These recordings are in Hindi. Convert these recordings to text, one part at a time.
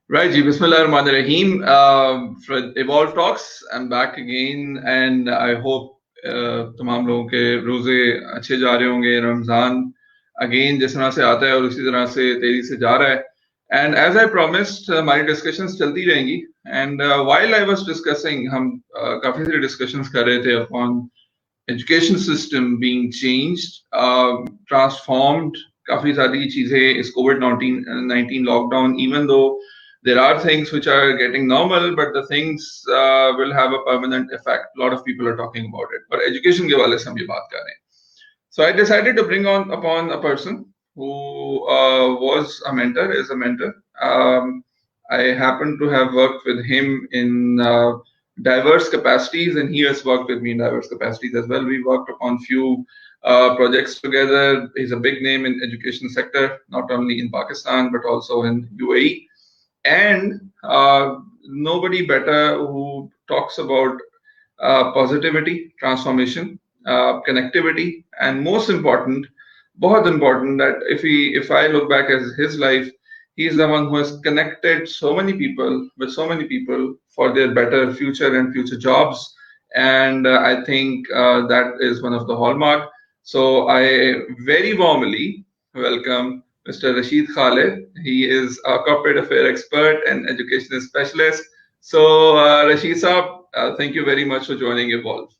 Right, Ji. Bismillahirrahmanirrahim. For Evolve Talks, I'm back again, and I hope तमाम लोगों के रोजे अच्छे जा रहे होंगे. रमजान अगेन जिस तरह से आता है और उसी तरह से तेजी से जा रहा है. And as I promised, हमारी discussions चलती रहेंगी. And while I was discussing, हम काफी सारी discussions कर रहे थे upon education system being changed, transformed. काफी सारी चीजें इस COVID-19 lockdown, even though there are things which are getting normal, but the things will have a permanent effect. A lot of people are talking about it. But education के वाले से हम ये बात कर रहे हैं. So I decided to bring on upon a person who was a mentor, is a mentor. I happen to have worked with him in diverse capacities, and he has worked with me in diverse capacities as well. We worked upon few projects together. He's a big name in education sector, not only in Pakistan but also in UAE. And nobody better who talks about positivity, transformation, connectivity, and most important, बहुत important that if I look back at his life, he's the one who has connected so many people with so many people for their better future and future jobs, and I think that is one of the hallmark. So I very warmly welcome Mr. Rashid Khalid. He is a corporate affair expert and educational specialist. So Rashid Saab, thank you very much for joining Evolve.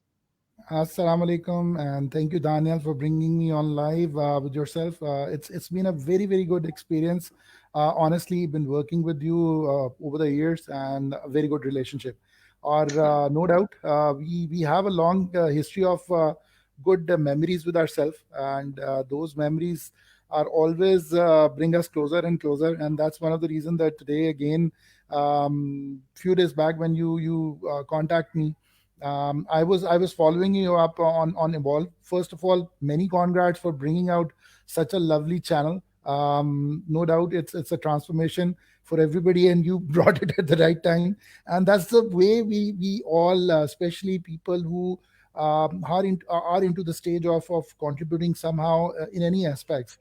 Assalamu alaikum, and thank you, Daniel, for bringing me on live with yourself. It's been a very good experience. Honestly, been working with you over the years, and a very good relationship. Or no doubt, we have a long history of good memories with ourselves, and those memories are always bring us closer and closer. And that's one of the reasons that today again, few days back when you contact me, I was following you up on Evolve. First of all, many congrats for bringing out such a lovely channel. No doubt, it's a transformation for everybody, and you brought it at the right time. And that's the way we all, especially people who are into the stage of contributing somehow in any aspects.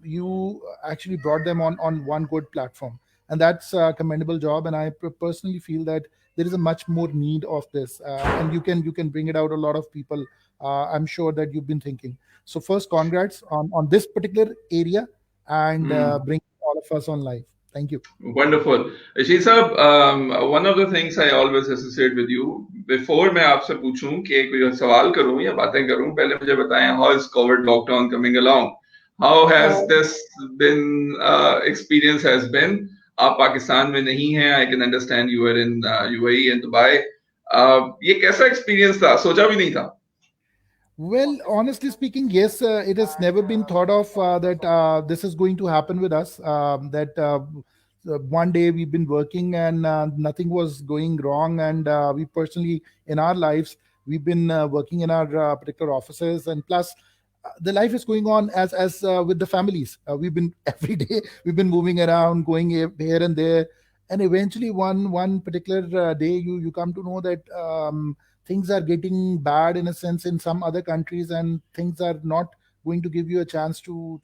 You actually brought them on one good platform, and that's a commendable job. And I personally feel that there is a much more need of this, and you can bring it out a lot of people. I'm sure that you've been thinking. So first, congrats on this particular area, and Hmm. bring all of us on live. Thank you. Wonderful. Rashid साहब, one of the things I always associate with you, before मैं आपसे पूछूं कि कोई सवाल करूं या बातें करूं, पहले मुझे बताएं how is COVID lockdown coming along? How has Uh, this been experience has been? आप पाकिस्तान में नहीं हैं. I can understand you were in UAE and Dubai. ये कैसा experience था? सोचा भी नहीं था. Well, honestly speaking, yes, it has never been thought of that this is going to happen with us. That one day we've been working and nothing was going wrong, and we personally in our lives we've been working in our particular offices, and plus the life is going on as with the families. We've been every day we've been moving around, going here and there, and eventually one particular day you come to know that. Things are getting bad in a sense in some other countries, and things are not going to give you a chance to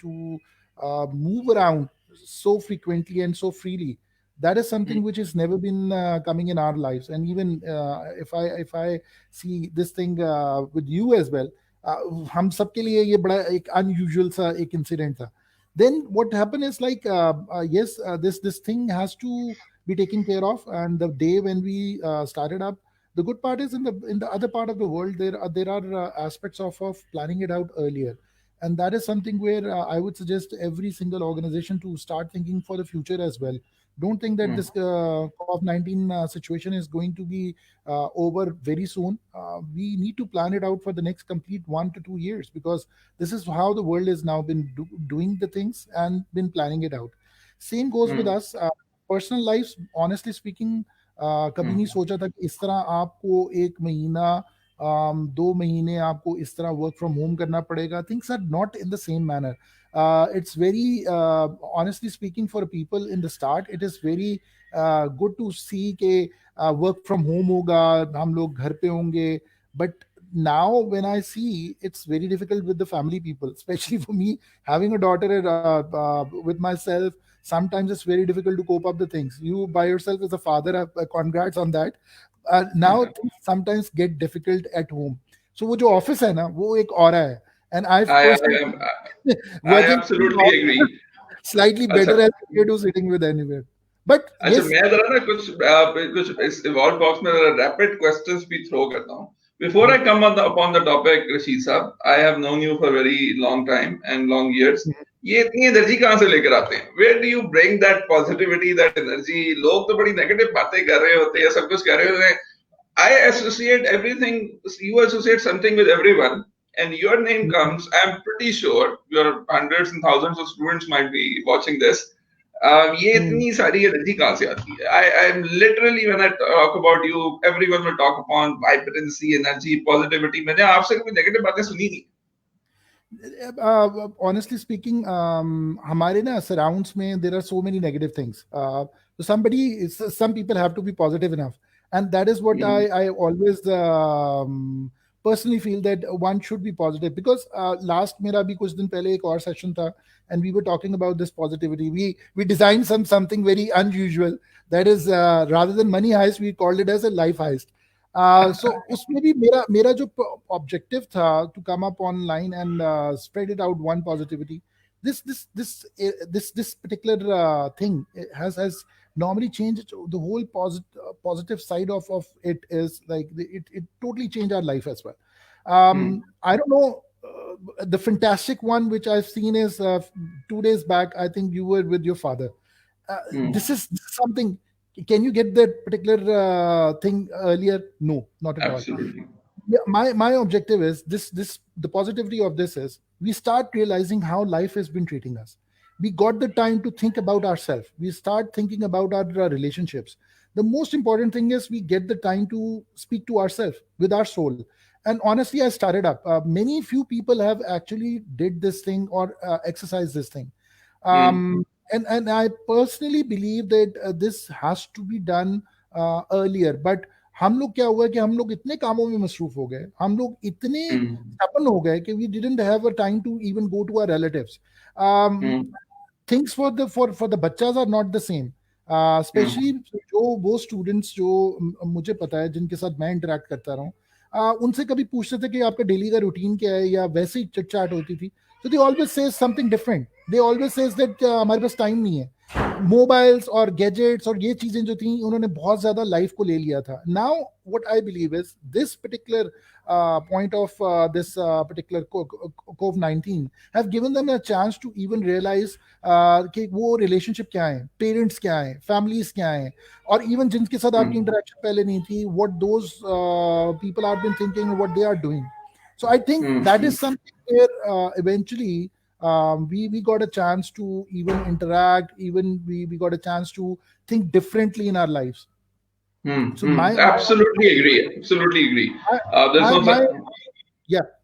move around so frequently and so freely. That is something which has never been coming in our lives. And even if I see this thing with you as well, हम सबके लिए ये बड़ा एक unusual सा एक incident था. Then what happened is like yes, this thing has to be taken care of. And the day when we started up, the good part is in the other part of the world there are aspects of planning it out earlier, and that is something where I would suggest every single organization to start thinking for the future as well. Don't think that this COVID-19 situation is going to be over very soon. We need to plan it out for the next complete 1 to 2 years, because this is how the world has now been doing the things and been planning it out. Same goes with Hmm. us. Personal lives, honestly speaking, कभी नहीं Hmm. सोचा था कि इस तरह आपको 1 महीना 2 महीने आपको इस तरह वर्क फ्रॉम होम करना पड़ेगा. Things are not in the same manner. It's very honestly speaking, for people in the start it is very good to see कि work from home होगा, हम लोग घर पे होंगे. But now when I see, it's very difficult with the family people, especially for me having a daughter with myself. sometimes it's very difficult to cope up the things. You by yourself as a father, congrats on that. Now things sometimes get difficult at home. So वो जो office है ना, वो एक aura है. And I've I, personally I, I working in absolutely office agree. slightly अच्छा better as compared to sitting with anywhere. But अच्छा yes, मैं जरा ना कुछ इस इवॉल्व बॉक्स में जरा रैपिड क्वेश्चंस भी थ्रो करता हूँ before I come upon the topic Rashid साहब I have known you for very long time and long years ये इतनी एनर्जी कहाँ से लेकर आते हैं where do you bring that positivity that energy लोग तो बड़ी नेगेटिव बातें कर रहे होते हैं सब कुछ कर रहे होते हैं I associate everything, you associate something with everyone, and your name comes. I'm pretty sure your hundreds and thousands of students might be watching this. ये इतनी सारी एनर्जी कहाँ से आती है? I'm literally when I talk about you, everyone will talk upon vibrancy, energy, positivity. मैंने आपसे कभी नेगेटिव बातें सुनी नहीं. Honestly speaking, हमारे ना surrounds में there are so many negative things. So some people have to be positive enough, and that is what I always personally feel that one should be positive because last मेरा भी कुछ दिन पहले एक और session था, and we were talking about this positivity. We designed something very unusual. That is rather than money heist, we called it as a life heist. So उसमें भी मेरा जो objective था to come up online and spread it out one positivity. This particular thing has normally changed the whole positive side of it is like it totally changed our life as well. I don't know. The fantastic one which I've seen is 2 days back. I think you were with your father. This is something. Can you get that particular thing earlier? No, not at all. Absolutely. Yeah, my objective is this the positivity of this is we start realizing how life has been treating us. We got the time to think about ourselves. We start thinking about our relationships. The most important thing is we get the time to speak to ourselves with our soul. And honestly, I started up. Many few people have actually did this thing or exercised this thing. And I personally believe that this has to be done earlier. But हम लोग क्या हुआ कि हम लोग इतने कामों में मसरूफ हो गए, हम लोग इतने stubborn हो गए कि we didn't have a time to even go to our relatives. Things for the बच्चास are not the same. Especially जो वो students जो मुझे पता है जिनके साथ मैं interact करता रहा हूँ, उनसे कभी पूछते थे कि आपका डेली का रूटीन क्या है या वैसे ही चिट चाट होती थी. So they always say something different. They always says that हमारे पास टाइम नहीं है. मोबाइल्स और गैजेट्स और ये चीजें जो थी उन्होंने बहुत ज्यादा लाइफ को ले लिया था. Now what I believe is this particular point of this particular COVID-19 have given them a chance to even realize कि वो relationship क्या है, parents क्या है, families क्या है, और even जिनके साथ आपकी interaction पहले नहीं थी, what those people have been thinking, what they are doing. So I think that is something where eventually we got a chance to even interact, even we got a chance to think differently in our lives. So absolutely agree.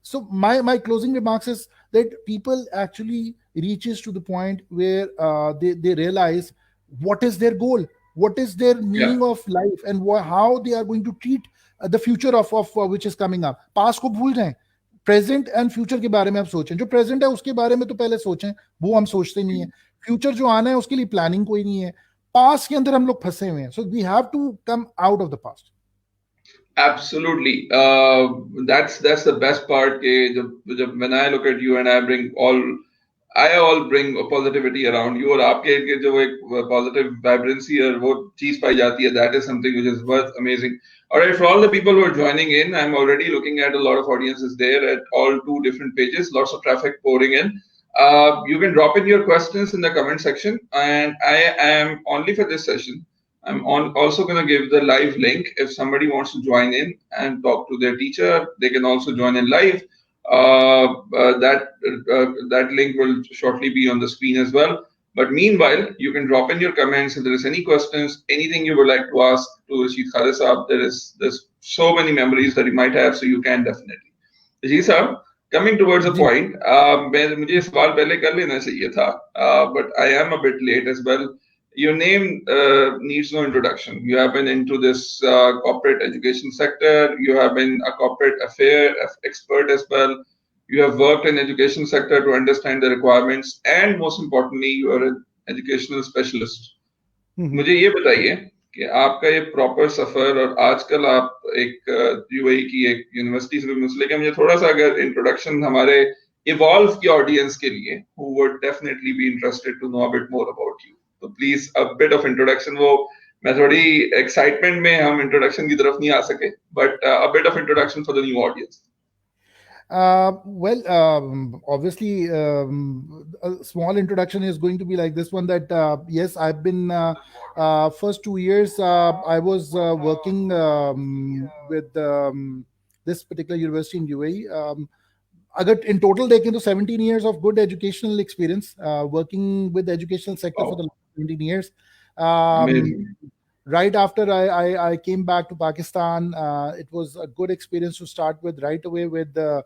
So my closing remarks is that people actually reaches to the point where they realize what is their goal, what is their meaning of life, and how they are going to treat the future of which is coming up. Past को भूल जाएं, प्रेजेंट एंड फ्यूचर के बारे में आप सोचें. जो प्रेजेंट है उसके बारे में तो पहले सोचें, वो हम सोचते नहीं है. फ्यूचर जो आना है उसके लिए प्लानिंग कोई नहीं है. पास्ट के अंदर हम लोग फंसे हुए हैं. So we have to come out of the past. Absolutely. That's the best part. When I look at you and I all bring positivity around you और आपके जो एक positive vibrancy और वो चीज पाई जाती है, that is something which is worth amazing. All right, for all the people who are joining in, I'm already looking at a lot of audiences there at all 2 different pages, lots of traffic pouring in. You can drop in your questions in the comment section, and I am only for this session. I'm also going to give the live link. If somebody wants to join in and talk to their teacher, they can also join in live. That link will shortly be on the screen as well. But meanwhile, you can drop in your comments if there is any questions, anything you would like to ask to Rashid Khalid Saab. There's so many memories that you might have, so you can definitely. Rashid Saab, coming towards the point, मुझे ये सवाल पहले कर लेना चाहिए था, but I am a bit late as well. Your name needs no introduction. You have been into this corporate education sector. You have been a corporate affair expert as well. You have worked in education sector to understand the requirements, and most importantly, you are educational specialist. Hmm. मुझे ये बताइए कि आपका ये प्रॉपर सफर, और आजकल आप एक यूएई की एक यूनिवर्सिटी से भी मुझसे लेके, मुझे थोड़ा सा अगर इंट्रोडक्शन हमारे इवॉल्व की ऑडियंस के लिए who would definitely be interested to know a bit more about you, तो please a bit of introduction. वो मैं थोड़ी एक्साइटमेंट में हम इंट्रोडक्शन की तरफ नहीं आ सके, but a bit of introduction for the new audience. Well, obviously, a small introduction is going to be like this one that, yes, I've been, first 2 years, I was working with this particular university in UAE. Agar in total, they can 17 years of good educational experience working with the educational sector for the Wow, last 17 years. Um, amazing. right after I came back to Pakistan, it was a good experience to start with right away with a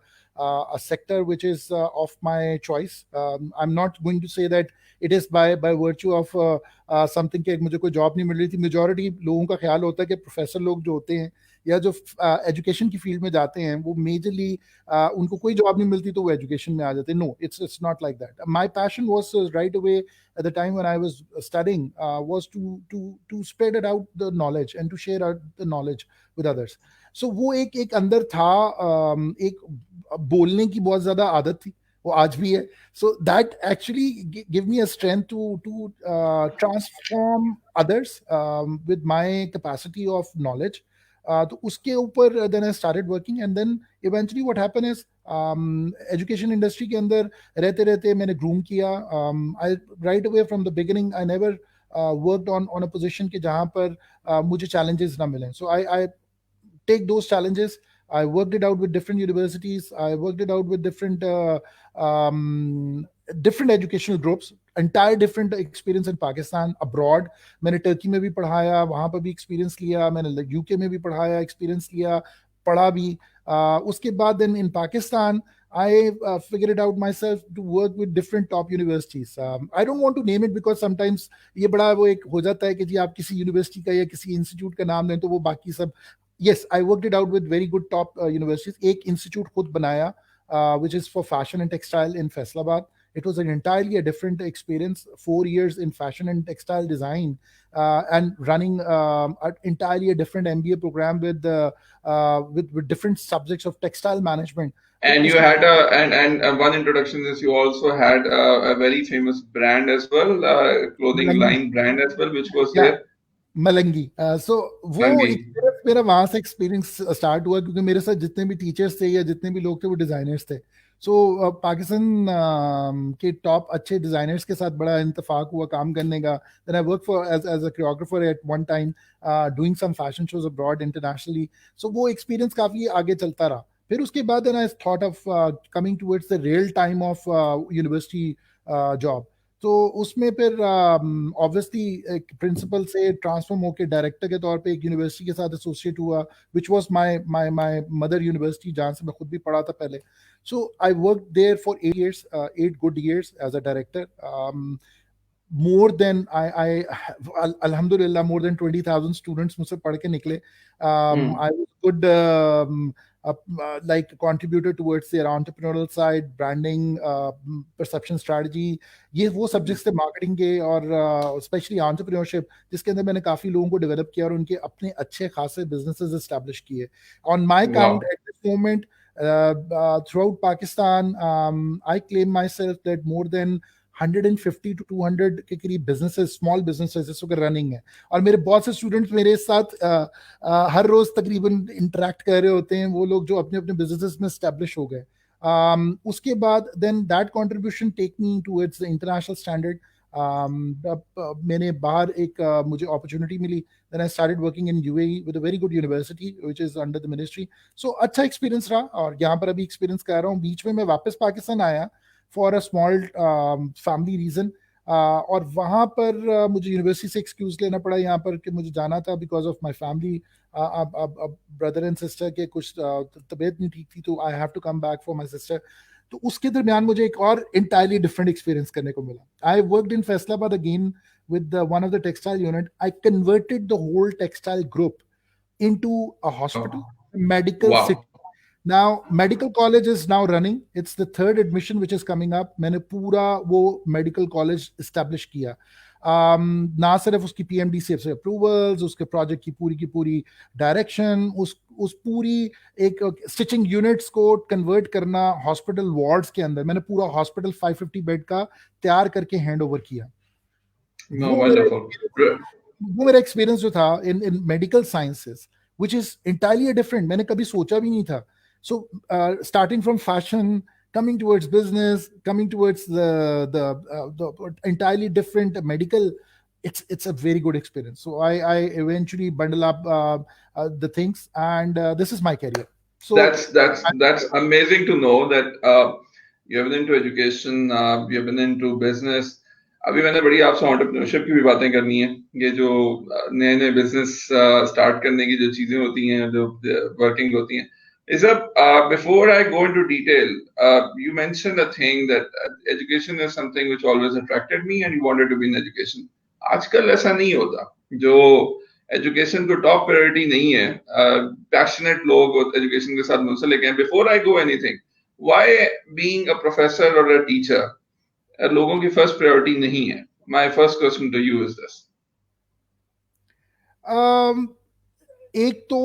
sector which is of my choice. I'm not going to say that it is by virtue of something कि मुझे कोई जॉब नहीं मिल रही थी. मेजोरिटी लोगों का ख्याल होता है कि प्रोफेसर लोग जो होते हैं या जो एजुकेशन की फील्ड में जाते हैं वो मेजरली उनको कोई जॉब नहीं मिलती तो वो एजुकेशन में आ जाते हैं. No, it's not like that. My passion was right away at the time when I was studying was to spread it out the knowledge and to share out the knowledge with others. So वो एक अंदर था, एक बोलने की बहुत ज्यादा आदत थी, वो आज भी है. So that actually give me a strength to transform others with my capacity of knowledge. तो उसके ऊपर then I started working, and then eventually what happened is education industry के अंदर रहते रहते मैंने ग्रूम किया. I right away from the beginning I never worked on a position के जहां पर मुझे चैलेंजेस ना मिलें. So I take those challenges. I worked it out with different universities. I worked it out with different educational groups. Entire different experience in Pakistan, abroad. मैंने टर्की में भी पढ़ाया, वहां पर भी एक्सपीरियंस लिया. मैंने यूके में भी पढ़ाया, एक्सपीरियंस लिया, पढ़ा भी. उसके बाद then in Pakistan, I figured it out myself to work with different top universities. I don't want to name it because sometimes ये बड़ा वो एक हो जाता है कि जी आप किसी यूनिवर्सिटी का या किसी इंस्टीट्यूट का नाम लें तो वो बाकी सब. Yes, I worked it out with very good top universities. एक institute खुद बनाया, which is for fashion and textile in Faisalabad. It was an entirely a different experience. 4 years in fashion and textile design, and running entirely a different MBA program with different subjects of textile management. तो And you उसके had one introduction is you also had a very famous brand as well, clothing Malangi, line brand as well, which was या there, मलंगी. सो वो Rangi. एक्सपीरियंस मेरा वहां से एक्सपीरियंस स्टार्ट हुआ क्योंकि मेरे साथ जितने भी टीचर्स थे या जितने भी लोग थे वो डिजाइनर्स थे. सो पाकिस्तान के टॉप अच्छे डिजाइनर्स के साथ बड़ा इत्तेफाक हुआ काम करने का. Then I work for as a choreographer at one time, doing some fashion shows abroad internationally. So वो एक्सपीरियंस काफी आगे चलता रहा. फिर उसके बाद then I thought of coming towards the real time of university job. तो उसमें फिर ऑब्वियसली एक प्रिंसिपल से ट्रांसफॉर्म होकर डायरेक्टर के तौर पे एक यूनिवर्सिटी के साथ एसोसिएट हुआ, which was my mother university जहाँ से मैं खुद भी पढ़ा था पहले. So I work there for 8 years, 8 good years as a director. more than alhamdulillah, more than 20,000 students मुझसे पढ़ के निकले. I was good like contributor towards their entrepreneurial side, branding, perception strategy. ये वो सब्जेक्ट्स थे मार्केटिंग के और स्पेशली एंटरप्रेन्योरशिप, जिसके अंदर मैंने काफी लोगों को डेवलप किया और उनके अपने अच्छे खासे बिजनेसेस एस्टैब्लिश किए. On my count Wow. At this moment throughout Pakistan, I claim myself that more than 150 to 200 के करीब बिजनेसेस, स्मॉल बिजनेसेस इस वक्त रनिंग है. और मेरे बहुत से स्टूडेंट्स मेरे साथ हर रोज तकरीबन इंटरेक्ट कर रहे होते हैं, वो लोग जो अपने अपने बिजनेसेस में स्टैब्लिश हो गए. उसके बाद then that contribution take me towards the international standard. मैंने बाहर एक मुझे अपॉर्चुनिटी मिली. then I started working in UAE with a very good university which is under the ministry. So अच्छा एक्सपीरियंस रहा और यहाँ पर अभी एक्सपीरियंस कर रहा हूँ. बीच में मैं वापस पाकिस्तान आया for a small family reason, और वहाँ पर मुझे यूनिवर्सिटी से एक्सक्यूज लेना पड़ा यहाँ पर कि मुझे जाना था because of my family brother and sister के कुछ तबीयत नहीं ठीक थी, तो I have to come back for my sister. तो उसके दरमियान मुझे एक और इंटायरली डिफरेंट एक्सपीरियंस करने को मिला. I worked in Faisalabad again with one of the textile unit. I converted the whole textile group into a hospital, Oh, a medical wow. city. Now, medical college is now running. It's the third admission which is coming up. मैंने पूरा वो medical college establish किया. ना सिर्फ उसकी PMDC से approvals, उसके project की पूरी direction, उस पूरी एक stitching units को convert करना hospital wards के अंदर. मैंने पूरा hospital 550 bed का तैयार करके hand over किया. No, wonderful. वो मेरा एक्सपीरियंस जो था इन medical sciences which is entirely different. मैंने कभी सोचा भी नहीं था. So starting from fashion, coming towards business, coming towards the entirely different medical, it's a very good experience. So I eventually bundle up the things, and this is my career. So that's amazing to know that you have been into education, you have been into business. अभी मैंने बड़ी आपसे एंटरप्रेन्योरशिप की भी बातें करनी है. ये जो नए नए बिजनेस स्टार्ट करने की जो चीजें होती हैं, जो वर्किंग होती हैं, is that before I go into detail, you mentioned a thing that education is something which always attracted me and you wanted to be in education. आजकल ऐसा नहीं होता. जो एजुकेशन को टॉप प्रायोरिटी नहीं है, पैशनेट लोग एजुकेशन के साथ मुंसलिक हैं. Before I go anything, why being a professor और अ टीचर लोगों की फर्स्ट प्रायोरिटी नहीं है? My first question to you is this. एक तो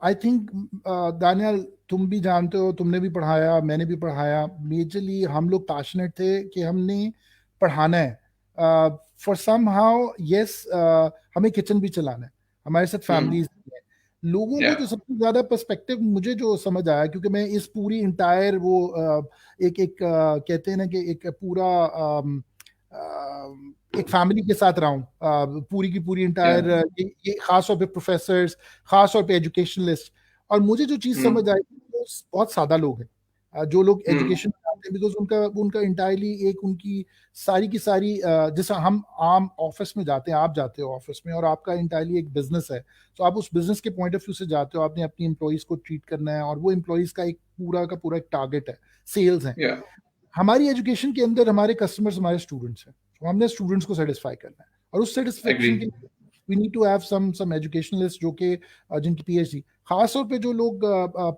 आई थिंक दानियल, तुम भी जानते हो, तुमने भी पढ़ाया, मैंने भी पढ़ाया. मेजरली हम लोग पैशनेट थे कि हमने पढ़ाना है. फॉर सम हाउ यस, हमें किचन भी चलाना है, हमारे साथ फैमिलीज है. लोगों को जो सबसे ज्यादा पर्सपेक्टिव मुझे जो समझ आया, क्योंकि मैं इस पूरी इंटायर वो एक कहते हैं ना कि एक पूरा एक फैमिली के साथ रहा हूँ पूरी की पूरी इंटायर. ये खास तौर पे प्रोफेसर्स, खास तौर पे एजुकेशनलिस्ट. और मुझे जो चीज समझ आई, वो बहुत सादा लोग हैं जो लोग एजुकेशन करते हैं, बिकॉज उनका इंटायरली एक उनकी सारी की सारी जैसा हम आम ऑफिस में जाते हैं, आप जाते हो ऑफिस में और आपका इंटायरली एक बिजनेस है. तो आप उस बिजनेस के पॉइंट ऑफ व्यू से जाते हो, आपने अपनी एम्प्लॉइज को ट्रीट करना है और वो एम्प्लॉइज का पूरा एक टारगेट है, सेल्स है. हमारी एजुकेशन के अंदर हमारे कस्टमर्स हमारे स्टूडेंट्स हैं. तो हमने स्टूडेंट्स को सेटिस्फाई करना है और उस सेटिस्फेक्शन के लिए we need to have some educationalist जो कि जिनकी पीएचडी, खासतौर पे जो लोग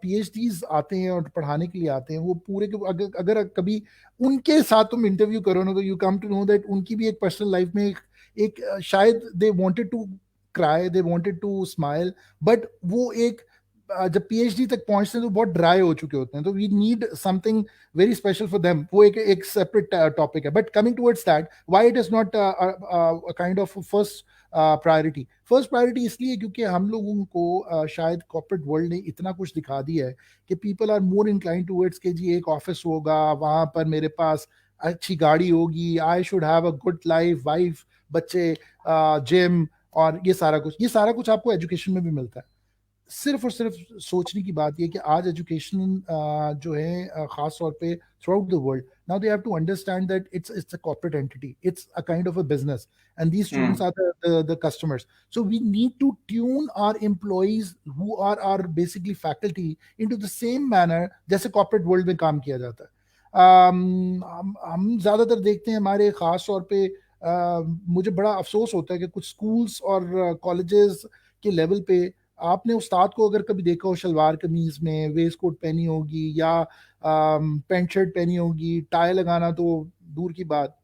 पीएचडीज आते हैं और पढ़ाने के लिए आते हैं, वो पूरे के अगर कभी उनके साथ तुम इंटरव्यू करो ना, तो you come to know that उनकी भी एक पर्सनल लाइफ में एक शायद they wanted to cry, they wanted to smile, but वो एक जब पीएचडी तक पहुंचते हैं तो बहुत ड्राई हो चुके होते हैं. तो we need something very special for them. वो एक सेपरेट टॉपिक है. But coming towards that, why it is not kind of first priority. First priority इसलिए क्योंकि हम लोगों को शायद कॉर्पोरेट वर्ल्ड ने इतना कुछ दिखा दिया है कि people are more inclined towards के जी एक ऑफिस होगा, वहां पर मेरे पास अच्छी गाड़ी होगी, I should have a good life, wife, बच्चे, जिम और ये सारा कुछ आपको एजुकेशन में भी मिलता है. सिर्फ और सिर्फ सोचने की बात यह कि आज एजुकेशन जो है खास तौर पे throughout the world, now they have to understand that it's a corporate entity, it's a kind of a business, and these students are the customers. So we need to tune our employees who are basically faculty into the same manner जैसे कॉर्पोरेट वर्ल्ड में काम किया जाता है. हम ज्यादातर देखते हैं हमारे खास तौर पे मुझे बड़ा अफसोस होता है कि कुछ स्कूल्स और कॉलेजेस के लेवल पे आपने उस्ताद को अगर कभी देखा हो शलवार कमीज में वेस्ट कोट पहनी होगी या पैंट शर्ट पहनी होगी, टाई लगाना तो दूर की बात.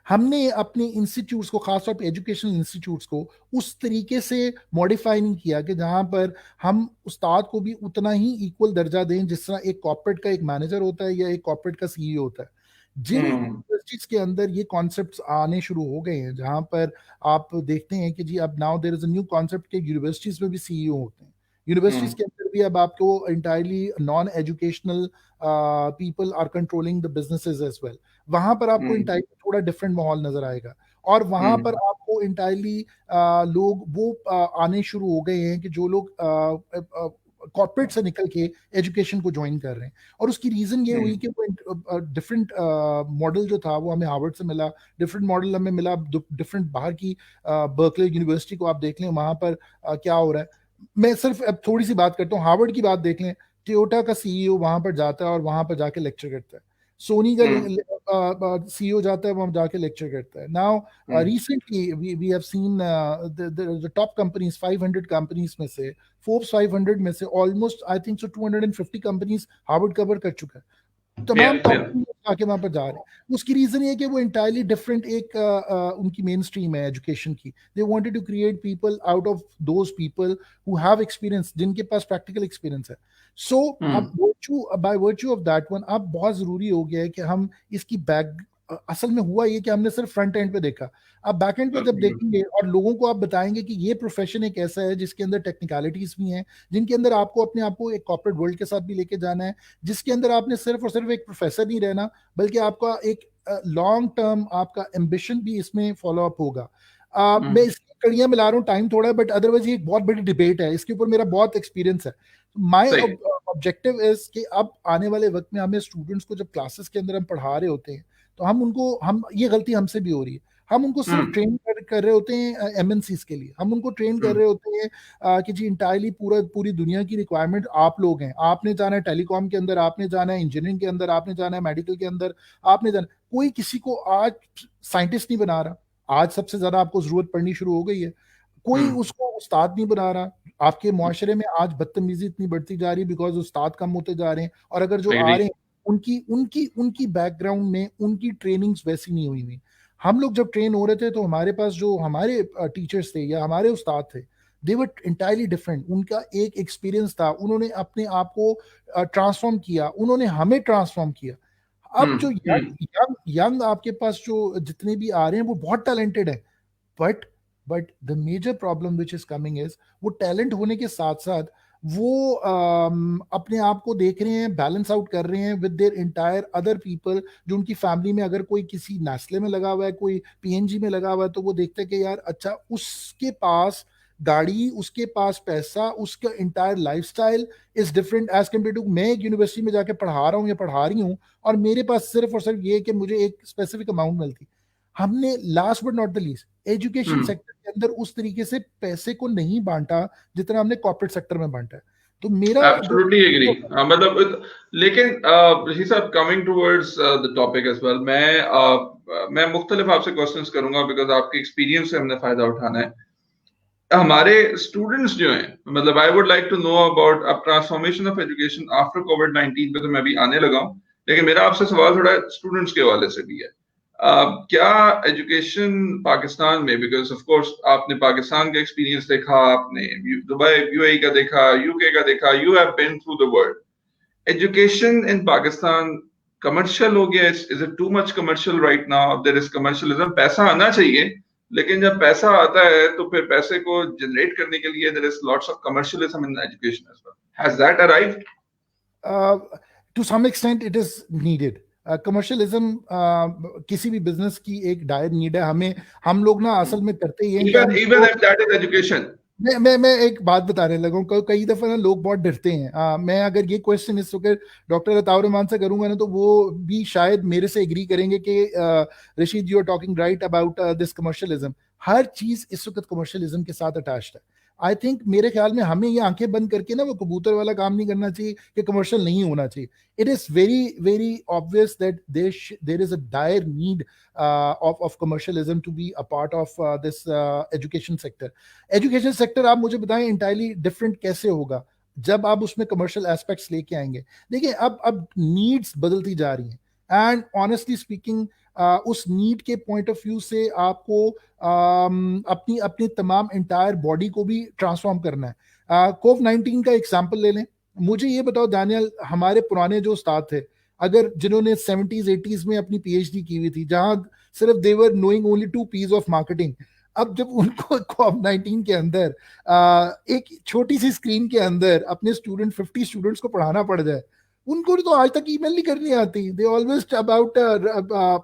हमने अपने इंस्टीट्यूट्स को, खासतौर पे एजुकेशनल इंस्टीट्यूट्स को, उस तरीके से मॉडिफाई नहीं किया कि जहां पर हम उस्ताद को भी उतना ही इक्वल दर्जा दें जिस तरह एक कॉर्पोरेट का एक मैनेजर होता है या एक कॉर्पोरेट का सीईओ होता है. जिन यूनिवर्सिटीज के अंदर ये कॉन्सेप्ट्स आने शुरू हो गए हैं, जहां पर आप देखते हैं कि जी अब now there is a new concept के यूनिवर्सिटीज में भी सीईओ होते हैं. यूनिवर्सिटीज के अंदर भी अब आपको entirely non educational people are controlling the businesses as well. वहां पर आपको इंटायरली थोड़ा डिफरेंट माहौल नजर आएगा और वहां पर आपको इंटायरली लोग वो आने शुरू हो गए हैं कि जो लोग कॉर्पोरेट से निकल के एजुकेशन को ज्वाइन कर रहे हैं. और उसकी रीजन ये हुई कि वो डिफरेंट मॉडल जो था वो हमें हार्वर्ड से मिला, डिफरेंट मॉडल हमें मिला डिफरेंट बाहर की बर्कले यूनिवर्सिटी को आप देख लें वहां पर क्या हो रहा है. मैं सिर्फ अब थोड़ी सी बात करता हूँ, हार्वर्ड की बात देख लें, टोयोटा का सीईओ वहां पर जाता है और वहां पर जाके लेक्चर करता है. सोनी का सीईओ जाता है, वहां जाके लेक्चर करता है. Now recently we have seen the top companies, 500 companies में से, फोर्ब्स 500 में से almost I think so 250 companies Harvard cover कर चुका है. तमाम टॉप आके वहां पर जा रहे हैं. उसकी रीजन ये है कि वो इंटायरली डिफरेंट एक उनकी मेन स्ट्रीम है एजुकेशन की. They wanted to create people out of those people who have experience, जिनके पास प्रैक्टिकल एक्सपीरियंस है. सो अब by virtue of that one, अब बहुत जरूरी हो गया है कि हम इसकी बैक, असल में हुआ ये कि हमने सिर्फ फ्रंट एंड पे देखा. अब बैक एंड पे जब देखेंगे और लोगों को आप बताएंगे कि ये प्रोफेशन एक ऐसा है जिसके अंदर टेक्निकलिटीज भी हैं, जिनके अंदर आपको अपने आप को एक कॉर्पोरेट वर्ल्ड के साथ भी लेके जाना है, जिसके अंदर आपने सिर्फ और सिर्फ एक प्रोफेसर नहीं रहना, बल्कि आपका एक लॉन्ग टर्म आपका एम्बिशन भी इसमें फॉलो अप होगा. मैं इसकी कड़ियां मिला रहा हूँ, टाइम थोड़ा है, बट अदरवाइज ये एक बहुत बड़ी डिबेट है, इसके ऊपर मेरा बहुत एक्सपीरियंस है. माय ऑब्जेक्टिव इज कि अब आने वाले वक्त में हमें स्टूडेंट्स को जब क्लासेस के अंदर हम पढ़ा रहे होते हैं, तो हम ये गलती हमसे भी हो रही है, हम उनको सिर्फ ट्रेन कर रहे होते हैं एमएनसीज के लिए. हम उनको ट्रेन कर रहे होते हैं कि जी इंटायरली पूरी दुनिया की रिक्वायरमेंट आप लोग हैं, आपने जाना है टेलीकॉम के अंदर, आपने जाना है इंजीनियरिंग के अंदर, आपने जाना है मेडिकल के अंदर, आपने जाना. कोई किसी को आज साइंटिस्ट नहीं बना रहा. आज सबसे ज्यादा आपको जरूरत पड़नी शुरू हो गई है. कोई उसको उस्ताद नहीं बना रहा. आपके मुआशरे में आज बदतमीजी इतनी बढ़ती जा रही है बिकॉज उस्ताद कम होते जा रहे हैं, और अगर जो आ रहे हैं उनकी उनकी उनकी बैकग्राउंड में उनकी ट्रेनिंग्स वैसी नहीं हुई हुई. हम लोग जब ट्रेन हो रहे थे तो हमारे पास जो हमारे टीचर्स थे या हमारे उस्ताद थे, दे वर इंटायरली डिफरेंट. उनका एक एक्सपीरियंस था, उन्होंने अपने आप को ट्रांसफॉर्म किया, उन्होंने हमें ट्रांसफॉर्म किया. अब जो यंग आपके पास जो जितने भी आ रहे हैं वो बहुत टैलेंटेड है, but the major problem which is coming is वो टैलेंट होने के साथ साथ वो अपने आप को देख रहे हैं, बैलेंस आउट कर रहे हैं with their entire other people. जो उनकी फैमिली में अगर कोई किसी नेस्ले में लगा हुआ है, कोई पीएनजी में लगा हुआ है, तो वो देखते हैं कि यार अच्छा उसके पास गाड़ी, उसके पास पैसा, उसका entire lifestyle is different as compare to मैं एक यूनिवर्सिटी में जाके पढ़ा रहा हूँ या पढ़ा रही हूँ, और मेरे पास सिर्फ और सिर्फ ये कि मुझे एक स्पेसिफिक अमाउंट मिलती. हमने last but not the least education sector के अंदर उस तरीके से पैसे को नहीं बांटा जितना हमने कॉर्पोरेट सेक्टर में बांटा है. तो मेरा एब्सोल्युटली एग्री. मतलब लेकिन ऋषि साहब, coming towards the topic as well, मैं मुख्तलिफ आपसे क्वेश्चंस करूंगा बिकॉज आपके एक्सपीरियंस से हमने फायदा उठाना है. हमारे स्टूडेंट्स जो हैं, मतलब I would like to know about अब ट्रांसफॉर्मेशन ऑफ एजुकेशन आफ्टर कोविड-19 पे तो मैं भी आने लगा हूं, लेकिन मेरा आपसे सवाल थोड़ा स्टूडेंट्स के हवाले से भी है. क्या एजुकेशन पाकिस्तान में, बिकॉज ऑफ कोर्स आपने पाकिस्तान का एक्सपीरियंस देखा, आपने दुबई यूएई का देखा, यूके का देखा, you have been through the world. Education in Pakistan commercial हो गया? Is it too much commercial right now? There is commercialism. पैसा आना चाहिए, लेकिन जब पैसा आता है तो फिर पैसे को जनरेट करने के लिए there is lots of commercialism in education as well. Has that arrived? To some extent it is needed. Commercialism किसी भी बिजनेस की एक डायर नीड है. हम लोग ना असल में करते ही हैं. Even if that is education. मैं एक बात बताने लगा हूँ. कई दफा ना लोग बहुत डरते हैं. मैं अगर ये क्वेश्चन इस वक्त डॉक्टर अताउर रहमान से करूंगा ना, तो वो भी शायद मेरे से एग्री करेंगे कि Rashid, you are talking right about this commercialism. हर चीज इस वक्त कमर्शियलिज्म के साथ अटैच्ड है. आई थिंक मेरे ख्याल में हमें ये आंखें बंद करके ना वो कबूतर वाला काम नहीं करना चाहिए कि कमर्शियल नहीं होना चाहिए. It is very very obvious that there is a dire need of commercialism to be a part of this education sector. Education sector आप मुझे बताएं इंटायरली डिफरेंट कैसे होगा जब आप उसमें कमर्शियल एस्पेक्ट्स लेके आएंगे. देखिए अब नीड्स बदलती जा रही हैं, एंड ऑनेस्टली स्पीकिंग उस नीड के पॉइंट ऑफ व्यू से आपको अपनी अपनी तमाम इंटायर बॉडी को भी ट्रांसफॉर्म करना है. कोविड-19 का एग्जांपल ले लें. मुझे ये बताओ दानियल, हमारे पुराने जो उस्ताद थे, अगर जिन्होंने 70s 80s में अपनी पीएचडी की हुई थी, जहां सिर्फ they were knowing only 2 P's of marketing, अब जब उनको कोविड-19 के अंदर एक छोटी सी स्क्रीन के अंदर अपने 50 स्टूडेंट्स को पढ़ाना पड़ जाए, उनको तो आज तक ईमेल नहीं करनी आती. They always about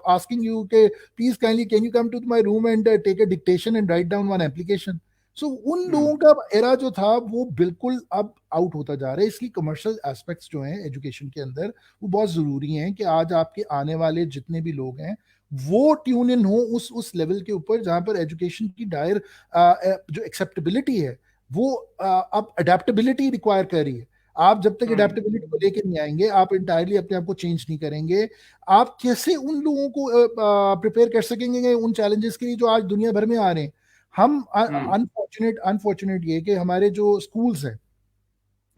asking you के please kindly can you come to my room and take a dictation and write down one application. So उन लोगों का एरा जो था वो बिल्कुल अब आउट होता जा रहा है. इसलिए कमर्शियल एस्पेक्ट्स जो हैं एजुकेशन के अंदर वो बहुत जरूरी हैं कि आज आपके आने वाले जितने भी लोग हैं वो ट्यून इन हो उस लेवल के ऊपर जहां पर एजुकेशन की डायर जो एक्सेप्टेबिलिटी है वो अब अडेप्टेबिलिटी रिक्वायर कर रही है. आप जब तक एडेप्टेबिलिटी को लेके नहीं आएंगे, आप इंटायरली अपने आप को चेंज नहीं करेंगे, आप कैसे उन लोगों को प्रिपेयर कर सकेंगे उन चैलेंजेस के लिए जो आज दुनिया भर में आ रहे हैं? हम अनफॉर्चुनेट ये कि हमारे जो स्कूल्स हैं,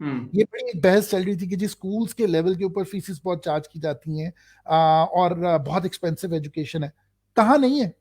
ये बड़ी एक बहस चल रही थी कि जी स्कूल्स के लेवल के ऊपर फीसिस बहुत चार्ज की जाती हैं, और बहुत एक्सपेंसिव एजुकेशन है। कहाँ नहीं है?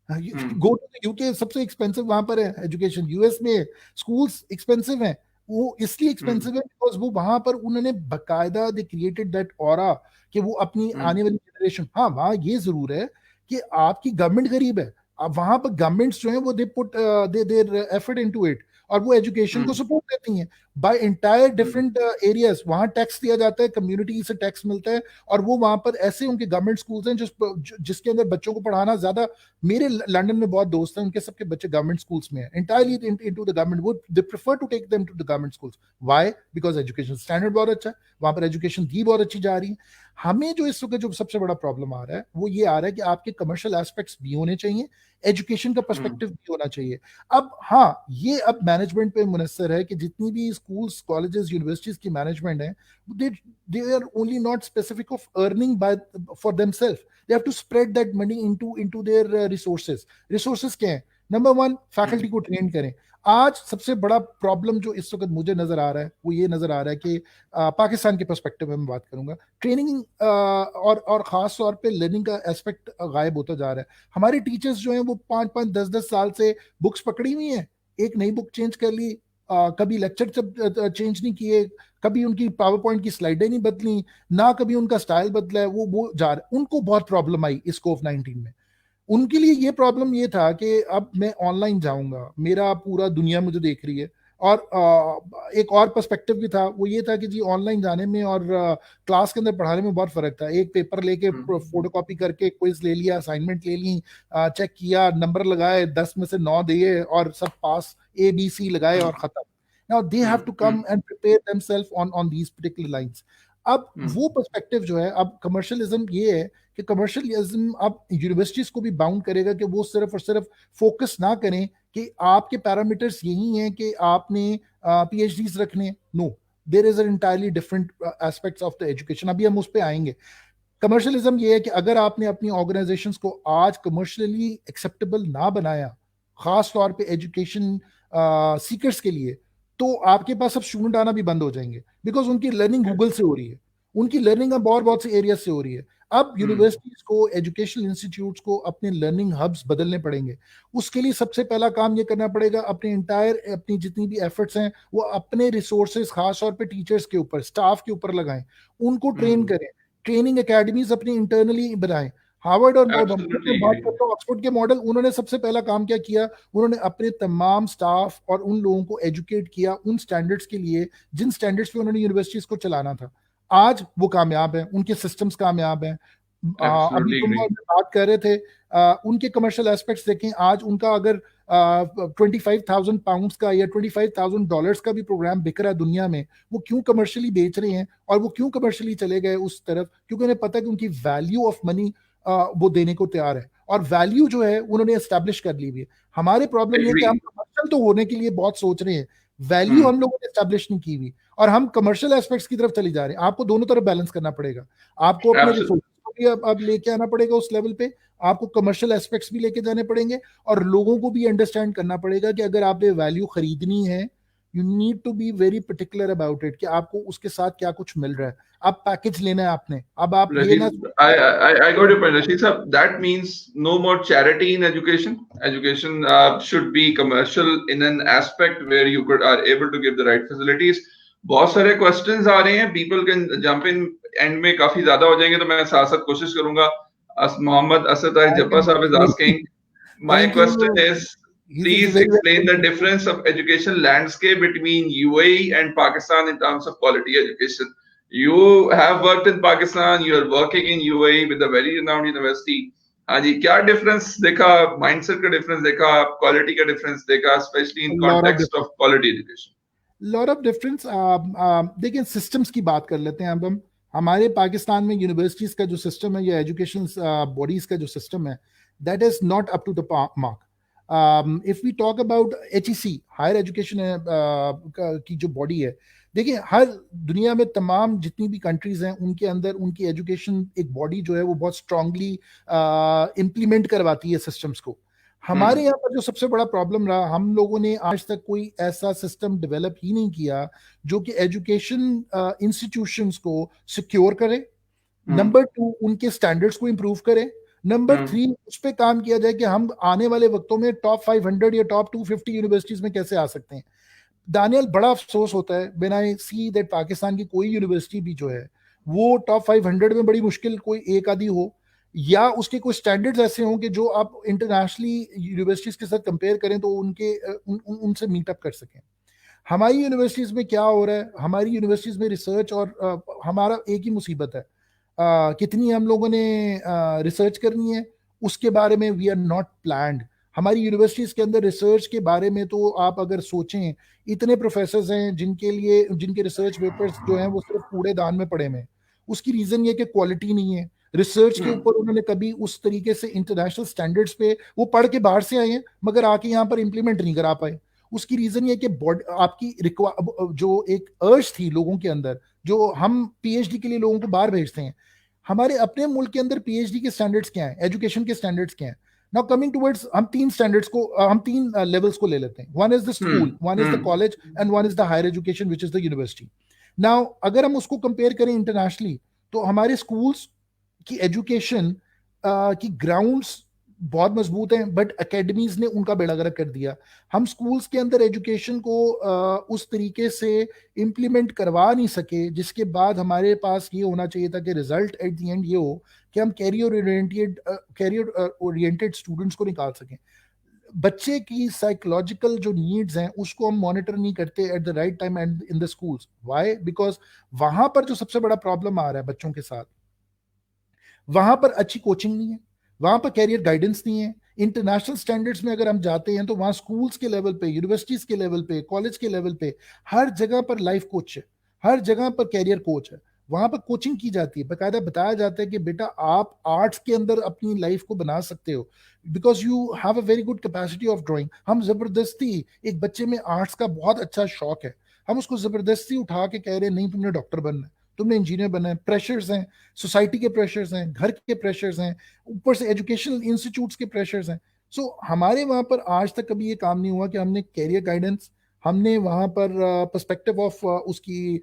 गो टू यूके, सबसे एक्सपेंसिव वहां पर है एजुकेशन। यूएस में स्कूल्स एक्सपेंसिव हैं। वो इसलिए एक्सपेंसिव है बिकॉज वो वहां पर उन्होंने बकायदा दे क्रिएटेड दैट ऑरा कि वो अपनी आने वाली जनरेशन, हाँ वहां ये जरूर है कि आपकी गवर्नमेंट गरीब है, अब वहां पर गवर्नमेंट्स जो है वो they put their effort into it, और वो एजुकेशन को सपोर्ट देती हैं बाय इंटायर डिफरेंट एरियाज। वहां टैक्स दिया जाता है, कम्युनिटी से टैक्स मिलता है, और वो वहां पर ऐसे उनके गवर्नमेंट स्कूल्स हैं जिसके अंदर बच्चों को पढ़ाना ज्यादा। मेरे लंदन में बहुत दोस्त हैं, उनके सबके बच्चे गवर्नमेंट स्कूल्स में हैं, इंटायरली इनटू द गवर्नमेंट, वो they prefer to take them to the government schools. Why? Because education standard बहुत अच्छा है, वहां पर एजुकेशन दी बहुत अच्छी जा रही है। हमें जो इस वक्त जो सबसे बड़ा प्रॉब्लम आ रहा है वो ये आ रहा है कि आपके कमर्शियल एस्पेक्ट्स भी होने चाहिए, एजुकेशन का पर्सपेक्टिव भी होना चाहिए। अब हाँ, ये अब मैनेजमेंट पे मुनस्सर है कि जितनी भी स्कूल्स, कॉलेजेस, यूनिवर्सिटीज की मैनेजमेंट है, they are only not specific of earning by for themselves, they have to spread that money into their resources. Resources क्या है? नंबर वन, फैकल्टी को ट्रेन करें। आज सबसे बड़ा प्रॉब्लम जो इस वक्त मुझे नजर आ रहा है वो ये नजर आ रहा है कि पाकिस्तान के पर्सपेक्टिव में मैं बात करूंगा, ट्रेनिंग और खास तौर पे लर्निंग का एस्पेक्ट गायब होता जा रहा है। हमारे टीचर्स जो हैं वो 5-5, 10-10 साल से बुक्स पकड़ी हुई हैं, एक नई बुक चेंज कर ली, कभी लेक्चर चेंज नहीं किए, कभी उनकी पावर पॉइंट की स्लाइडें नहीं बदली, ना कभी उनका स्टाइल बदला है, वो जा रहा है। उनको बहुत प्रॉब्लम आई इस कोविड-19 में। उनके लिए ये प्रॉब्लम ये था कि अब मैं ऑनलाइन जाऊंगा, मेरा पूरा दुनिया मुझे देख रही है। और एक और पर्सपेक्टिव भी था, वो ये था कि जी ऑनलाइन जाने में और क्लास के अंदर पढ़ाने में बहुत फर्क था। एक पेपर लेके फोटोकॉपी करके क्विज ले लिया, असाइनमेंट ले ली, चेक किया, नंबर लगाए, 10 में से 9 दिए और सब पास, ABC लगाए और खत्म। Now they have to come and prepare themselves on these particular lines. अब वो पर्सपेक्टिव जो है, अब कमर्शियलिज्म ये है कि कमर्शियलिज्म अब यूनिवर्सिटीज को भी बाउंड करेगा कि वो सिर्फ और सिर्फ फोकस ना करें कि आपके पैरामीटर्स यही हैं कि आपने PhDs रखने। No, there is an entirely different aspects of the education. अभी हम उस पर आएंगे। कमर्शियलिज्म ये है कि अगर आपने अपनी ऑर्गेनाइजेशंस को आज कमर्शियली एक्सेप्टेबल ना बनाया, खास तौर पे एजुकेशन सीकर्स के लिए, तो आपके पास अब स्टूडेंट आना भी बंद हो जाएंगे, बिकॉज उनकी लर्निंग गूगल से हो रही है, उनकी लर्निंग अब बहुत बहुत से एरिया से हो रही है। अब यूनिवर्सिटीज को, एजुकेशनल इंस्टीट्यूट्स को अपने लर्निंग हब्स बदलने पड़ेंगे। उसके लिए सबसे पहला काम ये करना पड़ेगा, अपनी जितनी भी एफर्ट्स हैं वो अपने रिसोर्सेज, खास तौर पे टीचर्स के ऊपर, स्टाफ के ऊपर लगाएं, उनको ट्रेन करें, ट्रेनिंग एकेडमीज अपनी इंटरनली बनाएं। हार्वर्ड और बात करता हूँ, ऑक्सफोर्ड के मॉडल, उन्होंने सबसे पहला काम क्या किया, उन्होंने अपने तमाम स्टाफ और उन लोगों को एजुकेट किया उन स्टैंडर्ड्स के लिए जिन स्टैंडर्ड्स पे उन्होंने यूनिवर्सिटीज को चलाना था। आज वो कामयाब है, उनके सिस्टम्स कामयाब हैं। अभी तुम बात कर रहे थे, उनके कमर्शियल एस्पेक्ट्स देखें। आज उनका अगर 25,000 पाउंड्स का या $25,000 का भी प्रोग्राम बिक रहा है दुनिया में, वो क्यों कमर्शियली बेच रहे हैं? और वो क्यों कमर्शियली चले गए उस तरफ? क्योंकि उन्हें पता है कि उनकी वैल्यू ऑफ मनी वो देने को तैयार है, और वैल्यू जो है उन्होंने एस्टैब्लिश कर ली हुई है। हमारे प्रॉब्लम ये है कि हम कमर्शियल तो होने के लिए बहुत सोच रहे हैं, वैल्यू हम लोगों ने एस्टैब्लिश नहीं की हुई, और हम कमर्शियल एस्पेक्ट्स की तरफ चले जा रहे हैं। आपको दोनों तरफ बैलेंस करना पड़ेगा। आपको अपने रिसोर्सेज को भी अब लेके आना पड़ेगा उस लेवल पे, आपको कमर्शियल एस्पेक्ट्स भी लेके जाने पड़ेंगे, और लोगों को भी अंडरस्टैंड करना पड़ेगा कि अगर आपने वैल्यू खरीदनी है, you need to be very particular about it कि आपको उसके साथ क्या कुछ मिल रहा है। अब पैकेज लेना है आपने, अब आप ये ना, I got your point, Rashid sir. That means no more charity in education. Education should be commercial in an aspect where you are able to give the right facilities. बहुत सारे questions आ रहे हैं, people can jump in, end में काफी ज्यादा हो जाएंगे तो मैं साथ साथ कोशिश करूंगा। मोहम्मद असद जब्बा साहब is asking, my question is, please explain the difference of education landscape between UAE and Pakistan in terms of quality education. You have worked in Pakistan, you are working in UAE with a very renowned university. हाँ जी, क्या डिफरेंस देखा, माइंडसेट का डिफरेंस देखा, क्वालिटी का डिफरेंस देखा, specially in context of quality education? Lot of difference. देखिए, सिस्टम्स की बात कर लेते हैं अब हम। हमारे पाकिस्तान में यूनिवर्सिटीज का जो सिस्टम है या एजुकेशन बॉडीज का जो सिस्टम है, that is not up to the mark. If we talk about HEC, higher education की जो बॉडी है, देखिए हर दुनिया में तमाम जितनी भी कंट्रीज हैं उनके अंदर उनकी एजुकेशन एक बॉडी जो है वो बहुत स्ट्रांगली इम्प्लीमेंट करवाती है सिस्टम्स को। हमारे हम्म। यहाँ पर जो सबसे बड़ा प्रॉब्लम रहा, हम लोगों ने आज तक कोई ऐसा सिस्टम डेवलप ही नहीं किया जो कि एजुकेशन इंस्टीट्यूशंस को सिक्योर करे। हम्म। नंबर टू, उनके स्टैंडर्ड्स को इंप्रूव करें। नंबर हम्म। थ्री, उस पर काम किया जाए कि हम आने वाले वक्तों में टॉप 500 या टॉप 250 यूनिवर्सिटीज में कैसे आ सकते हैं। दानियल, बड़ा अफसोस होता है when I see that Pakistan की कोई यूनिवर्सिटी भी जो है वो टॉप 500 में बड़ी मुश्किल कोई एक आधी हो, या उसके कोई स्टैंडर्ड्स ऐसे हों कि जो आप इंटरनेशनली यूनिवर्सिटीज के साथ कंपेयर करें तो उनसे मीटअप कर सकें। हमारी यूनिवर्सिटीज में क्या हो रहा है, हमारी यूनिवर्सिटीज में रिसर्च और हमारा एक ही मुसीबत है, कितनी हम लोगों ने रिसर्च करनी है उसके बारे में वी आर नॉट प्लान्ड। हमारी यूनिवर्सिटीज के अंदर रिसर्च के बारे में तो आप अगर सोचें, इतने प्रोफेसर हैं जिनके रिसर्च पेपर्स जो हैं वो सिर्फ कूड़ेदान में पड़े हुए हैं। उसकी रीजन ये कि क्वालिटी नहीं है रिसर्च के हम्म। ऊपर। उन्होंने कभी उस तरीके से इंटरनेशनल स्टैंडर्ड्स पे, वो पढ़ के बाहर से आए हैं मगर आके यहाँ पर इंप्लीमेंट नहीं करा पाए। उसकी रीजन ये कि आपकी जो एक अर्ज थी लोगों के अंदर, जो हम पीएचडी के लिए लोगों को बाहर भेजते हैं, हमारे अपने मुल्क के अंदर पीएचडी के स्टैंडर्ड्स क्या हैं, एजुकेशन के स्टैंडर्ड्स क्या हैं। नाउ कमिंग टुवर्ड्स, हम तीन लेवल्स को ले लेते हैं। One is the hmm. School, one is the hmm. College and one is the higher education which is the university. Now अगर हम उसको कंपेयर करें इंटरनेशनली, तो हमारे स्कूल्स की एजुकेशन की ग्राउंड्स बहुत मजबूत हैं, बट एकेडमीज ने उनका बेड़ा गर्क कर दिया। हम स्कूल्स के अंदर एजुकेशन को उस तरीके से इम्प्लीमेंट करवा नहीं सके जिसके बाद हमारे पास ये होना चाहिए था कि रिजल्ट एट द एंड ये हो कि हम कैरियर ओरिएंटेड स्टूडेंट्स को निकाल सकें। बच्चे की साइकोलॉजिकल जो नीड्स हैं उसको हम मॉनिटर नहीं करते at the right time and in the schools. Why? Because वहां पर जो सबसे बड़ा प्रॉब्लम आ रहा है बच्चों के साथ, वहां पर अच्छी कोचिंग नहीं है, वहां पर कैरियर गाइडेंस नहीं है। इंटरनेशनल स्टैंडर्ड्स में अगर हम जाते हैं तो वहां स्कूल्स के लेवल पे, यूनिवर्सिटीज के लेवल पे, कॉलेज के लेवल पे हर जगह पर लाइफ कोच है, हर जगह पर कैरियर कोच है। वहां पर कोचिंग की जाती है, बकायदा बताया जाता है कि बेटा आप आर्ट्स के अंदर अपनी लाइफ को बना सकते हो because you have a very good capacity of drawing. हम जबरदस्ती, एक बच्चे में आर्ट्स का बहुत अच्छा शौक है, हम उसको जबरदस्ती उठा के कह रहे हैं नहीं तुमने डॉक्टर बनना है, तुमने इंजीनियर बनना है। प्रेशर्स हैं, सोसाइटी के प्रेशर्स हैं, घर के प्रेशर्स हैं, ऊपर से एजुकेशनल इंस्टीट्यूट्स के प्रेशर्स हैं। सो हमारे वहां पर आज तक कभी ये काम नहीं हुआ कि हमने कैरियर गाइडेंस, हमने वहां पर पर्सपेक्टिव ऑफ उसकी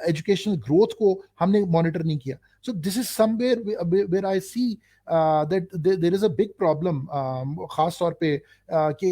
एजुकेशनल ग्रोथ को हमने मॉनिटर नहीं किया। So this is somewhere where I see that there is a big problem, खास तौर पे कि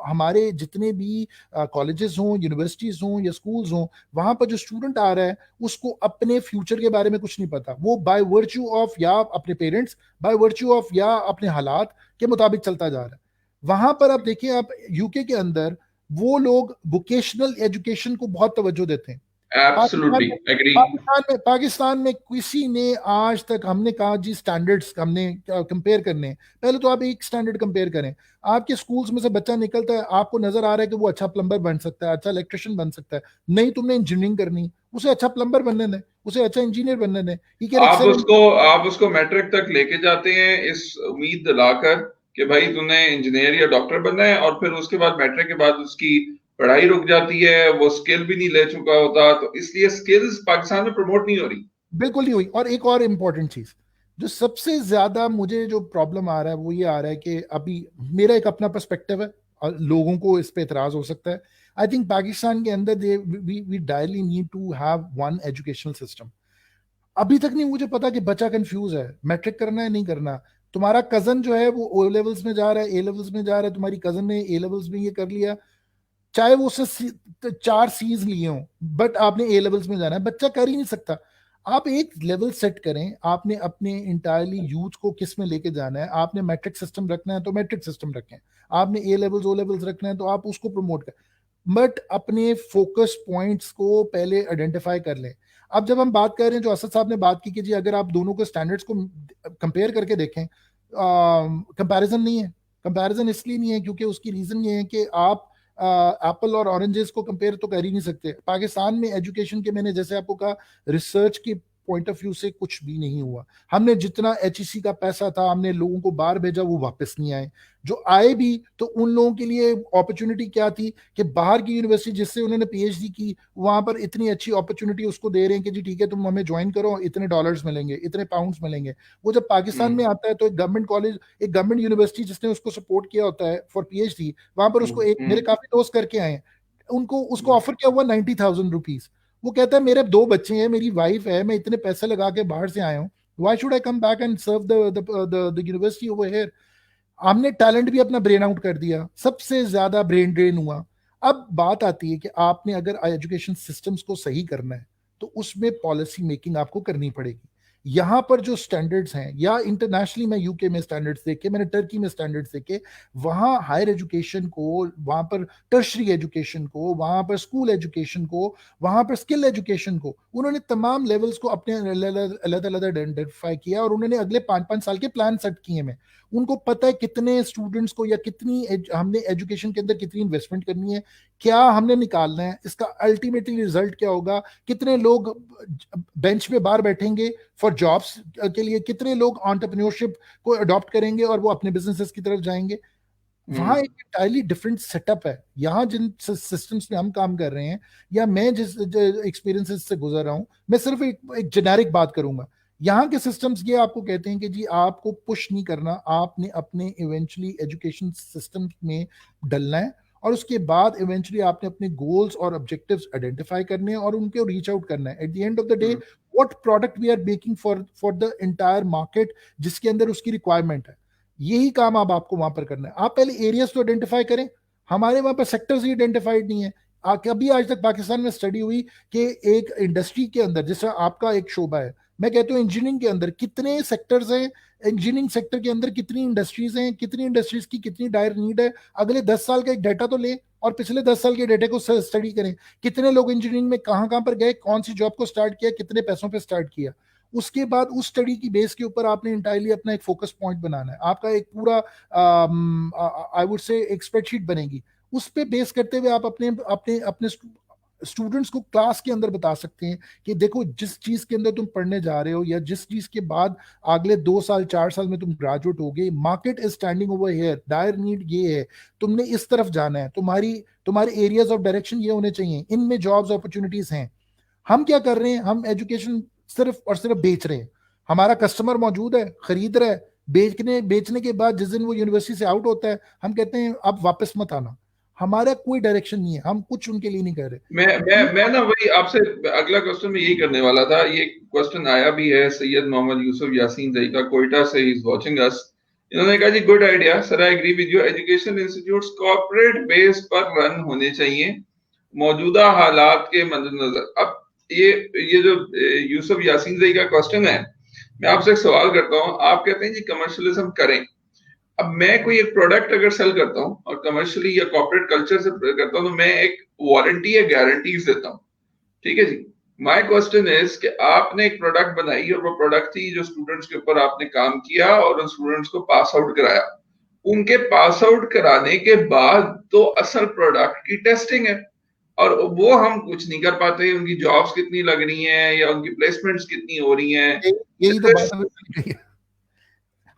हमारे जितने भी कॉलेजेस हों, यूनिवर्सिटीज हों या स्कूल्स हों, वहां पर जो स्टूडेंट आ रहा है उसको अपने फ्यूचर के बारे में कुछ नहीं पता। वो बाय वर्च्यू ऑफ या अपने पेरेंट्स, बाय वर्च्यू ऑफ या अपने हालात के मुताबिक चलता जा रहा है। वहां पर आप देखिए, आप यूके के अंदर वो लोग वोकेशनल एजुकेशन को बहुत तवज्जो देते हैं। पाकिस्तान एब्सोल्युटली में एग्री। पाकिस्तान में किसी ने आज तक, हमने कहा जी स्टैंडर्ड्स हमने कंपेयर करने हैं, पहले तो आप एक स्टैंडर्ड कंपेयर करें। आपके स्कूल्स में से बच्चा निकलता है, आपको नजर आ रहा है कि वो अच्छा प्लम्बर बन सकता है, अच्छा इलेक्ट्रिशियन बन सकता है। नहीं, तुमने इंजीनियरिंग करनी, उसे अच्छा प्लम्बर बनने दें, उसे अच्छा इंजीनियर बनने दें। ही कैन आप एक्सेल इन। उसको आप उसको मैट्रिक तक लेके जाते हैं इस उम्मीद दिलाकर कि भाई तूने इंजीनियर या डॉक्टर बनना है, और फिर उसके बाद मैट्रिक के बाद उसकी पढ़ाई रुक जाती है, वो स्किल भी नहीं ले चुका होता, तो इसलिए स्किल्स पाकिस्तान में प्रमोट नहीं हो रही। बिल्कुल नहीं हुई। और एक और इम्पॉर्टेंट चीज, जो सबसे ज्यादा मुझे जो प्रॉब्लम आ रहा है वो ये आ रहा है कि अभी मेरा एक अपना पर्सपेक्टिव है और लोगों को इस पे एतराज हो सकता है। आई थिंक पाकिस्तान के अंदर they we daily need to have one educational system. अभी तक नहीं मुझे पता कि बच्चा कंफ्यूज है, मैट्रिक करना है नहीं करना। तुम्हारा कजन जो है वो ओ लेवल्स में जा रहा है, ए लेवल्स में जा रहा है, तुम्हारी कजन ने ए लेवल्स में ये कर लिया, चाहे वो उससे 4 सीज लिए हों, बट आपने ए लेवल्स में जाना है, बच्चा कर ही नहीं सकता। आप एक लेवल सेट करें, आपने अपने इंटायरली यूथ को किस में लेके जाना है। आपने मैट्रिक सिस्टम रखना है तो मैट्रिक सिस्टम रखें, आपने ए लेवल्स ओ लेवल्स रखना है तो आप उसको प्रमोट करें, बट अपने फोकस पॉइंट्स को पहले आइडेंटिफाई कर लें। अब जब हम बात कर रहे हैं, जो असद साहब ने बात की कि जी अगर आप दोनों को स्टैंडर्ड्स को कंपेयर करके देखें, कंपैरिजन नहीं है। कंपैरिजन इसलिए नहीं है क्योंकि उसकी रीजन ये है कि आप एप्पल और ऑरेंजेस को कंपेयर तो कर ही नहीं सकते। पाकिस्तान में एजुकेशन के, मैंने जैसे आपको कहा, रिसर्च की पॉइंट ऑफ व्यू से कुछ भी नहीं हुआ। हमने जितना HEC का पैसा था, हमने लोगों को बाहर भेजा, वो वापस नहीं आए। जो आए भी तो उन लोगों के लिए अपॉर्चुनिटी क्या थी कि बाहर की यूनिवर्सिटी जिससे उन्होंने PhD की, वहां पर इतनी अच्छी अपॉर्चुनिटी उसको दे रहे हैं कि जी ठीक है तुम हमें ज्वाइन करो, इतने डॉलर्स मिलेंगे, इतने पाउंड्स मिलेंगे। वो जब पाकिस्तान में आता है तो एक गवर्नमेंट कॉलेज, एक गवर्नमेंट यूनिवर्सिटी जिसने उसको सपोर्ट किया होता है फॉर PhD, वहां पर उसको एक, मेरे काफी दोस्त करके आए हैं, उनको उसको ऑफर किया हुआ 90,000 रुपीज। वो कहता है मेरे 2 बच्चे हैं, मेरी वाइफ है, मैं इतने पैसे लगा के बाहर से आया हूँ, why should I come back and serve the university over here. हमने टैलेंट भी अपना ब्रेन आउट कर दिया, सबसे ज्यादा ब्रेन ड्रेन हुआ। अब बात आती है कि आपने अगर एजुकेशन सिस्टम्स को सही करना है तो उसमें पॉलिसी मेकिंग आपको करनी पड़ेगी। यहाँ पर जो स्टैंडर्ड्स हैं, या इंटरनेशनली मैं यूके में स्टैंडर्ड्स देखे, मैंने टर्की में स्टैंडर्ड्स देखे, वहाँ हायर एजुकेशन को, वहाँ पर टर्शरी एजुकेशन को, वहाँ पर स्कूल एजुकेशन को, वहाँ पर स्किल एजुकेशन को, उन्होंने तमाम लेवल्स को अपने अलग अलग आइडेंटिफाई किया और उन्होंने अगले 5-5 साल के प्लान सेट किए में। उनको पता है कितने स्टूडेंट्स को या कितनी हमने एजुकेशन के अंदर कितनी इन्वेस्टमेंट करनी है, क्या हमने निकालना है, इसका अल्टीमेटली रिजल्ट क्या होगा, कितने लोग बेंच में बाहर बैठेंगे फॉर जॉब्स के लिए, कितने लोग एंटरप्रेन्योरशिप को अडॉप्ट करेंगे और वो अपने बिजनेसेस की तरफ जाएंगे। वहां एक इंटायरली डिफरेंट सेटअप है। यहाँ जिन सिस्टम्स में हम काम कर रहे हैं या मैं जिस एक्सपीरियंसेस से गुजर रहा हूं, मैं सिर्फ एक जेनेरिक बात करूंगा। यहाँ के सिस्टम्स ये आपको कहते हैं कि जी आपको पुश नहीं करना, आपने अपने इवेंचुअली एजुकेशन सिस्टम में डलना है और उसके बाद इवेंचुअली आपने अपने गोल्स और ऑब्जेक्टिव्स आइडेंटिफाई करने हैं और उनको रीच आउट करना है। At the end of the day what product we are making for the entire market जिसके अंदर उसकी रिक्वायरमेंट है, यही काम अब आपको वहां पर करना है। आप पहले एरियाज तो आइडेंटिफाई करें, हमारे वहां पर सेक्टर्स ही आइडेंटिफाइड नहीं है। कभी आज तक पाकिस्तान में स्टडी हुई कि एक इंडस्ट्री के अंदर, जैसे आपका एक शोबा है, मैं कहता हूँ इंजीनियरिंग के अंदर कितने सेक्टर्स हैं, इंजीनियरिंग सेक्टर के अंदर कितनी इंडस्ट्रीज हैं, कितनी इंडस्ट्रीज की कितनी डायर नीड है, अगले 10 साल का एक डाटा तो ले और पिछले 10 साल के डाटा को स्टडी करें। कितने लोग इंजीनियरिंग में कहाँ कहाँ पर गए, कौन सी जॉब को स्टार्ट किया, कितने पैसों पर स्टार्ट किया। उसके बाद उस स्टडी की बेस के ऊपर आपने इंटायरली अपना एक फोकस पॉइंट बनाना है। आपका एक पूरा आई वुड से एक स्प्रेडशीट बनेगी, उस पे बेस करते हुए आप अपने अपने अपने स्टूडेंट्स को क्लास के अंदर बता सकते हैं कि देखो जिस चीज के अंदर तुम पढ़ने जा रहे हो या जिस चीज के बाद अगले 2 साल 4 साल में तुम ग्रेजुएट होगे, market is standing over here, dire need ये है, तुमने इस तरफ जाना है, तुम्हारे एरियाज ऑफ डायरेक्शन ये होने चाहिए, इनमें जॉब्स अपॉर्चुनिटीज हैं। हम क्या कर रहे हैं, हम एजुकेशन सिर्फ और सिर्फ बेच रहे हैं। हमारा कस्टमर मौजूद है, खरीद रहा है, बेचने के बाद जिस दिन वो यूनिवर्सिटी से आउट होता है हम कहते हैं अब वापस मत आना। हमारा कोई डायरेक्शन नहीं है, हम कुछ उनके लिए नहीं कर रहे। मैं ना वही आपसे अगला क्वेश्चन में यही करने वाला था। ये क्वेश्चन आया भी है सैयद मोहम्मद यूसुफ यासीन जई का, कोयटा से, इज वाचिंग अस। इन्होंने कहा जी good idea sir, I agree with you, education institutes corporate base पर रन होने चाहिए मौजूदा हालात के मद्देनजर। अब ये जो यूसुफ यासीन जई का क्वेश्चन है, मैं आपसे एक सवाल करता हूँ। आप कहते हैं जी कमर्शियलिज्म करें। अब मैं कोई एक प्रोडक्ट अगर सेल करता हूँ और कमर्शियली या कॉर्पोरेट कल्चर से करता हूँ तो मैं एक वारंटी या गारंटीज देता हूँ, ठीक है जी। माय क्वेश्चन इज कि आपने एक प्रोडक्ट बनाई और वो प्रोडक्ट थी जो स्टूडेंट्स के ऊपर आपने काम किया और उन स्टूडेंट्स को पास आउट कराया। उनके पास आउट कराने के बाद तो असल प्रोडक्ट की टेस्टिंग है और वो हम कुछ नहीं कर पाते। उनकी जॉब्स कितनी लग रही हैं या उनकी प्लेसमेंट्स कितनी हो रही हैं, यही तो बात है,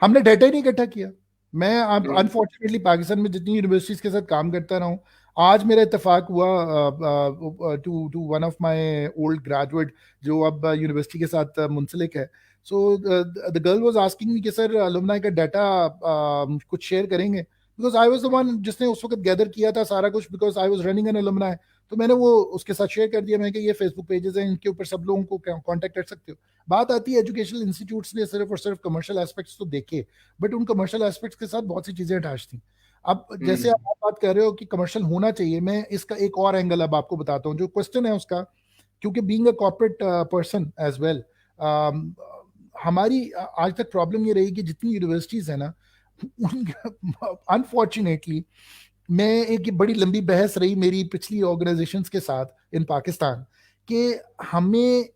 हमने डाटा ही नहीं इकट्ठा किया। मैं अनफॉर्चुनेटली पाकिस्तान में जितनी यूनिवर्सिटीज के साथ काम करता रहा हूँ, आज मेरा इत्तेफाक हुआ to to one of my old graduate जो अब यूनिवर्सिटी के साथ मुंसलिक है। So the girl was asking me कि सर अलुमनाई का डाटा कुछ शेयर करेंगे, because I was the one जिसने उस वक्त गैदर किया था सारा कुछ, because I was running an alumni. तो मैंने वो उसके साथ शेयर कर दिया, मैं कि ये फेसबुक पेजेस हैं, इनके ऊपर सब लोगों को कांटेक्ट कर सकते हो। बात आती है एजुकेशनल इंस्टीट्यूट्स ने सिर्फ और सिर्फ कमर्शियल एस्पेक्ट्स तो देखे, बट उन कमर्शियल एस्पेक्ट्स के साथ बहुत सी चीजें अटैच थी। अब जैसे आप बात कर रहे हो कि कमर्शियल होना चाहिए, मैं इसका एक और एंगल अब आपको बताता हूँ जो क्वेश्चन है उसका, क्योंकि being a corporate person as well, हमारी आज तक प्रॉब्लम ये रही कि जितनी यूनिवर्सिटीज है ना, अनफॉर्चुनेटली मैं एक बड़ी लंबी बहस रही मेरी पिछली ऑर्गेनाइजेशंस के साथ इन पाकिस्तान कि हमें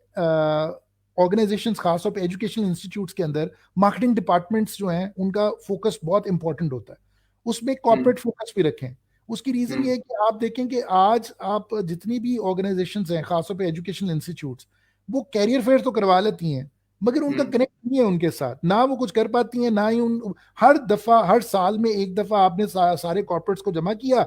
ऑर्गेनाइजेशंस खासतौर पे एजुकेशनल इंस्टीट्यूट्स के अंदर मार्केटिंग डिपार्टमेंट्स जो हैं उनका फोकस बहुत इंपॉर्टेंट होता है, उसमें कॉर्पोरेट फोकस भी रखें। उसकी रीजन ये है कि आप देखें कि आज आप जितनी भी ऑर्गेनाइजेशंस हैं खासतौर पे एजुकेशनल इंस्टीट्यूट्स, वो कैरियर फेयर तो करवा लेती हैं, मगर उनका हम्म। कनेक्ट नहीं है उनके साथ, ना वो कुछ कर पाती हैं, ना ही उन हर दफा हर साल में एक दफा आपने सारे कॉर्पोरेट्स को जमा किया,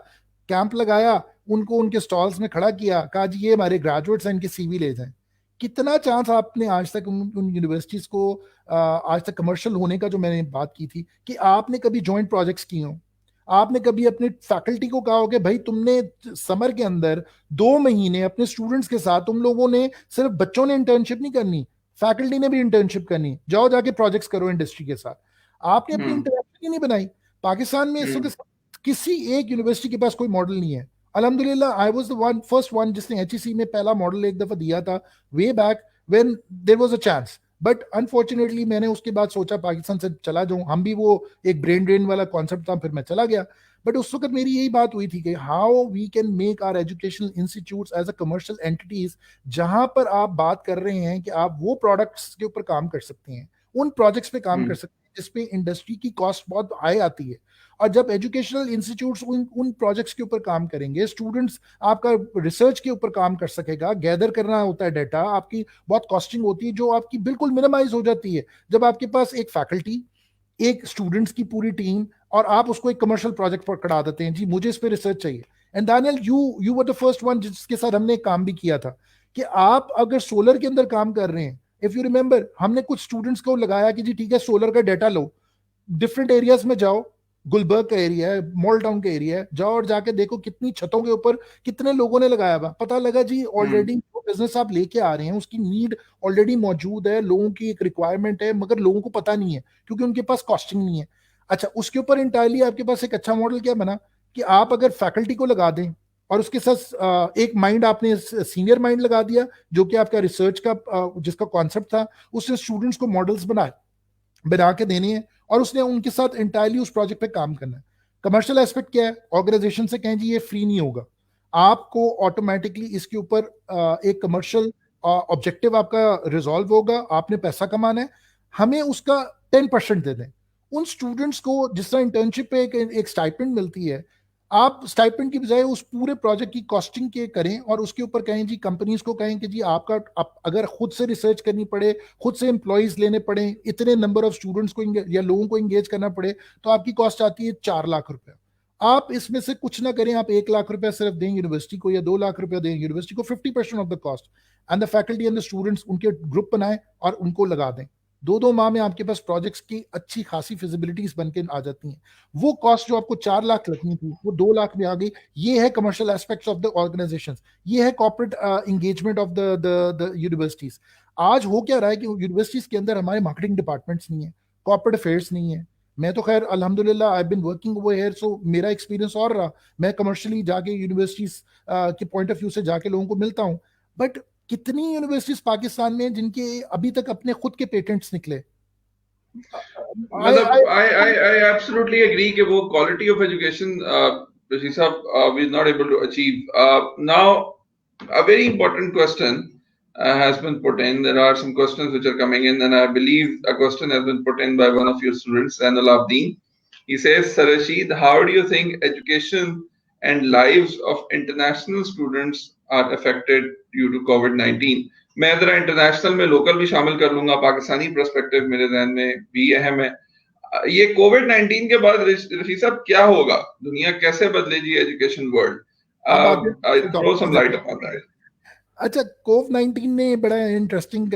कैंप लगाया, उनको उनके स्टॉल्स में खड़ा किया, कहा जी ये हमारे ग्रेजुएट्स हैं, इनके सीवी ले जाएं। कितना चांस आपने आज तक उन यूनिवर्सिटीज को आज तक कमर्शियल होने का, जो मैंने बात की थी, कि आपने कभी जॉइंट प्रोजेक्ट्स किए हो, आपने कभी अपने फैकल्टी को कहा हो कि भाई तुमने समर के अंदर 2 महीने अपने स्टूडेंट्स के साथ, तुम लोगों ने सिर्फ बच्चों ने इंटर्नशिप नहीं करनी, फैकल्टी ने भी इंटर्नशिप करनी, जाओ जाके प्रोजेक्ट्स करो इंडस्ट्री के साथ। आपने अपनी हम्म। इंटरेक्शन ही नहीं बनाई। पाकिस्तान में इस हम्म। वक्त किसी एक यूनिवर्सिटी के पास कोई मॉडल नहीं है। अल्हम्दुलिल्लाह I was the one first one जिसने एचईसी में पहला मॉडल एक दफा दिया था, way back when there was a chance. But unfortunately मैंने उसके बाद सोचा पाकिस्तान से चला जाऊं, हम भी वो एक ब्रेन ड्रेन वाला कॉन्सेप्ट था, फिर मैं चला गया। बट उस वक्त मेरी यही बात हुई थी कि how we can make our educational institutes as a commercial entities, जहां पर आप बात कर रहे हैं कि आप वो प्रोडक्ट्स के ऊपर काम कर सकते हैं, उन प्रोजेक्ट्स पे काम कर हम्म। सकते हैं जिसपे इंडस्ट्री की कॉस्ट बहुत हाई आती है। और जब एजुकेशनल इंस्टीट्यूट्स उन उन प्रोजेक्ट्स के ऊपर काम करेंगे, स्टूडेंट्स आपका रिसर्च के ऊपर काम कर सकेगा, गैदर करना होता है डाटा, आपकी बहुत कॉस्टिंग होती है जो आपकी बिल्कुल मिनिमाइज हो जाती है जब आपके पास एक फैकल्टी, एक स्टूडेंट्स की पूरी टीम, और आप उसको एक कमर्शियल प्रोजेक्ट पर करा देते हैं, जी मुझे इस पे रिसर्च चाहिए। And Daniyal, you were the first one जिसके साथ हमने काम भी किया था, कि आप अगर सोलर के अंदर काम कर रहे हैं, इफ यू रिमेंबर, हमने कुछ स्टूडेंट्स को लगाया कि जी ठीक है सोलर का डाटा लो, डिफरेंट एरियाज में जाओ, गुलबर्ग का एरिया है, मॉल टाउन का एरिया है, जाओ और जाके देखो कितनी छतों के ऊपर कितने लोगों ने लगाया हुआ। पता लगा जी हम्म। ऑलरेडी जो बिजनेस आप लेके आ रहे हैं उसकी नीड ऑलरेडी मौजूद है, लोगों की एक रिक्वायरमेंट है, मगर लोगों को पता नहीं है क्योंकि उनके पास कॉस्टिंग नहीं है। अच्छा, उसके ऊपर इंटायरली आपके पास एक अच्छा मॉडल क्या बना कि आप अगर फैकल्टी को लगा दें और उसके साथ एक माइंड आपने सीनियर माइंड लगा दिया जो कि आपका रिसर्च का जिसका कॉन्सेप्ट था, उससे स्टूडेंट्स को मॉडल्स बना के देने हैं और उसने उनके साथ इंटायरली उस प्रोजेक्ट पे काम करना है। कमर्शियल एस्पेक्ट क्या है, ऑर्गेनाइजेशन से कहें जी ये फ्री नहीं होगा, आपको ऑटोमेटिकली इसके ऊपर एक कमर्शियल ऑब्जेक्टिव आपका रिजॉल्व होगा, आपने पैसा कमाना है, हमें उसका 10% दे दें। उन स्टूडेंट्स को जिस तरह इंटर्नशिप पे एक स्टाइपेंड मिलती है, आप स्टाइपेंड की बजाय उस पूरे प्रोजेक्ट की कॉस्टिंग के करें और उसके ऊपर कहें जी, कंपनीज को कहें कि जी आपका अगर खुद से रिसर्च करनी पड़े, खुद से एम्प्लॉयज लेने पड़े, इतने नंबर ऑफ स्टूडेंट्स को या लोगों को इंगेज करना पड़े, तो आपकी कॉस्ट आती है 4 लाख रुपए। आप इसमें से कुछ ना करें, आप 1 लाख रुपया सिर्फ दें यूनिवर्सिटी को या 2 लाख रुपया दें यूनिवर्सिटी को, 50% of the cost, and the faculty and the students उनके ग्रुप बनाएं और उनको लगा दें। 2-2 माह में आपके पास प्रोजेक्ट्स की अच्छी खासी फिजिबिलिटीज बन के आ जाती हैं। वो कॉस्ट जो आपको 4 लाख लगनी थी वो 2 लाख में आ गई। ये है commercial aspects of the organization, ये है corporate engagement of the universities. आज हो क्या रहा है कि यूनिवर्सिटीज के अंदर हमारे मार्केटिंग डिपार्टमेंट्स नहीं है, कॉर्पोरेट अफेयर्स नहीं है। मैं तो खैर अल्हम्दुलिल्लाह I been working over here, so मेरा एक्सपीरियंस और रहा, मैं कमर्शियली जाके यूनिवर्सिटीज के पॉइंट ऑफ व्यू से जाके लोगों को मिलता हूँ। बट कितनी यूनिवर्सिटीज पाकिस्तान में जिनके अभी तक अपने खुद के पेटेंट्स निकले? I, I, मतलब I absolutely agree कि वो quality of education Rishi साहब we is not able to achieve. Now a very important question has been put in. There are some questions which are coming in, and I believe a question has been put in by one of your students, Zainul Abdeen. He says, Sir Rashid, how do you think education and lives of international students are affected due to COVID-19? मैं जरा इंटरनेशनल में लोकल भी शामिल कर लूंगा, पाकिस्तानी पर्सपेक्टिव मेरे जहन में भी अहम है। ये कोविड-19 के बाद रफी साहब क्या होगा, दुनिया कैसे बदलेगी, एजुकेशन अब आगे वर्ल्ड, थ्रो टॉपिक सम पे लाइट जाते अपॉन दैट। हैं। अच्छा, कोविड-19 ने बड़ा इंटरेस्टिंग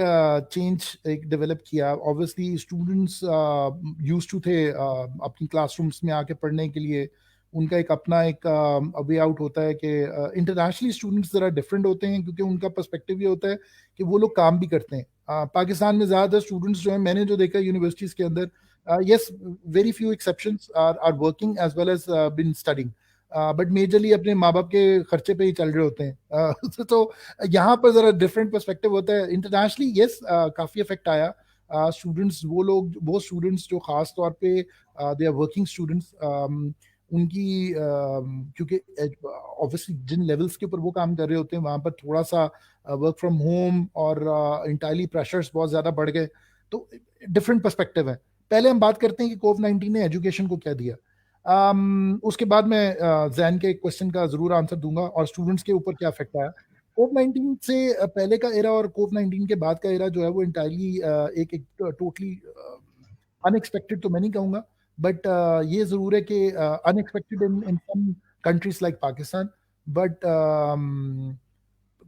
चेंज एक डेवलप किया। ऑब्वियसली स्टूडेंट्स यूज्ड टू थे अपनी क्लासरूम्स में आके पढ़ने के लिए, उनका एक अपना एक वे आउट होता है कि इंटरनेशनली स्टूडेंट्स ज़रा डिफरेंट होते हैं क्योंकि उनका पर्सपेक्टिव ये होता है कि वो लोग काम भी करते हैं। पाकिस्तान में ज़्यादातर स्टूडेंट्स जो हैं, मैंने जो देखा यूनिवर्सिटीज़ के अंदर, yes very few exceptions are working as well as been studying, but majorly अपने माँ बाप के खर्चे पे ही चल रहे होते हैं। तो यहाँ पर ज़रा डिफरेंट पर्सपेक्टिव होता है। इंटरनेशनली यस काफ़ी इफेक्ट आया। स्टूडेंट्स वो स्टूडेंट्स जो खास तौर पे दे आर वर्किंग स्टूडेंट्स, उनकी क्योंकि ऑब्वियसली जिन लेवल्स के ऊपर वो काम कर रहे होते हैं वहाँ पर थोड़ा सा वर्क फ्रॉम होम और इंटायरली प्रेशर्स बहुत ज़्यादा बढ़ गए, तो डिफरेंट पर्सपेक्टिव है। पहले हम बात करते हैं कि कोविड-19 ने एजुकेशन को क्या दिया, उसके बाद मैं जैन के क्वेश्चन का ज़रूर आंसर दूंगा और स्टूडेंट्स के ऊपर क्या इफेक्ट आया। कोव-19 से पहले का एरा और कोव-19 के बाद का एरा जो है वो इंटायरली एक एक टोटली अनएक्सपेक्टेड तो मैं नहीं कहूंगा, बट ये जरूर है कि unexpected in in some countries like Pakistan, but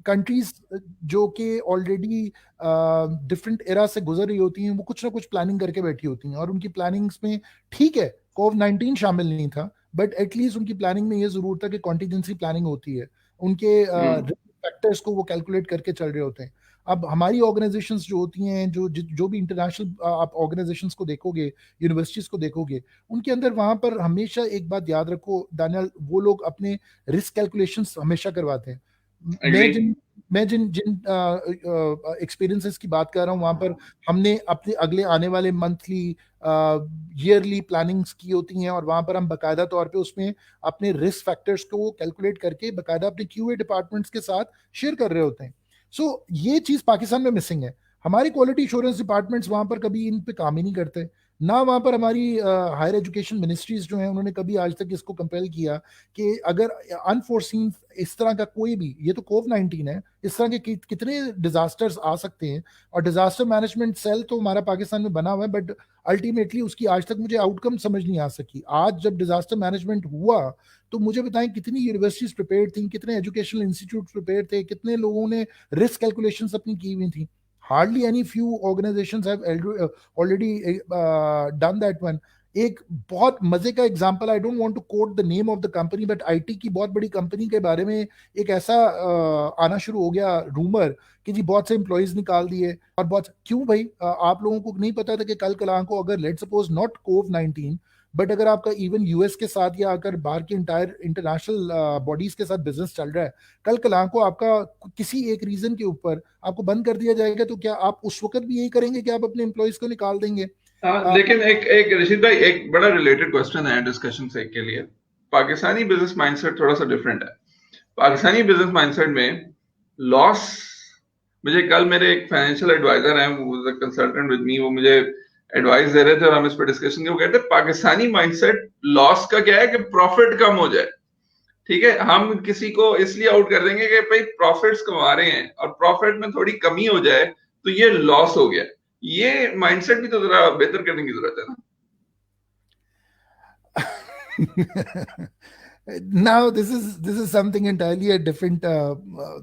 countries जो कि ऑलरेडी डिफरेंट एरा से गुजर रही होती हैं वो कुछ ना कुछ प्लानिंग करके बैठी होती हैं, और उनकी प्लानिंग्स में ठीक है कोव-19 शामिल नहीं था, बट एटलीस्ट उनकी प्लानिंग में ये जरूर था कि कॉन्टीजेंसी प्लानिंग होती है, उनके फैक्टर्स को वो कैलकुलेट करके चल रहे होते हैं। अब हमारी ऑर्गेनाइजेशंस जो होती हैं, जो भी इंटरनेशनल आप ऑर्गेनाइजेशंस को देखोगे, यूनिवर्सिटीज को देखोगे, उनके अंदर वहां पर हमेशा एक बात याद रखो दानियाल, वो लोग अपने रिस्क कैलकुलेशंस हमेशा करवाते हैं। मैं जिन मैं जिन जिन एक्सपीरियंसेस की बात कर रहा हूँ, वहां पर हमने अपने अगले आने वाले मंथली ईयरली प्लानिंग्स की होती हैं, और वहां पर हम बकायदा तौर पे उसमें अपने रिस्क फैक्टर्स को कैलकुलेट करके बकायदा अपने क्यूए डिपार्टमेंट्स के साथ शेयर कर रहे होते हैं। सो ये चीज पाकिस्तान में मिसिंग है। हमारी क्वालिटी इंश्योरेंस डिपार्टमेंट्स वहां पर कभी इन पे काम ही नहीं करते, ना वहां पर हमारी हायर एजुकेशन मिनिस्ट्रीज जो हैं उन्होंने कभी आज तक इसको कंपेल किया कि अगर अनफोर्सीन इस तरह का कोई भी, ये तो कोव-19 है, इस तरह के कितने डिजास्टर्स आ सकते हैं, और डिजास्टर मैनेजमेंट सेल तो हमारा पाकिस्तान में बना हुआ है, बट अल्टीमेटली उसकी आज तक मुझे आउटकम समझ नहीं आ सकी। आज जब डिजास्टर मैनेजमेंट हुआ तो मुझे बताएं कितनी यूनिवर्सिटीज प्रिपेयर थी, कितने एजुकेशनल इंस्टीट्यूट प्रिपेयर थे, कितने लोगों ने रिस्क कैलकुलेशंस अपनी की हुई थी। Hardly any few organizations have already done that one. एक बहुत मजे का example, I don't want to quote the name of the company, but IT की बहुत बड़ी कंपनी के बारे में एक ऐसा आना शुरू हो गया रूमर कि जी बहुत से एम्प्लॉयज निकाल दिए, और बहुत क्यों भाई, आप लोगों को नहीं पता था कि कल कलां को अगर लेट सपोज नॉट कोव-19, बट अगर आपका इवन यूएस के साथ या अगर बाहर के इंटायर इंटरनेशनल बॉडीज के साथ बिजनेस चल रहा है, कल कलां को आपका किसी एक रीजन के ऊपर आपको बंद कर दिया जाएगा, तो क्या आप उस वक्त भी यही करेंगे कि आप अपने एम्प्लॉयज को निकाल देंगे? लेकिन एक एक रशीद भाई, एक बड़ा रिलेटेड क्वेश्चन है डिस्कशन से के लिए। पाकिस्तानी बिजनेस माइंडसेट थोड़ा सा डिफरेंट है। पाकिस्तानी बिजनेस माइंडसेट में लॉस, मुझे कल मेरे एक फाइनेंशियल एडवाइजर हैं, वो कंसल्टेंट विद मी, वो मुझे एडवाइस दे रहे थे और हम इस पर डिस्कशन किए। वो कहते हैं पाकिस्तानी माइंडसेट लॉस का क्या है कि प्रॉफिट कम हो जाए, ठीक है, हम किसी को इसलिए आउट कर देंगे कि भाई प्रॉफिट्स कमा रहे हैं और प्रॉफिट में थोड़ी कमी हो जाए तो ये लॉस हो गया। ये माइंडसेट भी तो जरा बेहतर करने की जरूरत है ना। Now this is something entirely a different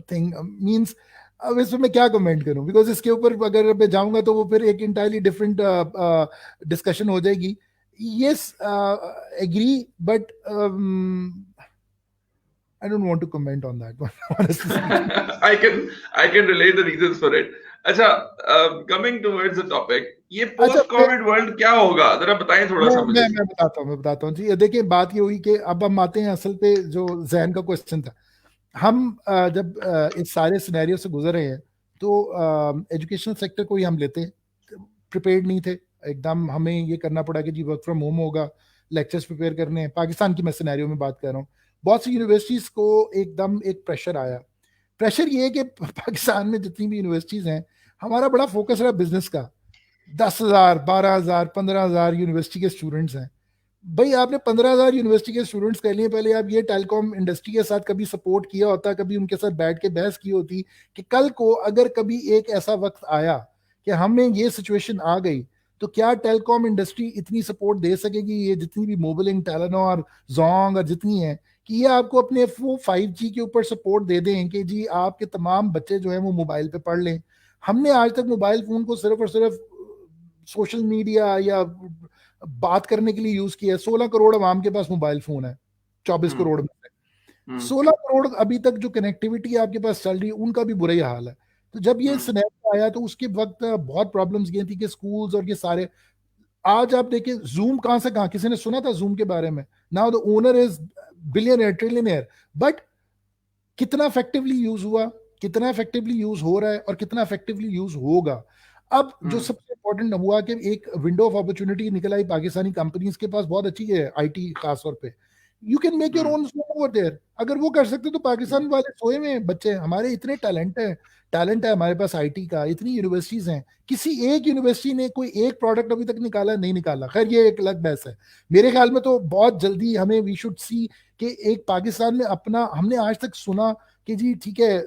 thing, means अब इसमें मैं क्या कमेंट करूं, बिकॉज इसके ऊपर अगर मैं जाऊंगा तो वो फिर एक इंटायरली डिफरेंट डिस्कशन हो जाएगी। Yes, agree, but I don't want to comment on that one, honestly. I can relate the reasons for it. अच्छा, कमिंग टुवर्ड्स द टॉपिक, ये पोस्ट कोविड वर्ल्ड क्या होगा, जरा बताएं थोड़ा सा मुझे। मैं बताता हूँ जी। देखिए बात ये हुई कि अब हम आते हैं असल पे, जो जहन का क्वेश्चन था। हम जब इस सारे सिनेरियो से गुजर रहे हैं तो एजुकेशनल सेक्टर को ही हम लेते हैं, प्रिपेयर्ड नहीं थे एकदम, हमें ये करना पड़ा कि जी वर्क फ्रॉम होम होगा, लेक्चर्स प्रिपेयर करने हैं। पाकिस्तान की मैं सिनेरियो में बात कर रहा हूँ, बहुत सी यूनिवर्सिटीज को एकदम एक प्रेशर आया। प्रेशर ये है कि पाकिस्तान में जितनी भी यूनिवर्सिटीज हैं, हमारा बड़ा फोकस रहा बिजनेस का। 10,000, 12,000, 15,000 यूनिवर्सिटी के स्टूडेंट्स हैं। भाई आपने 15,000 यूनिवर्सिटी के स्टूडेंट्स कर लिए, पहले आप ये टेलीकॉम इंडस्ट्री के साथ कभी सपोर्ट किया होता, कभी उनके साथ बैठ के बहस की होती कि कल को अगर कभी एक ऐसा वक्त आया कि हमें ये सिचुएशन आ गई, तो क्या टेलीकॉम इंडस्ट्री इतनी सपोर्ट दे सकेगी, ये जितनी भी मोबिलिंग, टेलेनॉर, जोंग और जितनी है, कि ये आपको अपने वो 5G के ऊपर सपोर्ट दे दें कि जी आपके तमाम बच्चे जो हैं वो मोबाइल पे पढ़ लें। हमने आज तक मोबाइल फोन को सिर्फ और सिर्फ सोशल मीडिया या बात करने के लिए यूज किया है। 16 करोड़ आवाम के पास मोबाइल फोन है 24 करोड़ में से। 16 करोड़ अभी तक जो कनेक्टिविटी आपके पास चल रही है उनका भी बुरा ही हाल है। तो जब ये सिनेरियो आया तो उसके वक्त बहुत प्रॉब्लम्स ये थी कि स्कूल्स और ये सारे, आज आप देखिए जूम कहां से कहां, किसी ने सुना था जूम के बारे में? Now the owner is billionaire, trillionaire, but कितना इफेक्टिवली यूज हुआ, कितना इफेक्टिवली यूज हो रहा है और कितना इफेक्टिवली यूज होगा। अब जो सबसे इंपॉर्टेंट हुआ कि एक विंडो ऑफ अपॉर्चुनिटी निकल आई पाकिस्तानी कंपनीज के पास, बहुत अच्छी है आईटी खास तौर पे। You can make your own over there. अगर वो कर सकते तो पाकिस्तान वाले सोए में बच्चे, हमारे इतने टैलेंट है हमारे पास आईटी का, इतनी यूनिवर्सिटीज हैं, किसी एक यूनिवर्सिटी ने कोई एक प्रोडक्ट अभी तक निकाला नहीं निकाला। खैर ये एक अलग बहस है। मेरे ख्याल में तो बहुत जल्दी हमें वी शुड सी कि एक पाकिस्तान में अपना, हमने आज तक सुना कि जी ठीक है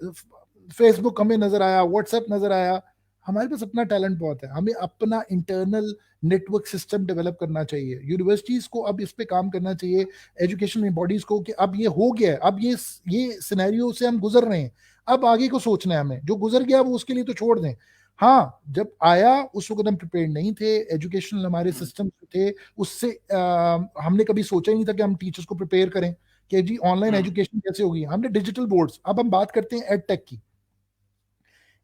फेसबुक हमें नजर आया, व्हाट्सएप नजर आया। हमारे पास अपना टैलेंट बहुत है, हमें अपना इंटरनल नेटवर्क सिस्टम डेवलप करना चाहिए। यूनिवर्सिटीज को अब इस पे काम करना चाहिए, एजुकेशन बॉडीज को, कि अब ये हो गया है, अब ये सिनेरियो से हम गुजर रहे हैं, अब आगे को सोचना है हमें। जो गुजर गया वो उसके लिए तो छोड़ दें। हाँ, जब आया उस वक्त हम प्रिपेयर नहीं थे, एजुकेशनल हमारे सिस्टम थे उससे हमने कभी सोचा ही नहीं था कि हम टीचर्स को प्रिपेयर करें कि जी ऑनलाइन एजुकेशन कैसे होगी। हमने डिजिटल बोर्ड्स, अब हम बात करते हैं एड टेक की,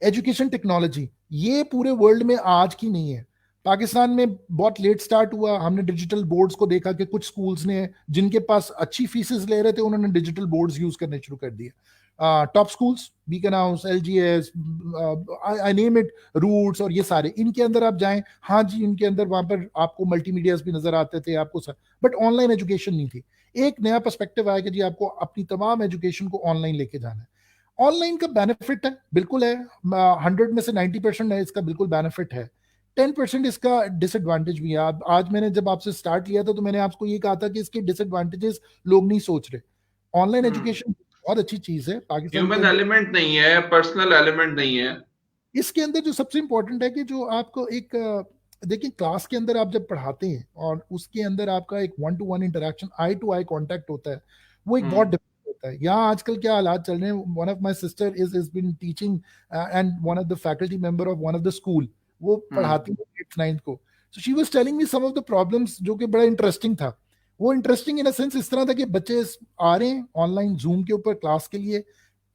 एजुकेशन टेक्नोलॉजी, ये पूरे वर्ल्ड में आज की नहीं है। पाकिस्तान में बहुत लेट स्टार्ट हुआ। हमने डिजिटल बोर्ड्स को देखा कि कुछ स्कूल्स ने, जिनके पास अच्छी फीसेस ले रहे थे, उन्होंने डिजिटल बोर्ड्स यूज करने शुरू कर दिए। Top schools, Beaconhouse, LGS, I name it, Roots, और ये सारे, इनके अंदर आप जाएं, हाँ जी, इनके अंदर वहां पर आपको मल्टीमीडियाज भी नजर आते थे आपको, बट ऑनलाइन एजुकेशन नहीं थी। एक नया पर्सपेक्टिव आया कि जी आपको अपनी तमाम एजुकेशन को ऑनलाइन लेके जाना है। ऑनलाइन का बेनिफिट है, बिल्कुल है, 100 में से 90% है इसका बिल्कुल बेनिफिट है, 10% इसका डिसएडवांटेज भी है। आज मैंने जब आपसे स्टार्ट किया था तो मैंने आपको ये कहा था कि इसके डिसएडवांटेजेस लोग नहीं सोच रहे। ऑनलाइन एजुकेशन बहुत अच्छी चीज है पाकिस्तान के ह्यूमन अंदर। एलिमेंट नहीं है, पर्सनल एलिमेंट नहीं है। इसके अंदर जो सबसे इंपॉर्टेंट है कि जो आपको एक देखिए, क्लास के अंदर आप जब पढ़ाते हैं और उसके अंदर आपका एक 1-to-1 interaction, eye to eye contact होता है, वो एक बहुत डिफरेंट होता है। यहाँ आजकल क्या हालात चल रहे हैं, one of my sister is been teaching and one of the faculty member of one of the school, वो पढ़ाती है 8th 9th को। So she was telling me some of the problems, जो कि बड़ा इंटरेस्टिंग था। वो इंटरेस्टिंग इन अ सेंस इस तरह था कि बच्चे आ रहे हैं ऑनलाइन जूम के ऊपर क्लास के लिए,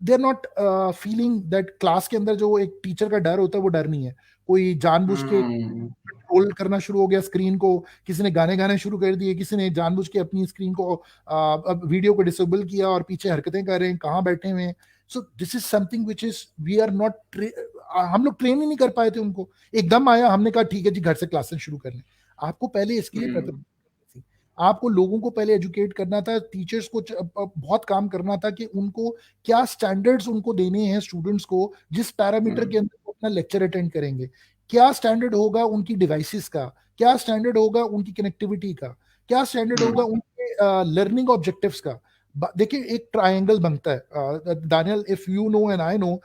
they are not feeling that class के अंदर जो एक टीचर का डर होता है वो डर नहीं है। कोई जानबूझ के कंट्रोल करना शुरू हो गया स्क्रीन को, किसी ने गाने गाने शुरू कर दिए, किसी ने जानबूझ के अपनी स्क्रीन को अब वीडियो को डिसेबल किया और पीछे हरकतें कर रहे हैं, कहाँ बैठे हुए हैं। So this is something which is we are not, हम लोग ट्रेन ही नहीं कर पाए थे उनको। एकदम आया, हमने कहा ठीक है जी घर से क्लासेस शुरू कर लें। आपको पहले इसके लिए आपको लोगों को पहले एजुकेट करना था, टीचर्स को बहुत काम करना था कि उनको क्या स्टैंडर्ड्स उनको देने हैं स्टूडेंट्स को, जिस पैरामीटर के अंदर वो अपना लेक्चर अटेंड करेंगे। क्या स्टैंडर्ड होगा उनकी डिवाइसेस का, क्या स्टैंडर्ड होगा उनकी कनेक्टिविटी का, क्या स्टैंडर्ड होगा उनके लर्निंग ऑब्जेक्टिव्स का। देखिए, एक ट्रायंगल बनता है Daniyal, if you know and I know,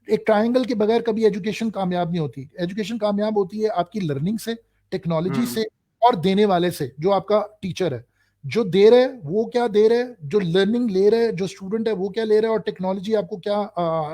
एक ट्रायंगल के बगैर कभी एजुकेशन कामयाब नहीं होती। एजुकेशन कामयाब होती है आपकी लर्निंग से, टेक्नोलॉजी से, और देने वाले से, जो आपका टीचर है। जो दे रहे हैं वो क्या दे रहे हैं, जो लर्निंग ले रहे हैं जो स्टूडेंट है वो क्या ले रहा है, और टेक्नोलॉजी आपको क्या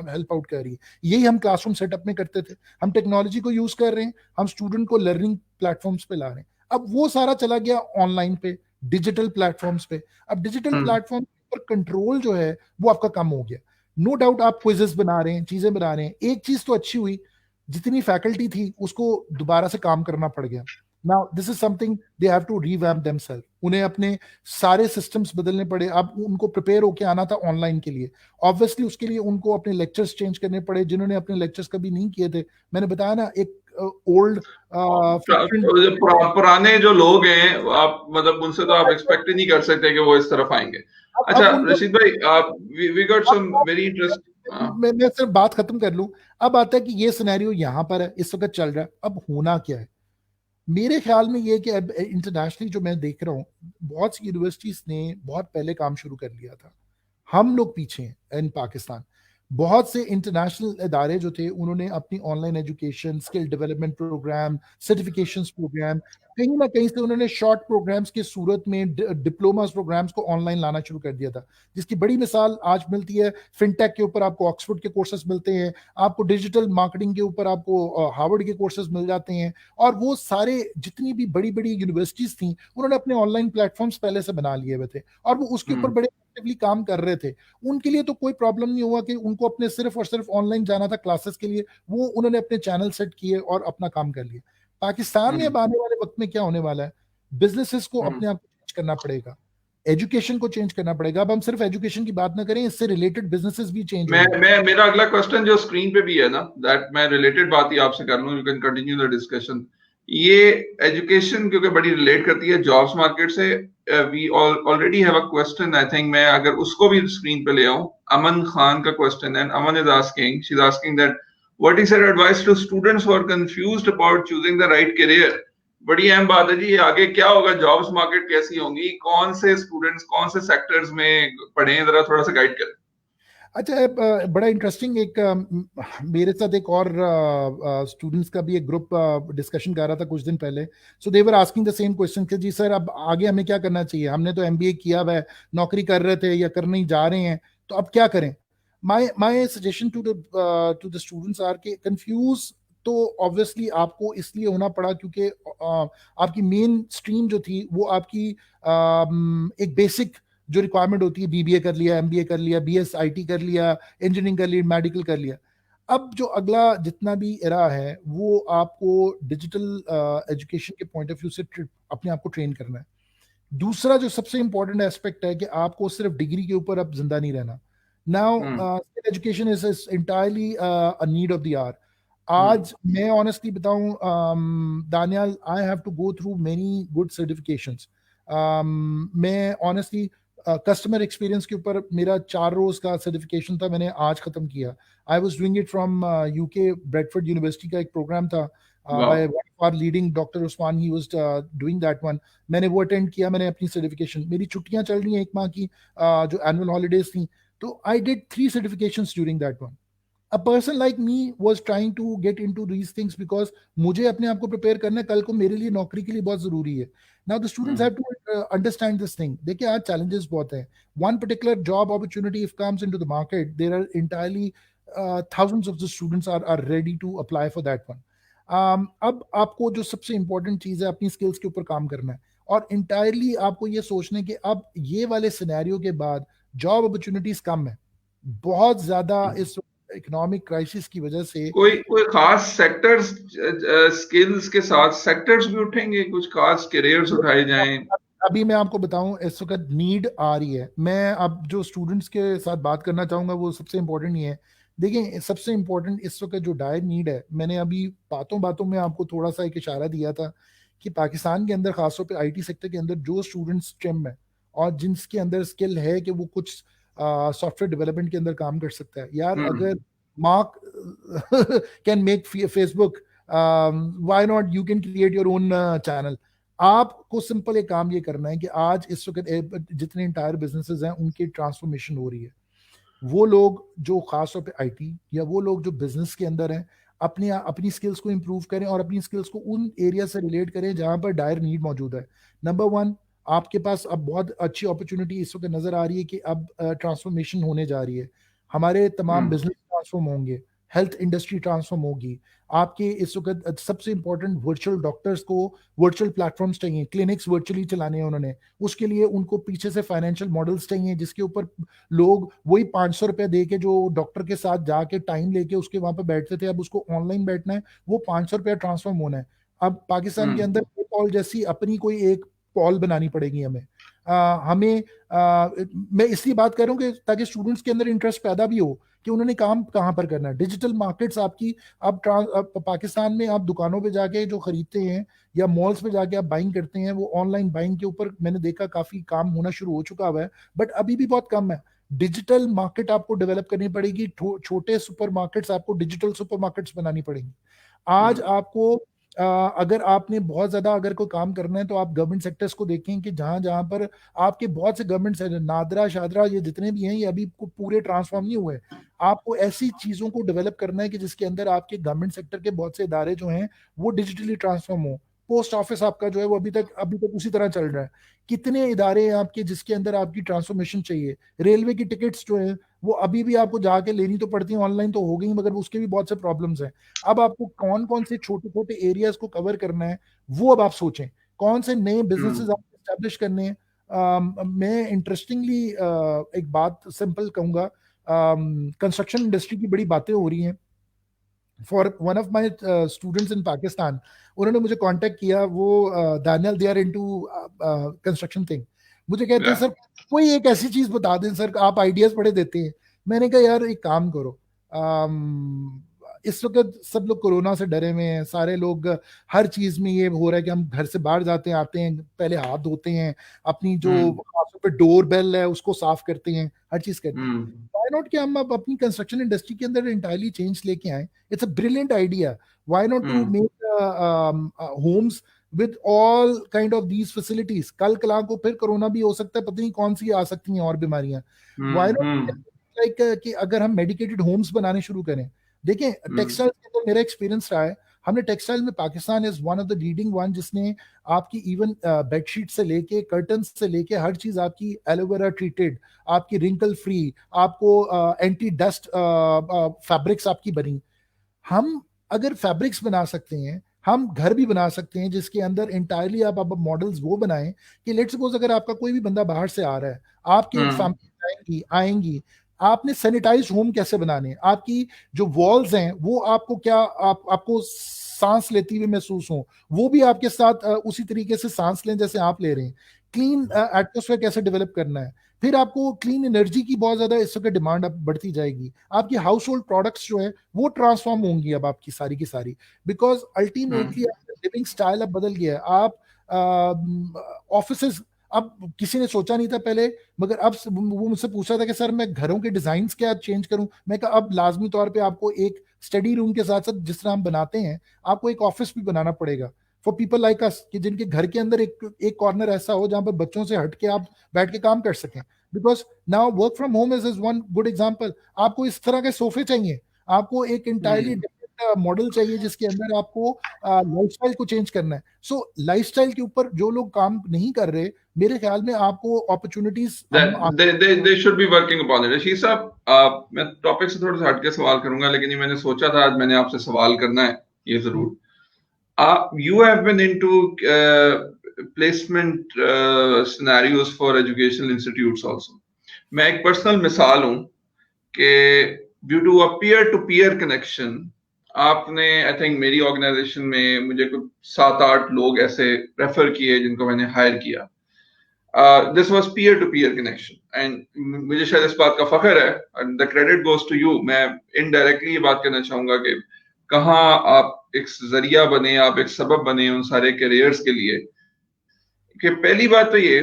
हेल्प आउट कर रही है। यही हम क्लासरूम सेटअप में करते थे। हम टेक्नोलॉजी को यूज कर रहे हैं, हम स्टूडेंट को लर्निंग प्लेटफॉर्म्स पे ला रहे हैं। अब वो सारा चला गया ऑनलाइन पे, डिजिटल प्लेटफॉर्म्स पे। अब डिजिटल प्लेटफॉर्म पर कंट्रोल जो है वो आपका कम हो गया। नो डाउट आप क्विजेस बना रहे हैं, चीजें बना रहे हैं। एक चीज तो अच्छी हुई, जितनी फैकल्टी थी उसको दोबारा से काम करना पड़ गया। Now this is something they have to revamp themselves. उन्हें अपने सारे सिस्टम्स बदलने पड़े। अब उनको प्रिपेयर होके आना था ऑनलाइन के लिए। ऑब्वियसली उसके लिए उनको अपने लेक्चर्स चेंज करने पड़े, जिन्होंने अपने लेक्चर्स कभी नहीं किए थे। मैंने बताया ना, एक ओल्ड पुराने जो लोग हैं, आप मतलब उनसे तो आप एक्सपेक्ट ही नहीं कर सकते कि वो इस तरफ आएंगे। अच्छा रशीद भाई, we got some very interesting. मैं सिर्फ बात खत्म कर लूं। अब आता है कि ये सिनेरियो यहाँ पर है, इस वक्त चल रहा है, अब होना क्या है। मेरे ख्याल में ये कि अब इंटरनेशनली जो मैं देख रहा हूँ, बहुत सी यूनिवर्सिटीज ने बहुत पहले काम शुरू कर लिया था। हम लोग पीछे हैं इन पाकिस्तान। बहुत से इंटरनेशनल इदारे जो थे, उन्होंने अपनी online education, skill development program, certifications program, कहीं ना कहीं से उन्होंने शॉर्ट प्रोग्राम्स के सूरत में डिप्लोमा प्रोग्राम्स को ऑनलाइन लाना शुरू कर दिया था। जिसकी बड़ी मिसाल आज मिलती है, फिनटेक के ऊपर आपको ऑक्सफोर्ड के कोर्सेज मिलते हैं, आपको डिजिटल मार्केटिंग के ऊपर आपको हार्वर्ड के कोर्सेज मिल जाते हैं। और वो सारे जितनी भी बड़ी बड़ी यूनिवर्सिटीज थी, उन्होंने अपने ऑनलाइन प्लेटफॉर्म्स पहले से बना लिए हुए थे और वो उसके ऊपर बड़े काम कर रहे थे। उनके लिए तो कोई प्रॉब्लम नहीं हुआ कि उनको अपने सिर्फ और सिर्फ ऑनलाइन जाना था क्लासेस के लिए। वो उन्होंने अपने चैनल सेट किए और अपना काम कर लिया। पाकिस्तान में अब आने वाले वक्त में क्या होने वाला है, बिजनेसेस को अपने आप को चेंज करना पड़ेगा, एजुकेशन को चेंज करना पड़ेगा। अब हम सिर्फ एजुकेशन की बात ना करें, इससे रिलेटेड बिजनेसेस भी चेंज मैं मेरा अगला क्वेश्चन जो स्क्रीन पे भी है ना, दैट मैं रिलेटेड बात ही आपसे कर लूं, you can continue the discussion. ये एजुकेशन क्योंकि बड़ी रिलेट करती है जॉब्स मार्केट से, we already have a question. I think मैं अगर उसको भी स्क्रीन पे ले आऊं, अमन खान का क्वेश्चन है। Aman is asking, she is asking that what is your advice to students who are confused about choosing the right career. बड़ी अहम बात है जी, ये आगे क्या होगा, जॉब्स मार्केट कैसी होंगी, कौन से स्टूडेंट्स कौन से सेक्टर्स में पढ़ें, जरा थोड़ा सा गाइड करें। अच्छा, बड़ा इंटरेस्टिंग एक मेरे साथ एक और स्टूडेंट्स का भी एक ग्रुप डिस्कशन कर रहा था कुछ दिन पहले. So they were asking the same question कि जी सर, अब आगे हमें क्या करना चाहिए, हमने तो एमबीए किया हुआ है, नौकरी कर रहे थे या करने ही जा रहे हैं, तो अब क्या करें. My suggestion to the students are के कंफ्यूज. तो ऑब्वियसली आपको इसलिए होना पड़ा क्योंकि आपकी मेन स्ट्रीम जो थी वो आपकी एक बेसिक जो रिक्वायरमेंट होती है, बीबीए कर लिया, एमबीए कर लिया, बीएस आईटी कर लिया, इंजीनियरिंग कर ली, मेडिकल कर लिया. अब जो अगला जितना भी एरा है वो आपको डिजिटल एजुकेशन के पॉइंट ऑफ व्यू से अपने आप को ट्रेन करना है. दूसरा जो सबसे इंपॉर्टेंट एस्पेक्ट है कि आपको सिर्फ डिग्री के ऊपर अब जिंदा नहीं रहना. Now hmm education is entirely a need of the hour. Hmm आज मैं ऑनेस्टली बताऊं, Daniyal, I have to go through many good certifications. मैं ऑनेस्टली कस्टमर एक्सपीरियंस के ऊपर मेरा 4 रोज का सर्टिफिकेशन था, मैंने आज खत्म किया. I was doing it from UK, Bradford university का एक प्रोग्राम था वाह by our leading doctor Usman, he was doing that one. मैंने वो अटेंड किया, मैंने अपनी सर्टिफिकेशन, मेरी छुट्टियां चल रही हैं 1 माह की, जो एनुअल हॉलीडेज थी, तो I did 3 certifications during that one. A person like me was trying to get into these things because मुझे अपने आप को प्रिपेयर करना है, कल को मेरे लिए नौकरी के लिए बहुत जरूरी है. Now the students have hmm to understand this thing. देखिए आज चैलेंजेस बहुत हैं. One particular job opportunity if comes into the market, there are entirely thousands of the students are ready to apply for that one. अब आपको जो सबसे इंपॉर्टेंट चीज है अपनी स्किल्स के ऊपर काम करना है, और इंटायरली आपको ये सोचना है कि अब ये वाले सिनेरियो के बाद जॉब अपॉर्चुनिटीज कम है बहुत ज्यादा. हम्म। इस इकोनॉमिक क्राइसिस की वजह से कोई कोई खास सेक्टर्स, स्किल्स के साथ सेक्टर्स भी उठेंगे, कुछ खास करियर्स उठाए जाएं? अभी मैं आपको बताऊं, इस वक्त नीड आ रही है. मैं अब जो स्टूडेंट्स के साथ बात करना चाहूंगा वो सबसे इंपॉर्टेंट ये है. देखिए सबसे इंपॉर्टेंट इस वक्त जो डायर नीड है, मैंने अभी बातों बातों में आपको थोड़ा सा एक इशारा दिया था कि पाकिस्तान के अंदर खासतौर पे आईटी सेक्टर के अंदर जो स्टूडेंट्स स्टेम है और जिनके अंदर स्किल है कि वो कुछ सॉफ्टवेयर डेवलपमेंट के अंदर काम कर सकता है, यार अगर hmm Mark can make Facebook, why not you can create your own channel. आपको सिंपल एक काम ये करना है कि आज इस वक्त जितने इंटायर बिजनेसेस हैं उनकी ट्रांसफॉर्मेशन हो रही है. वो लोग जो खास तौर पे आईटी या वो लोग जो बिजनेस के अंदर हैं, अपनी अपनी स्किल्स को इंप्रूव करें और अपनी स्किल्स को उन एरिया से रिलेट करें जहां पर डायर नीड मौजूद है. नंबर वन, आपके पास अब बहुत अच्छी अपॉर्चुनिटी इस वक्त नजर आ रही है कि अब ट्रांसफॉर्मेशन होने जा रही है. हमारे तमाम हम्म बिजनेस ट्रांसफॉर्म होंगे, हेल्थ इंडस्ट्री ट्रांसफॉर्म होगी. आपके इस वक्त सबसे इंपॉर्टेंट वर्चुअल डॉक्टर्स को वर्चुअल प्लेटफॉर्म्स चाहिए, क्लिनिक्स वर्चुअली चलाने हैं उन्होंने, उसके लिए उनको पीछे से फाइनेंशियल मॉडल्स चाहिए जिसके ऊपर लोग वही 500 रुपए दे के जो डॉक्टर के साथ जाके टाइम लेके उसके वहां पे बैठते थे, अब उसको ऑनलाइन बैठना है, वो 500 रुपया ट्रांसफॉर्म होना है. अब पाकिस्तान के अंदर हम्म पेपॉल जैसी अपनी कोई एक पॉल बनानी पड़ेगी हमें. हमें मैं इसलिए बात कर रहा हूँ कि ताकि स्टूडेंट्स के अंदर इंटरेस्ट पैदा भी हो कि उन्होंने काम कहाँ पर करना है. डिजिटल मार्केट्स आपकी अब पाकिस्तान में आप दुकानों पे जाके जो खरीदते हैं या मॉल्स पे जाके आप बाइंग करते हैं, वो ऑनलाइन बाइंग के ऊपर मैंने देखा काफी काम होना शुरू हो चुका हुआ है, बट अभी भी बहुत कम है. डिजिटल मार्केट आपको डेवलप करनी पड़ेगी, छोटे सुपर मार्केट्स आपको डिजिटल सुपर मार्केट्स बनानी पड़ेंगी. आज हम्म आपको अगर आपने बहुत ज्यादा अगर कोई काम करना है तो आप गवर्नमेंट सेक्टर्स को देखें कि जहां जहां पर आपके बहुत से गवर्नमेंट सेक्टर, नादरा शादरा ये जितने भी हैं, ये अभी पूरे ट्रांसफॉर्म नहीं हुए. आपको ऐसी चीजों को डेवलप करना है कि जिसके अंदर आपके गवर्नमेंट सेक्टर के बहुत से इदारे जो हैं वो डिजिटली ट्रांसफॉर्म हो. पोस्ट ऑफिस आपका जो है वो अभी तक उसी तरह चल रहा है. कितने इदारे हैं आपके जिसके अंदर आपकी ट्रांसफॉर्मेशन चाहिए. रेलवे की टिकट्स जो है वो अभी भी आपको जाके लेनी तो पड़ती है, ऑनलाइन तो हो गई मगर उसके भी बहुत से प्रॉब्लम्स हैं. अब आपको कौन कौन से छोटे छोटे एरियाज को कवर करना है वो अब आप सोचें. कौन से नए बिजनेसेस हम्म आपको स्टैब्लिश करने हैं. मैं इंटरेस्टिंगली एक बात सिंपल कहूंगा. कंस्ट्रक्शन इंडस्ट्री की बड़ी बातें हो रही हैं. For one of my students in Pakistan, उन्होंने मुझे कांटेक्ट किया. वो Daniyal, they are into construction thing. मुझे कहते हैं yeah. सर कोई एक ऐसी चीज बता दें सर, आप आइडियाज बड़े देते हैं. मैंने कहा यार एक काम करो. इस वक्त सब लोग कोरोना से डरे हुए हैं, सारे लोग हर चीज में ये हो रहा है कि हम घर से बाहर जाते हैं, आते हैं, पहले हाथ धोते हैं, अपनी जो हम्म खासतौर पे डोर बेल है उसको साफ करते हैं, हर चीज करते हैं. हम्म व्हाई नॉट कि हम अब अपनी कंस्ट्रक्शन इंडस्ट्री के अंदर इंटायरली चेंज लेके आए. It's a brilliant idea. Why not to hmm make homes with all kind of these facilities. कल कला को फिर कोरोना भी हो सकता है, पता नहीं कौन सी आ सकती हैं और बीमारियां. व्हाई नॉट हम्म लाइक कि अगर हम मेडिकेटेड होम्स बनाने शुरू करें, देखें टेक्सटाइल के अंदर मेरा एक्सपीरियंस रहा है, हमने टेक्सटाइल में Pakistan is one of the leading one, जिसने आपकी इवन बेडशीट से लेके कर्टन से लेके हर चीज आपकी एलोवेरा ट्रीटेड, आपकी रिंकल फ्री, आपको एंटी डस्ट फैब्रिक्स आपकी बनी। हम अगर फैब्रिक्स बना सकते हैं, हम घर भी बना सकते हैं जिसके अंदर इंटायरली आप मॉडल्स वो बनाएं कि लेट्स सपोज अगर आपका कोई भी बंदा बाहर से आ रहा है, आपके फैमिली आएंगी आएंगी, आपने सैनिटाइज होम कैसे बनाने, आपकी जो वॉल्स हैं वो आपको क्या आपको सांस लेती हुई महसूस हो, वो भी आपके साथ उसी तरीके से सांस लें जैसे आप ले रहे हैं। क्लीन एटमोसफेयर कैसे डेवलप करना है, फिर आपको क्लीन एनर्जी की बहुत ज्यादा इस वक्त डिमांड अब बढ़ती जाएगी, आपकी हाउस होल्ड प्रोडक्ट्स जो है वो ट्रांसफॉर्म होंगी अब आपकी सारी की सारी, बिकॉज अल्टीमेटली लिविंग स्टाइल अब बदल गया है। आप ऑफिसेज, अब किसी ने सोचा नहीं था पहले, मगर अब वो मुझसे पूछा था कि सर मैं घरों के डिजाइन क्या चेंज करूं, मैं कहा अब लाजमी तौर पे आपको एक स्टडी रूम के साथ साथ जिस तरह हम बनाते हैं आपको एक ऑफिस भी बनाना पड़ेगा फॉर पीपल लाइक अस, कि जिनके घर के अंदर एक कॉर्नर ऐसा हो जहां पर बच्चों से हट के आप बैठ के काम कर सकें, because now work from home is one good example. आपको इस तरह के सोफे चाहिए, आपको एक इंटायरली मॉडल चाहिए जिसके अंदर आपको लाइफस्टाइल को चेंज करना है। सो लाइफस्टाइल के ऊपर जो लोग काम नहीं कर रहे, मेरे ख्याल में आपको opportunities they should be working upon it. Rashid साहब, मैं टॉपिक से थोड़ा सा हटके सवाल करूंगा, लेकिन ये मैंने सोचा था आज मैंने आपसे सवाल करना है ये जरूर। You have been into placement scenarios for educational institutes also. मैं एक पर्सनल मिसाल हूं कि due to a peer to peer connection आपने आई थिंक मेरी ऑर्गेनाइजेशन में मुझे कुछ 7-8 लोग ऐसे रेफर किए जिनको मैंने हायर किया। This was peer to peer connection and मुझे शायद इस बात का फख्र है and the credit goes to you. मैं इनडायरेक्टली ये बात कहना चाहूंगा कि कहाँ आप एक जरिया बने, आप एक सबब बने उन सारे करियर्स के लिए। कि पहली बात तो ये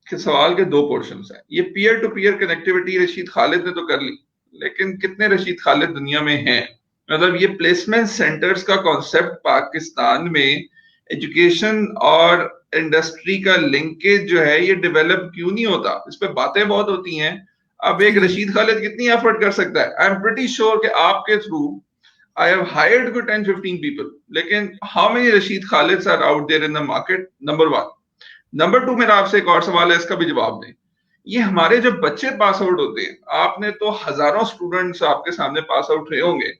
कि सवाल के 2 पोर्शंस हैं। ये peer to peer connectivity Rashid Khalid ने तो कर ली, लेकिन कितने रशीद खालिद दुनिया में हैं? मतलब ये प्लेसमेंट सेंटर्स का कॉन्सेप्ट पाकिस्तान में एजुकेशन और इंडस्ट्री का लिंकेज जो है ये डेवलप क्यों नहीं होता? इस पे बातें बहुत होती हैं। अब एक रशीद खालिद कितनी एफर्ट कर सकता है? आई एम प्रीटी श्योर कि आपके through I have hired good 10-15 people, लेकिन how many Rashid Khalids are out there in the market? Number 1. Number 2, मेरा आपसे एक और सवाल है, इसका भी जवाब दें। ये हमारे जब बच्चे पास आउट होते हैं, आपने तो हजारों स्टूडेंट्स आपके सामने पास आउट रहे होंगे,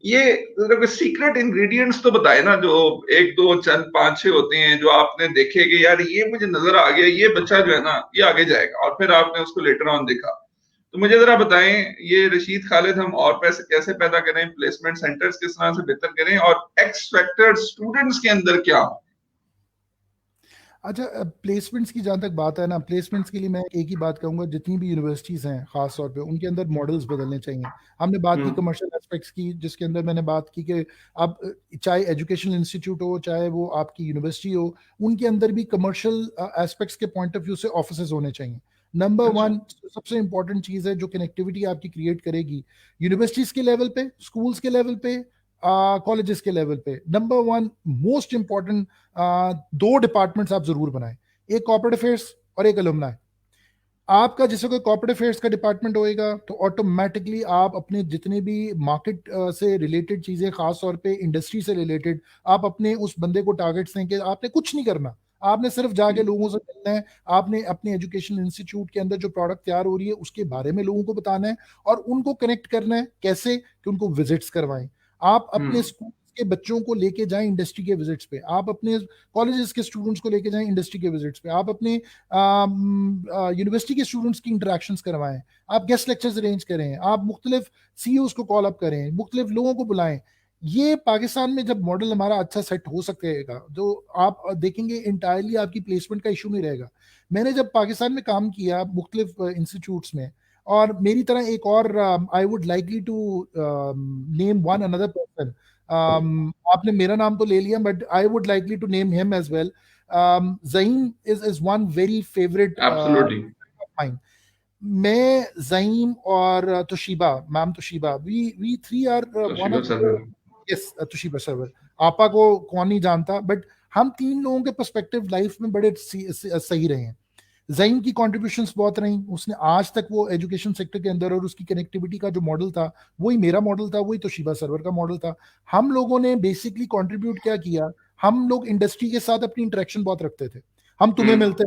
ये सीक्रेट इंग्रेडिएंट्स तो बताए ना, जो 1 2 चंद 5 6 होते हैं जो आपने देखे कि यार ये मुझे नजर आ गया, ये बच्चा जो है ना ये आगे जाएगा, और फिर आपने उसको लेटर ऑन देखा। तो मुझे जरा बताएं ये रशीद खालिद हम और पैसे कैसे पैदा करें, प्लेसमेंट सेंटर्स किस तरह से बेहतर करें, और एक्स फैक्टर स्टूडेंट्स के अंदर क्या हो? अच्छा, प्लेसमेंट्स की जहाँ तक बात है ना, प्लेसमेंट्स के लिए मैं एक ही बात कहूंगा, जितनी भी यूनिवर्सिटीज़ हैं खास तौर पे उनके अंदर मॉडल्स बदलने चाहिए। हमने बात की कमर्शियल एस्पेक्ट्स की, जिसके अंदर मैंने बात की कि अब चाहे एजुकेशनल इंस्टीट्यूट हो चाहे वो आपकी यूनिवर्सिटी हो, उनके अंदर भी कमर्शियल एस्पेक्ट्स के पॉइंट ऑफ व्यू से ऑफिसेज होने चाहिए। नंबर 1 सबसे इंपॉर्टेंट चीज़ है जो कनेक्टिविटी आपकी क्रिएट करेगी यूनिवर्सिटीज़ के लेवल पे, स्कूल्स के लेवल पे, कॉलेजेस के लेवल पे। नंबर 1 मोस्ट इंपॉर्टेंट 2 डिपार्टमेंट्स आप जरूर बनाएं, एक कॉर्पोरेट अफेयर्स और एक अलुमनाई। आपका जैसे कोई कॉर्पोरेट अफेयर्स का डिपार्टमेंट होएगा तो ऑटोमेटिकली आप अपने जितने भी मार्केट से रिलेटेड चीजें, खास तौर पे इंडस्ट्री से रिलेटेड, आप अपने उस बंदे को टारगेट्स दें कि आपने कुछ नहीं करना, आपने सिर्फ जाके लोगों से मिलना है, आपने अपने एजुकेशन इंस्टीट्यूट के अंदर जो प्रोडक्ट तैयार हो रही है उसके बारे में लोगों को बताना है और उनको कनेक्ट करना है। कैसे? कि उनको विजिट्स करवाएं। आप अपने स्कूल के बच्चों को लेके जाएं इंडस्ट्री के विजिट्स पे, आप अपने कॉलेजेस के स्टूडेंट्स को लेके जाएं इंडस्ट्री के विजिट्स पे, आप अपने यूनिवर्सिटी के स्टूडेंट्स की इंटरेक्शंस करवाएं, आप गेस्ट लेक्चर्स अरेंज करें, आप मुख्तलिफ सीईओज को कॉल अप करें, मुख्तलिफ लोगों को बुलाएं। ये पाकिस्तान में जब मॉडल हमारा अच्छा सेट हो सकेगा, जो आप देखेंगे इंटायरली आपकी प्लेसमेंट का इशू नहीं रहेगा। मैंने जब पाकिस्तान में काम किया मुख्तलिफ इंस्टीट्यूट्स में, और मेरी तरह एक और I would likely to name one another person, आपने मेरा नाम तो ले लिया but I would likely to name him as well. Zaheem is one very favourite mine. मैं, ज़हीम और Toshiba, ma'am Toshiba, we three are one of, yes Toshiba server, आपा को कौन नहीं जानता, बट हम 3 लोगों के पर्सपेक्टिव लाइफ में बड़े सही रहे हैं। जईम की कॉन्ट्रीब्यूशंस बहुत रही, उसने आज तक वो एजुकेशन सेक्टर के अंदर, और उसकी कनेक्टिविटी का जो मॉडल था वही मेरा मॉडल था, वही तोशिबा सर्वर का मॉडल था। हम लोगों ने बेसिकली कंट्रीब्यूट क्या किया, हम लोग इंडस्ट्री के साथ अपनी इंटरेक्शन बहुत रखते थे। हम तुम्हें मिलते,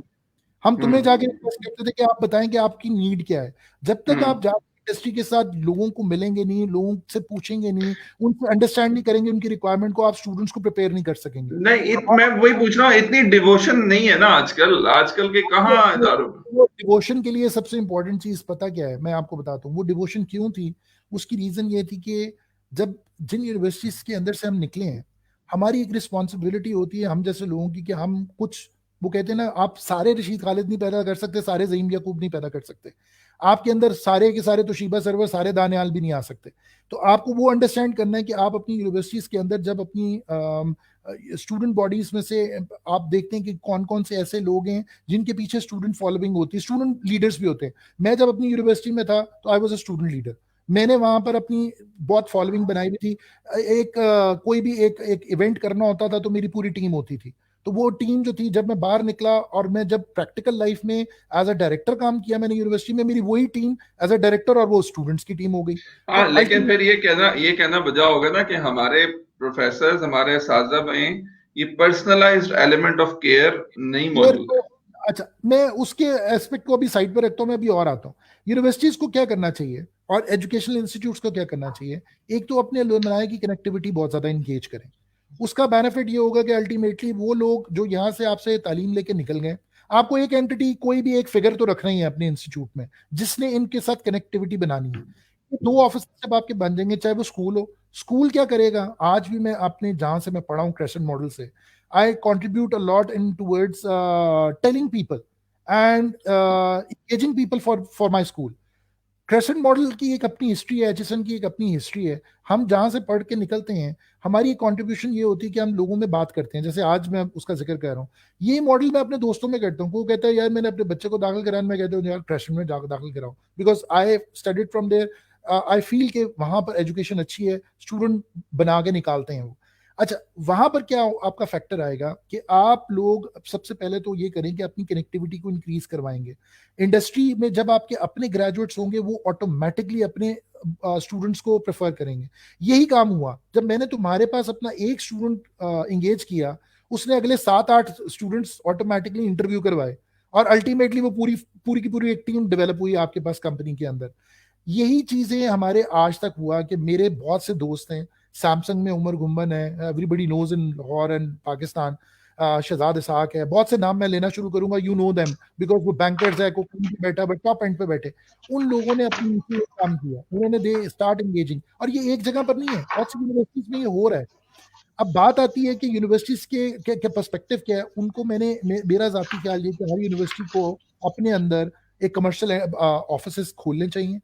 हम तुम्हें जाके रिक्वेस्ट करते थे कि आप बताएं कि आपकी नीड क्या है। जब तक आप जाके इंडस्ट्री के साथ लोगों को मिलेंगे नहीं, लोगों से पूछेंगे नहीं, उनसे अंडरस्टैंड नहीं करेंगे उनकी रिक्वायरमेंट को, आप स्टूडेंट्स को प्रिपेयर नहीं कर सकेंगे। नहीं मैं वही पूछ रहा हूँ, इतनी डिवोशन नहीं है ना आजकल, आजकल के कहाँ दारू। वो डिवोशन के लिए सबसे इंपॉर्टेंट चीज पता क्या है, मैं आपको बताता हूँ वो डिवोशन क्यों थी। उसकी रीजन ये थी कि जब जिन यूनिवर्सिटीज के अंदर से हम निकले हैं, हमारी एक रिस्पॉन्सिबिलिटी होती है हम जैसे लोगों की कि हम कुछ, वो कहते हैं ना, आप सारे रशीद खालिद नहीं पैदा कर सकते, सारे ज़हीम याकूब नहीं पैदा कर सकते, आपके अंदर सारे के सारे तोशीबा सरवर, सारे दानियाल भी नहीं आ सकते। तो आपको वो अंडरस्टैंड करना है कि आप अपनी यूनिवर्सिटीज के अंदर जब अपनी स्टूडेंट बॉडीज में से आप देखते हैं कि कौन कौन से ऐसे लोग हैं जिनके पीछे स्टूडेंट फॉलोइंग होती है, स्टूडेंट लीडर्स भी होते हैं। मैं जब अपनी यूनिवर्सिटी में था तो I was a student leader, मैंने वहां पर अपनी बहुत फॉलोइंग बनाई हुई थी। कोई भी एक इवेंट करना होता था तो मेरी पूरी टीम होती थी। तो वो टीम जो थी, जब मैं बाहर निकला और मैं जब प्रैक्टिकल लाइफ में एज अ डायरेक्टर काम किया मैंने यूनिवर्सिटी में, मेरी वही टीम एज अ डायरेक्टर और वो स्टूडेंट्स की टीम हो गई। हाँ, तो लेकिन फिर ये कहना बजा होगा ना कि हमारे प्रोफेसर, हमारे साजा में ये पर्सनलाइज्ड एलिमेंट ऑफ केयर नहीं ये मौजूद तो, है। अच्छा मैं उसके एस्पेक्ट को अभी साइड पर रखता हूँ, मैं अभी और आता हूँ। यूनिवर्सिटीज को क्या करना चाहिए और एजुकेशनल इंस्टीट्यूट्स को क्या करना चाहिए, एक तो अपने अलुमनाई की कनेक्टिविटी बहुत ज्यादा इंगेज करें। उसका बेनिफिट ये होगा कि अल्टीमेटली वो लोग जो यहाँ से आपसे तालीम लेके निकल गए, आपको एक एंटिटी, कोई भी एक फिगर तो रखना ही है अपने इंस्टीट्यूट में जिसने इनके साथ कनेक्टिविटी बनानी है। ये दो ऑफिस जब आपके बन जाएंगे, चाहे वो स्कूल हो, स्कूल क्या करेगा, आज भी मैं अपने जहां से मैं पढ़ा हूँ क्रेसेंट मॉडल से, I contribute a lot in towards telling people and engaging people for my school. Crescent model की एक अपनी हिस्ट्री है, एचिसन की एक अपनी हिस्ट्री है। हम जहां से पढ़ के निकलते हैं, हमारी कंट्रीब्यूशन ये होती है कि हम लोगों में बात करते हैं। जैसे आज मैं उसका जिक्र कर रहा हूँ, ये मॉडल मैं अपने दोस्तों में करता हूँ। वो कहता है यार मैंने अपने बच्चे को दाखिल कराया, मैं कहता हूँ यार क्रेसेंट में जाकर दाखिल कराओ, because I studied from there. I feel कि वहां पर एजुकेशन अच्छी है, स्टूडेंट बना के निकालते हैं वो। अच्छा, वहां पर क्या आपका फैक्टर आएगा कि आप लोग सबसे पहले तो ये करें कि अपनी कनेक्टिविटी को इंक्रीज करवाएंगे। इंडस्ट्री में जब आपके अपने ग्रेजुएट्स होंगे, वो ऑटोमेटिकली अपने स्टूडेंट्स को प्रेफर करेंगे। यही काम हुआ जब मैंने तुम्हारे पास अपना एक स्टूडेंट इंगेज किया, उसने अगले 7-8 स्टूडेंट्स ऑटोमेटिकली इंटरव्यू करवाए, और अल्टीमेटली वो पूरी पूरी की पूरी एक टीम डेवलप हुई आपके पास कंपनी के अंदर। यही चीजें हमारे आज तक हुआ कि मेरे बहुत से दोस्त हैं, सैमसंग में उमर गुम्बन है, everybody knows in Lahore and Pakistan, Shahzad Ishaq है, बहुत से नाम मैं लेना शुरू करूंगा, यू नो देम बिकॉज वो बैंकर्स है, कोई कहीं पे बैठा, बट टॉप एंड पे बैठे। उन लोगों ने अपने नीचे एक काम किया, उन्होंने दे स्टार्ट एंगेजिंग, और ये एक जगह पर नहीं है, बहुत सी यूनिवर्सिटीज में ये हो रहा है। अब बात आती है कि यूनिवर्सिटीज के पर्सपेक्टिव क्या है, उनको मेरा जाती ख्याल ये कि हर यूनिवर्सिटी को अपने अंदर एक कमर्शियल ऑफिस खोलने चाहिए।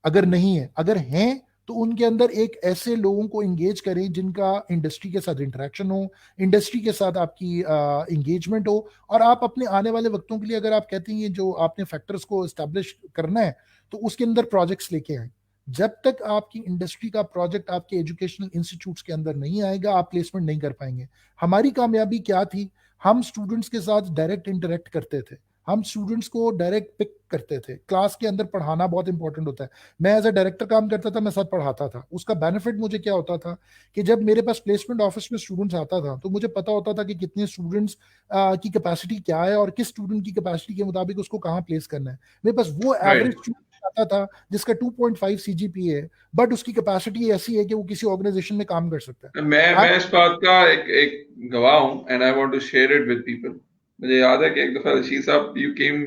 अगर नहीं है, अगर हैं तो उनके अंदर एक ऐसे लोगों को एंगेज करें जिनका इंडस्ट्री के साथ इंटरेक्शन हो, इंडस्ट्री के साथ आपकी एंगेजमेंट हो, और आप अपने आने वाले वक्तों के लिए, अगर आप कहते हैं जो आपने फैक्टर्स को एस्टेब्लिश करना है, तो उसके अंदर प्रोजेक्ट्स लेके आए। जब तक आपकी इंडस्ट्री का प्रोजेक्ट आपके एजुकेशनल इंस्टीट्यूट्स के अंदर नहीं आएगा, आप प्लेसमेंट नहीं कर पाएंगे। हमारी कामयाबी क्या थी, हम स्टूडेंट्स के साथ डायरेक्ट इंटरेक्ट करते थे, हम स्टूडेंट्स को डायरेक्ट पिक करते थे। क्लास के अंदर पढ़ाना बहुत इंपॉर्टेंट होता है। मैं एज अ डायरेक्टर काम करता था, मैं सब पढ़ाता था। उसका बेनिफिट मुझे क्या होता था कि जब मेरे पास प्लेसमेंट ऑफिस में स्टूडेंट्स आता था, तो मुझे पता होता था कि कितने स्टूडेंट्स की कैपेसिटी क्या है और किस स्टूडेंट की कैपेसिटी के मुताबिक उसको कहाँ प्लेस करना है। मेरे पास वो एवरेज राइट। स्टूडेंट आता था जिसका 2.5 सीजीपीए है, बट उसकी कैपेसिटी ऐसी है कि वो किसी ऑर्गेनाइजेशन में काम कर सकता है। मैं इस बात का एक गवाह हूँ, and I want to share it with people. मुझे याद है कि एक दफा रशीद साहब, you came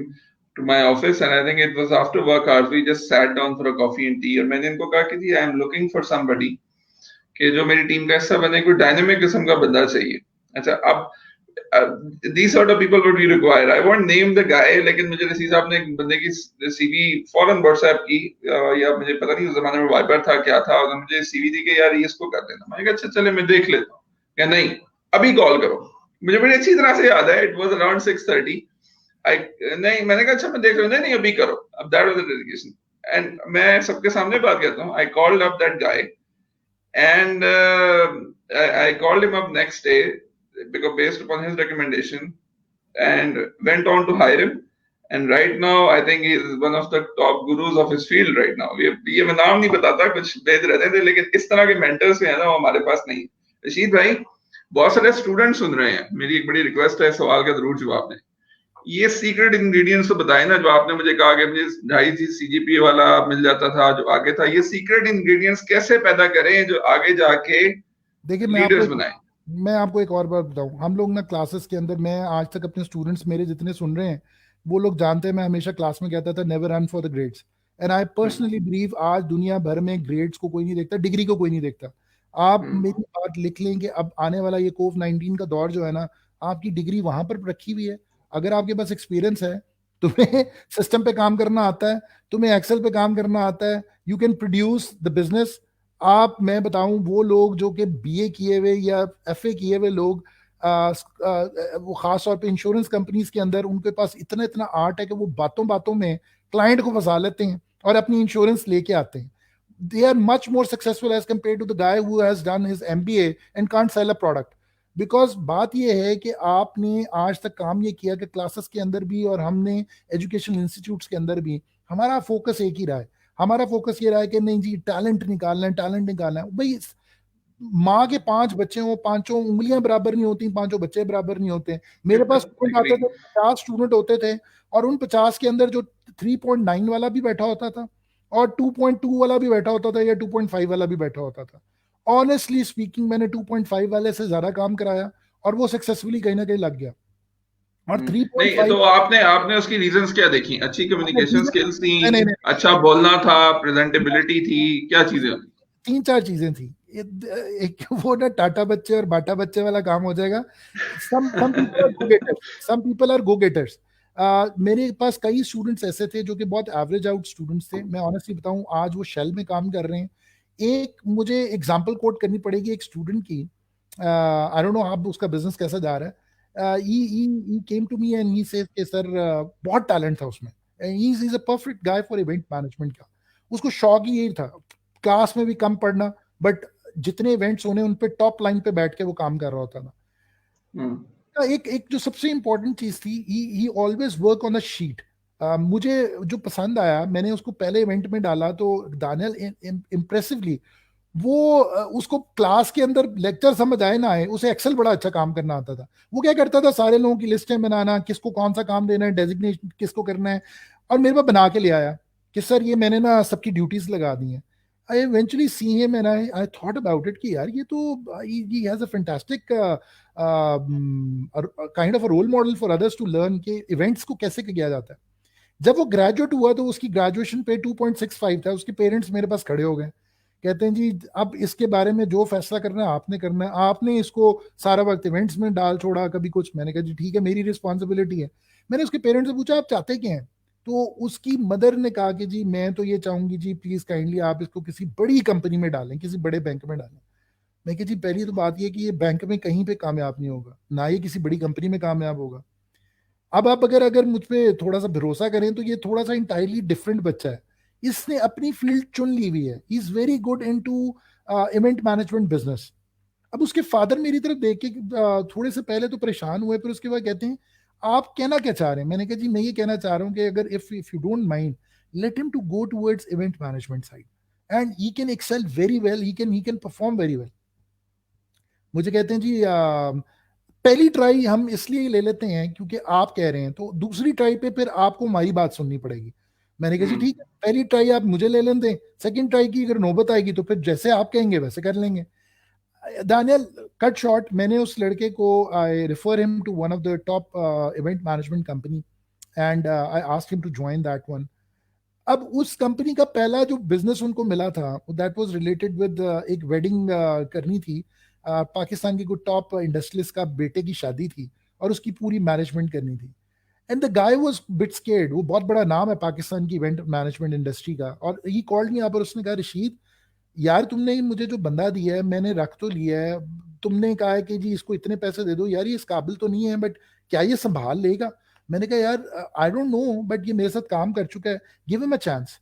to my office and I think it was after work hours, we just sat down for a coffee and tea, और मैंने इनको कहा कि जी I am looking for somebody कि जो मेरी टीम का हिस्सा बने, कोई डायनेमिक किस्म का बंदा चाहिए। अच्छा, अब these sort of people would be required. I won't name the guy, लेकिन मुझे रशीद साहब ने एक बंदे की सीवी फौरन व्हाट्सएप की, या मुझे पता नहीं उस जमाने में वाइबर था क्या था, और मुझे सीवी दी कि यार ये इसको कर देना। मैंने कहा अच्छा चले मैं देख लेता हूँ। क्या नहीं, अभी कॉल करो। मुझे बड़ी अच्छी तरह से याद है, इट वाज अराउंड 6:30। आई नहीं, मैंने कहा अच्छा मैं देख रहा हूँ, नहीं नहीं अभी करो। अब that was the dedication, and मैं सबके सामने बात करता हूँ। I called up that guy and I called him up next day because based upon his recommendation, and went on to hire him. and right now I think he is one of the top gurus of his field right now. ये मैं नाम नहीं बताता, कुछ भेद रहते थे, लेकिन इस तरह के मेंटर्स हैं ना वो हमारे पास नहीं। रशीद भाई, बहुत सारे स्टूडेंट सुन रहे हैं, मेरी एक बड़ी रिक्वेस्ट है, सवाल का जरूर जवाब दें। ये सीक्रेट इंग्रेडिएंट्स तो बताए ना, जो आपने मुझे कहा कि मुझे 2.5 CGPA वाला मिल जाता था जो आगे था, ये सीक्रेट इंग्रेडिएंट्स कैसे पैदा करें जो आगे जाके देखिए लीडर्स बनाए? मैं आपको एक और बात बताऊं, हम लोग ना क्लासेस के अंदर, मैं आज तक अपने स्टूडेंट्स मेरे जितने सुन रहे हैं वो लोग जानते हैं, मैं हमेशा क्लास में कहता था never run for the grades. And I personally believe आज दुनिया भर में ग्रेड्स को कोई नहीं देखता, डिग्री को कोई नहीं देखता। आप मेरी बात लिख लें कि अब आने वाला ये कोविड-19 का दौर जो है ना, आपकी डिग्री वहां पर रखी हुई है। अगर आपके पास एक्सपीरियंस है, तुम्हें सिस्टम पे काम करना आता है, तुम्हें एक्सेल पे काम करना आता है, you can produce the business. आप, मैं बताऊं, वो लोग जो कि बीए किए हुए या एफए किए हुए लोग, वो खास तौर पे इंश्योरेंस कंपनीज के अंदर उनके पास इतना इतना आर्ट है कि वो बातों बातों में क्लाइंट को फंसा लेते हैं और अपनी इंश्योरेंस लेके आते हैं। They are much more successful as compare to the guy who has done his MBA and can't sell a product. Because बात यह है कि आपने आज तक काम ये किया कि क्लासेस के अंदर भी और हमने एजुकेशन इंस्टीट्यूट्स के अंदर भी हमारा फोकस एक ही रहा है। हमारा फोकस ये रहा है कि नहीं जी, टैलेंट निकालना है, टैलेंट निकालना है। भाई, माँ के 5 बच्चे हो, पांचों उंगलियां बराबर नहीं होती, पांचों बच्चे बराबर नहीं होते। मेरे पास स्टूडेंट आते थे, 50 स्टूडेंट होते थे, और उन 50 के अंदर जो 3.9 वाला भी बैठा होता था और 2.2 वाला भी बैठा होता था या 2.5 वाला भी बैठा होता था। ऑनेस्टली स्पीकिंग, मैंने 2.5 वाले से ज्यादा काम कराया और वो सक्सेसफुली कहीं ना कहीं लग गया। और नहीं 3.5, तो आपने आपने उसकी रीजंस क्या देखी? अच्छी कम्युनिकेशन स्किल्स थी, नहीं नहीं नहीं, अच्छा बोलना था, प्रेजेंटेबिलिटी थी, क्या चीजें? 3-4 चीजें थी। एक वो ना टाटा बच्चे और बाटा बच्चे वाला काम हो जाएगा। Some people are go getters, some people are go getters. मेरे पास कई स्टूडेंट्स ऐसे थे जो कि बहुत एवरेज आउट स्टूडेंट्स थे। मैं ऑनेस्टली बताऊं, आज वो शेल में काम कर रहे हैं। एक मुझे एग्जांपल कोट करनी पड़ेगी एक स्टूडेंट की। आई डोंट नो आप उसका बिजनेस कैसा जा रहा है। He came to me and he said कि सर, बहुत टैलेंट था उसमें, he is a perfect guy for event management का। उसको शौक ही यही था, क्लास में भी कम पढ़ना, बट जितने इवेंट्स होने उन पे टॉप लाइन पे बैठ के वो काम कर रहा होता था। एक एक जो सबसे इंपॉर्टेंट चीज थी, ही always work on the sheet. मुझे जो पसंद आया, मैंने उसको पहले इवेंट में डाला तो दानियल इम्प्रेसिवली वो, उसको क्लास के अंदर लेक्चर समझ आए ना आए, उसे एक्सेल बड़ा अच्छा काम करना आता था। वो क्या करता था, सारे लोगों की लिस्टें बनाना, किसको कौन सा काम देना है, डेजिग्नेशन किसको करना है, और मेरे पास बना के ले आया कि सर ये मैंने ना सबकी ड्यूटीज लगा दी हैं। I eventually see him and I thought about it कि यार ये तो he has a fantastic kind of a role model for others to learn कि इवेंट्स को कैसे किया जाता है। जब वो ग्रेजुएट हुआ तो उसकी ग्रेजुएशन पे 2.65 था। उसके पेरेंट्स मेरे पास खड़े हो गए, कहते हैं जी अब इसके बारे में जो फैसला करना है आपने करना है, आपने इसको सारा वक्त इवेंट्स में डाल छोड़ा, कभी कुछ। मैंने कहा जी ठीक है, मेरी रिस्पॉन्सिबिलिटी है। मैंने उसके पेरेंट्स से पूछा आप चाहते क्या हैं, तो उसकी मदर ने कहा कि जी मैं तो ये चाहूंगी जी, प्लीज काइंडली आप इसको किसी बड़ी कंपनी में डालें, किसी बड़े बैंक में डालें। मैं कहा जी पहली तो बात ये कि ये बैंक में कहीं पे कामयाब नहीं होगा, ना ये किसी बड़ी कंपनी में कामयाब होगा। अब आप अगर अगर मुझ पे थोड़ा सा भरोसा करें तो ये थोड़ा सा इंटायरली डिफरेंट बच्चा है। इसने अपनी फील्ड चुन ली हुई है, is very good in to event management business. अब उसके फादर मेरी तरफ देख के थोड़े से पहले तो परेशान हुए, फिर उसके बाद कहते हैं आप कहना क्या चाह रहे हैं। मैंने कहा जी मैं ये कहना चाह रहा हूँ कि अगर if you don't mind, let him to go towards event management side and he can excel very well, he can perform very well. मुझे कहते हैं जी पहली ट्राई हम इसलिए ले लेते हैं क्योंकि आप कह रहे हैं, तो दूसरी ट्राई पे फिर आपको हमारी बात सुननी पड़ेगी। मैंने कहा जी ठीक है, पहली ट्राई आप मुझे ले लें दें, सेकंड ट्राई की अगर नौबत आएगी तो फिर जैसे आप कहेंगे वैसे कर लेंगे। दानियल, कट शॉर्ट, मैंने उस लड़के को, I refer him to one of the top event management company and I asked him to join that one. अब उस कंपनी का पहला जो बिजनेस उनको मिला था दैट वाज रिलेटेड विद एक वेडिंग करनी थी। पाकिस्तान की कोई टॉप इंडस्ट्रियलिस्ट का बेटे की शादी थी और उसकी पूरी मैनेजमेंट करनी थी। And the guy was bit scared. वो बहुत बड़ा नाम है पाकिस्तान की इवेंट मैनेजमेंट इंडस्ट्री का, और ही कॉल्ड मी अप और उसने कहा रशीद यार तुमने मुझे जो बंदा दिया है मैंने रख तो लिया है, तुमने कहा है कि जी इसको इतने पैसे दे दो, यार ये इस काबिल तो नहीं है, बट क्या ये संभाल लेगा। मैंने कहा यार आई डोंट नो, बट ये मेरे साथ काम कर चुका है, गिव हिम अ चांस।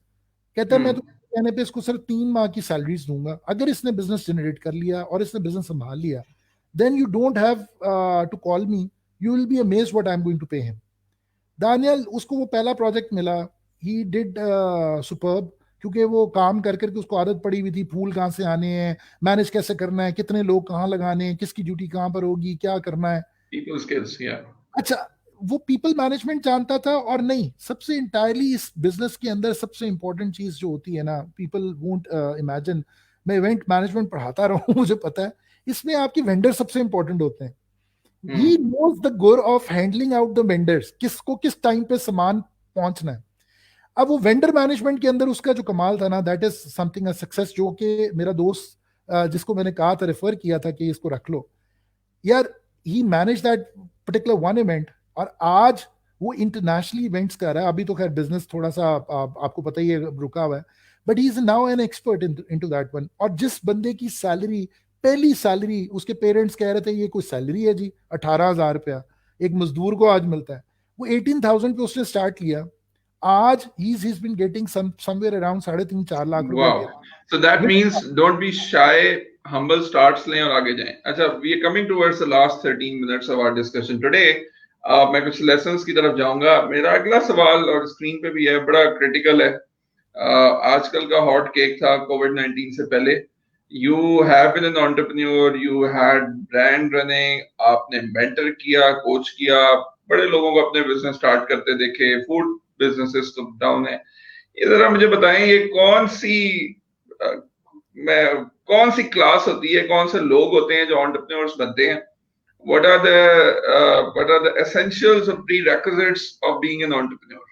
कहता है मैं तो कहने पे इसको सिर्फ 3 माह की सैलरीज दूंगा, अगर इसने बिजनेस जनरेट कर लिया और इसने बिजनेस संभाल लिया, then you don't have to call me, you will be amazed what I am going to pay him. Daniyal उसको वो पहला प्रोजेक्ट मिला, ही डिड सुपर्ब, क्योंकि वो काम कर करके उसको आदत पड़ी हुई थी, फूल कहाँ से आने हैं, मैनेज कैसे करना है, कितने लोग कहाँ लगाने हैं, किसकी ड्यूटी कहाँ पर होगी, क्या करना है। People skills, yeah. अच्छा, वो पीपल मैनेजमेंट जानता था, और नहीं, सबसे इंटायरली इस बिजनेस के अंदर सबसे इंपॉर्टेंट चीज जो होती है ना, पीपल वोंट इमेजिन, मैं इवेंट मैनेजमेंट पढ़ाता रहा हूँ मुझे पता है, इसमें आपके वेंडर सबसे इंपॉर्टेंट होते हैं। ही नोज द गोर of handling out the vendors, किसको किस टाइम पे सामान पहुंचना है। अब वो वेंडर मैनेजमेंट के अंदर उसका जो कमाल था ना, that is something a success, जो कि मेरा दोस्त जिसको मैंने कहा था, रेफर किया था कि इसको रख लो यार, he manage that particular one event, और आज वो इंटरनेशनली इवेंट्स कर रहा है। अभी तो खैर बिजनेस थोड़ा सा आपको पता ही है रुका हुआ है, but he is now an expert into that one. और जिस बंदे की सैलरी, पहली सैलरी उसके पेरेंट्स कह रहे थे ये कोई सैलरी है जी, 18,000 रुपया एक मजदूर को आज मिलता है, वो 18,000 पे उसने स्टार्ट किया। आज he's been getting somewhere around 3.5 4 lakh रुपए Wow. So that means don't be shy, humble starts लें और आगे जाएं. अच्छा, we are coming towards the last 13 minutes of our discussion today. मैं कुछ lessons की तरफ जाऊंगा. मेरा अगला सवाल और स्क्रीन पे भी है, बड़ा क्रिटिकल है. आजकल का हॉट केक था कोविड-19 से पहले. You have been an entrepreneur, you had brand running, आपने mentor किया, coach किया, बड़े लोगों को अपने बिजनेस स्टार्ट करते देखे, फूड बिजनेसेस तो डाउन है. ये जरा मुझे बताएं, ये अ, मैं कौन सी क्लास होती है, कौन से लोग होते हैं जो एंटरप्रेन्योर्स बनते हैं? व्हाट आर द एसेंशियल्स और prerequisites of being an entrepreneur?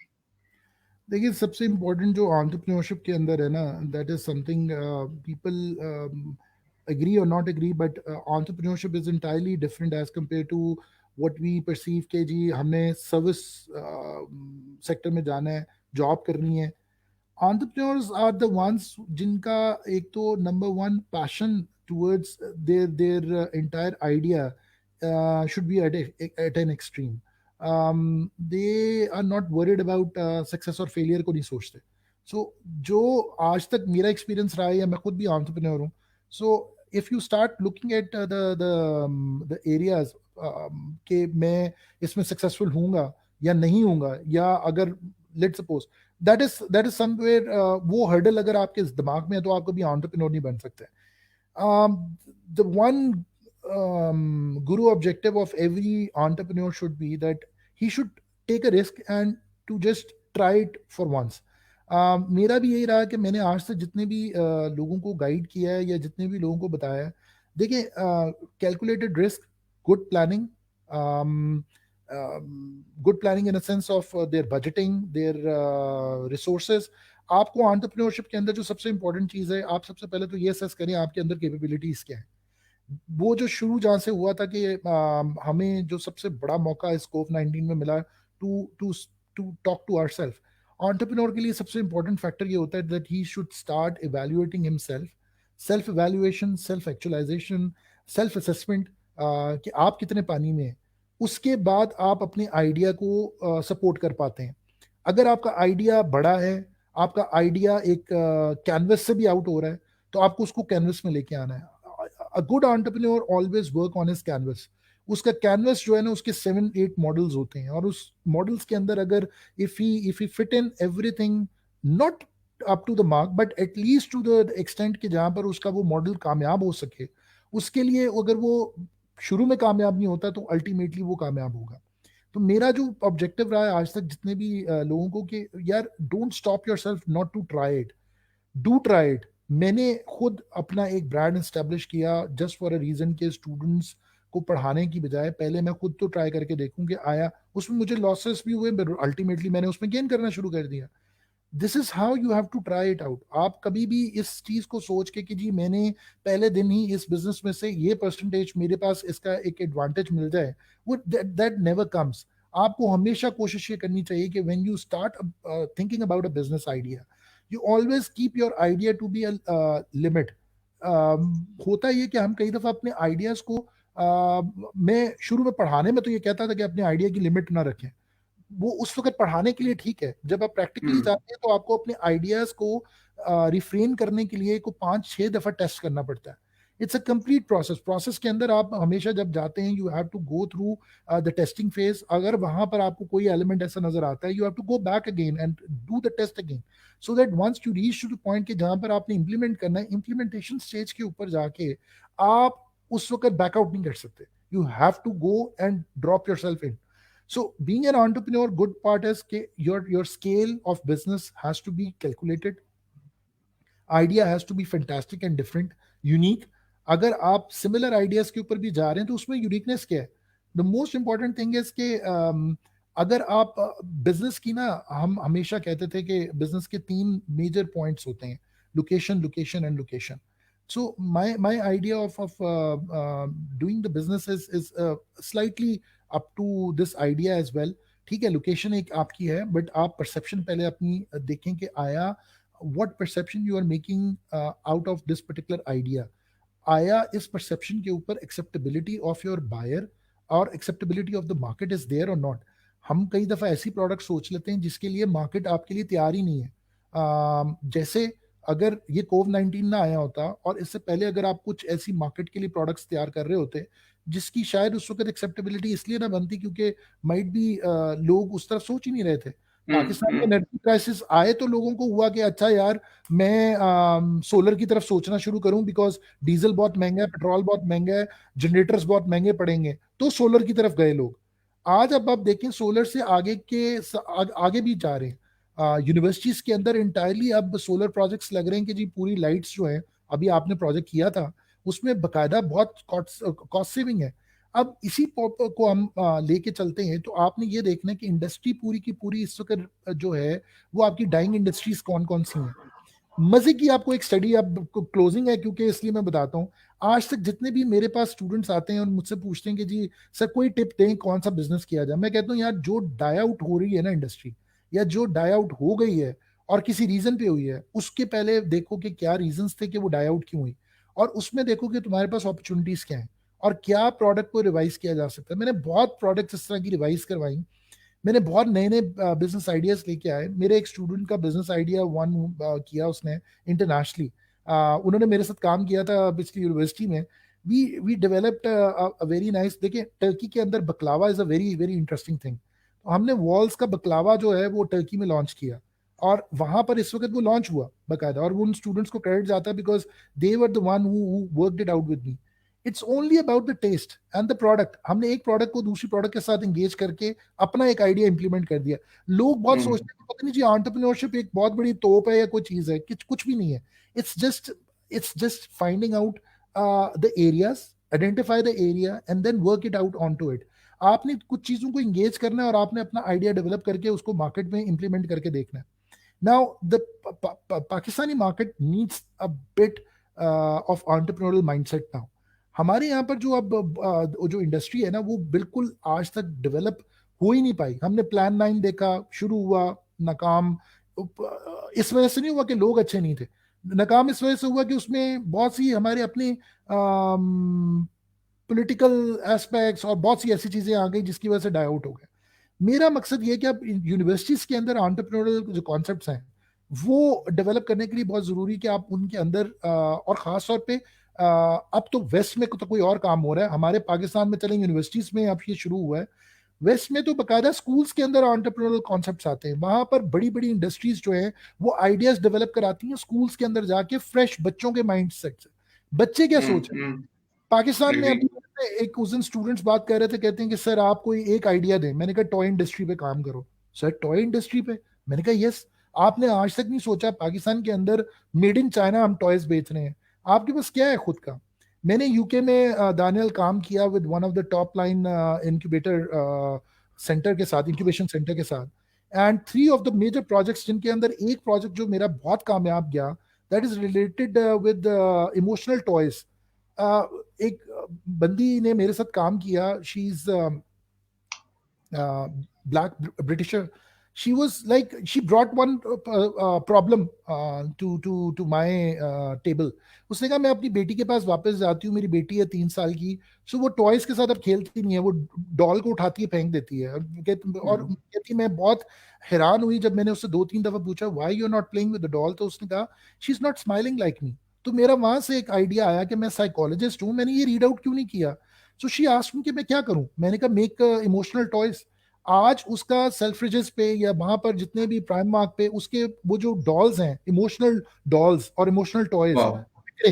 देखिए, सबसे इम्पोर्टेंट जो एंटरप्रेन्योरशिप के अंदर है ना, that is something people agree और not agree, but entrepreneurship is entirely different as compare to what we perceive के जी हमने सर्विस सेक्टर में जाना है, जॉब करनी है। entrepreneurs are the ones जिनका एक तो number one passion towards their entire idea should be at an extreme. They are not worried about success और failure को नहीं सोचते। so जो आज तक मेरा एक्सपीरियंस रहा है, या मैं खुद भी entrepreneur हूँ, so if you start looking at the areas कि मैं इसमें सक्सेसफुल हूँगा या नहीं हूँगा, या अगर let's suppose that is somewhere, वो हर्डल अगर आपके दिमाग में है तो आप कभी एंटरप्रेन्योर नहीं बन सकते। The one guru objective of every entrepreneur should be that he should take a risk and to just try it for once. मेरा भी यही रहा कि मैंने आज तक जितने भी लोगों को गाइड किया है या जितने भी लोगों को बताया है, देखिए, calculated risk, good planning, good planning in a sense of their budgeting, their resources. आपको एंटरप्रेन्योरशिप के अंदर जो सबसे इंपॉर्टेंट चीज है, आप सबसे पहले तो ये असेस करें आपके अंदर कैपेबिलिटीज क्या है। वो जो शुरू जहाँ से हुआ था कि हमें जो सबसे बड़ा मौका इस कोविड-19 में मिला to to to talk to ourselves, entrepreneur के लिए सबसे इंपॉर्टेंट फैक्टर ये होता है that he should start evaluating himself, self evaluation, self actualization, self assessment, कि आप कितने पानी में हैं। उसके बाद आप अपने आइडिया को सपोर्ट कर पाते हैं। अगर आपका आइडिया बड़ा है, आपका आइडिया एक कैनवस से भी आउट हो रहा है, तो आपको उसको कैनवस में लेके आना है। A good entrepreneur always work on his canvas. उसका कैनवस जो है ना, उसके 7-8 मॉडल्स होते हैं, और उस मॉडल्स के अंदर अगर if he fit in everything, not up to the mark but at least to the extent कि जहां पर उसका वो मॉडल कामयाब हो सके, उसके लिए अगर वो शुरू में कामयाब नहीं होता तो अल्टीमेटली वो कामयाब होगा। तो मेरा जो ऑब्जेक्टिव रहा है आज तक जितने भी लोगों को, कि यार don't stop yourself not to try it, do try it. मैंने खुद अपना एक ब्रांड एस्टेब्लिश किया जस्ट फॉर अ रीजन के स्टूडेंट्स को पढ़ाने की बजाय पहले मैं खुद तो ट्राई करके देखूं कि आया, उसमें मुझे लॉसेस भी हुए, अल्टीमेटली मैंने उसमें गेन करना शुरू कर दिया। This is how you have to try it out. आप कभी भी इस चीज को सोच के कि जी मैंने पहले दिन ही इस बिजनेस में से ये परसेंटेज मेरे पास इसका एक एडवांटेज मिल जाए, वो दैट नेवर कम्स। आपको हमेशा कोशिश ये करनी चाहिए कि when you start thinking about a business idea, you always keep your idea to be a limit. होता ये कि हम कई दफा अपने आइडियाज को मैं शुरू में पढ़ाने में तो ये कहता था कि अपने आइडिया की लिमिट ना रखें। वो उस वक्त पढ़ाने के लिए ठीक है, जब आप प्रैक्टिकली जाते हैं तो आपको अपने आइडियाज को रिफ्रेन करने के लिए को 5-6 दफा टेस्ट करना पड़ता है it's a complete process. Process के अंदर आप हमेशा जब जाते हैं, you have to go through the testing phase. अगर वहां पर आपको कोई एलिमेंट ऐसा नजर आता है, you have to go back again and do the test again, so that once you reach to the point कि जहां पर आपने इंप्लीमेंट करना है, इंप्लीमेंटेशन स्टेज के ऊपर जाके आप उस वक्त बैकआउट नहीं कर सकते. You have to go and drop your self in. So being an entrepreneur, good part is your scale of business has to be calculated. Idea has to be fantastic and different, unique. अगर आप सिमिलर आइडियाज के ऊपर भी जा रहे हैं तो उसमें यूनिकनेस क्या है? The most important thing is कि अगर आप बिजनेस की ना, हम हमेशा कहते थे कि बिजनेस के 3 मेजर पॉइंट्स होते हैं: location, location and location. So my idea of doing the business is slightly up to this idea as well. ठीक है, लोकेशन एक आपकी है, बट आप परसेप्शन पहले अपनी देखें कि आया what perception you are making out of this particular idea. आया इस परसेप्शन के ऊपर एक्सेप्टेबिलिटी ऑफ योर बायर और acceptability of the market is there और नॉट. हम कई दफा ऐसी प्रोडक्ट सोच लेते हैं जिसके लिए मार्केट आपके लिए तैयार ही नहीं है. जैसे अगर ये कोविड-19 ना आया होता और इससे पहले अगर आप कुछ ऐसी मार्केट के लिए प्रोडक्ट्स तैयार कर रहे होते जिसकी शायद उस वक्त एक्सेप्टेबिलिटी इसलिए ना बनती क्योंकि माइट बी लोग उस तरफ सोच ही नहीं रहे थे. पाकिस्तान में एनर्जी क्राइसिस आए तो लोगों को हुआ कि अच्छा यार, मैं सोलर की तरफ सोचना शुरू करूं बिकॉज डीजल बहुत महंगा है, पेट्रोल बहुत महंगा है, जनरेटर्स बहुत महंगे पड़ेंगे, तो सोलर की तरफ गए लोग. आज अब आप देखें सोलर से आगे भी जा रहे हैं. यूनिवर्सिटीज के अंदर इंटायरली अब सोलर प्रोजेक्ट्स लग रहे हैं कि जी पूरी लाइट्स जो हैं, अभी आपने प्रोजेक्ट किया था उसमें बकायदा बहुत कॉस्ट सेविंग है. अब इसी को हम लेके चलते हैं तो आपने ये देखना है कि इंडस्ट्री पूरी की पूरी इस वक्त जो है वो आपकी डाइंग इंडस्ट्रीज कौन कौन सी हैं. मजे की आपको एक स्टडी, अब क्लोजिंग है क्योंकि इसलिए मैं बताता हूँ. आज तक जितने भी मेरे पास स्टूडेंट्स आते हैं और मुझसे पूछते हैं कि जी सर कोई टिप दें कौन सा बिजनेस किया जाए, मैं कहता हूँ यार जो डाई आउट हो रही है ना इंडस्ट्री, या जो डाई आउट हो गई है और किसी रीजन पे हुई है, उसके पहले देखो कि क्या रीजंस थे कि वो डाई आउट क्यों हुई, और उसमें देखो कि तुम्हारे पास अपॉर्चुनिटीज क्या है और क्या प्रोडक्ट को रिवाइज किया जा सकता है. मैंने बहुत प्रोडक्ट्स इस तरह की रिवाइज करवाई, मैंने बहुत नए नए बिजनेस आइडियाज लेके आए. मेरे एक स्टूडेंट का बिजनेस आइडिया वन किया उसने इंटरनेशनली. उन्होंने मेरे साथ काम किया था पिछली यूनिवर्सिटी में. We developed a very nice. देखिए टर्की के अंदर baklava is a very very interesting thing. तो हमने वॉल्स का बकलावा जो है वो टर्की में लॉन्च किया और वहां पर इस वक्त वो लॉन्च हुआ बाकायदा, और उन स्टूडेंट्स को क्रेडिट जाता है because they were the one who worked it out with me. It's only about the test and the product. हमने एक प्रोडक्ट को दूसरी प्रोडक्ट के साथ एंगेज करके अपना एक आइडिया इंप्लीमेंट कर दिया. लोग बहुत सोचते हैं पता नहीं जी एंटरप्रेन्योरशिप एक बहुत बड़ी तोप है या कोई चीज है, कुछ भी नहीं है. It's just finding out the areas, identify the area and then work it out on to it. आपने कुछ चीजों को एंगेज करना है और आपने अपना आइडिया डेवलप करके उसको मार्केट में इंप्लीमेंट करके देखना है. Now the Pakistani market needs a bit of entrepreneurial mindset now. हमारे यहाँ पर जो अब जो इंडस्ट्री है ना वो बिल्कुल आज तक डेवलप हो ही नहीं पाई. हमने प्लान 9 देखा, शुरू हुआ, नाकाम. इस वजह से नहीं हुआ कि लोग अच्छे नहीं थे, नाकाम इस वजह से हुआ कि उसमें बहुत सी हमारे अपने पॉलिटिकल एस्पेक्ट्स और बहुत सी ऐसी चीजें आ गई जिसकी वजह से डाई आउट हो गए. मेरा मकसद ये है कि अब यूनिवर्सिटीज के अंदर एंटरप्रेन्योरल जो कॉन्सेप्ट्स हैं वो डेवलप करने के लिए बहुत जरूरी है कि आप उनके अंदर और खास तौर पे अब तो वेस्ट में तो कोई और काम हो रहा है. हमारे पाकिस्तान में चलें यूनिवर्सिटीज में अब ये शुरू हुआ है. वेस्ट में तो बकायदा स्कूल्स के अंदर एंटरप्रेन्योरल कॉन्सेप्ट्स आते हैं. वहां पर बड़ी बड़ी इंडस्ट्रीज जो है वो आइडियाज डेवलप कराती हैं स्कूल्स के अंदर जाके, फ्रेश बच्चों के माइंड सेट से. बच्चे क्या सोच रहे हैं पाकिस्तान में अभी. एक उस दिन स्टूडेंट्स बात कर रहे थे, कहते हैं कि सर आप कोई एक आइडिया दें. मैंने कहा टॉय इंडस्ट्री पे काम करो. सर टॉय इंडस्ट्री पे? मैंने कहा यस. आपने आज तक नहीं सोचा पाकिस्तान के अंदर मेड इन चाइना हम टॉयज बेच रहे हैं, आपके पास क्या है खुद का? मैंने यूके में दानियल काम किया with one of the top line incubator centre के साथ, इंक्यूबेशन सेंटर के साथ. And 3 of the major projects जिनके अंदर एक प्रोजेक्ट जो मेरा बहुत कामयाब गया, that is related with emotional toys. एक बंदी ने मेरे साथ काम किया. She is black Britisher. She was like, she brought one problem to my table. उसने कहा मैं अपनी बेटी के पास वापस जाती हूँ, मेरी बेटी है 3 साल की, सो वो टॉयज के साथ अब खेलती नहीं है, वो डॉल को उठाती है फेंक देती है. और कहती मैं बहुत हैरान हुई जब मैंने उससे 2-3 दफा पूछा why you are not playing with the doll, तो उसने कहा she is not smiling like me. तो मेरा वहां से एक आइडिया आया कि मैं साइकोलॉजिस्ट हूँ, मैंने ये रीड आउट क्यों नहीं किया। सो शी आस्क्ड मी कि मैं क्या करूं। मैंने कहा मेक इमोशनल टॉयज। आज उसका सेल्फ्रिजेस पे या वहां पर जितने भी प्राइम मार्क पे उसके वो जो डॉल्स हैं, इमोशनल डॉल्स और इमोशनल टॉयज, वाह,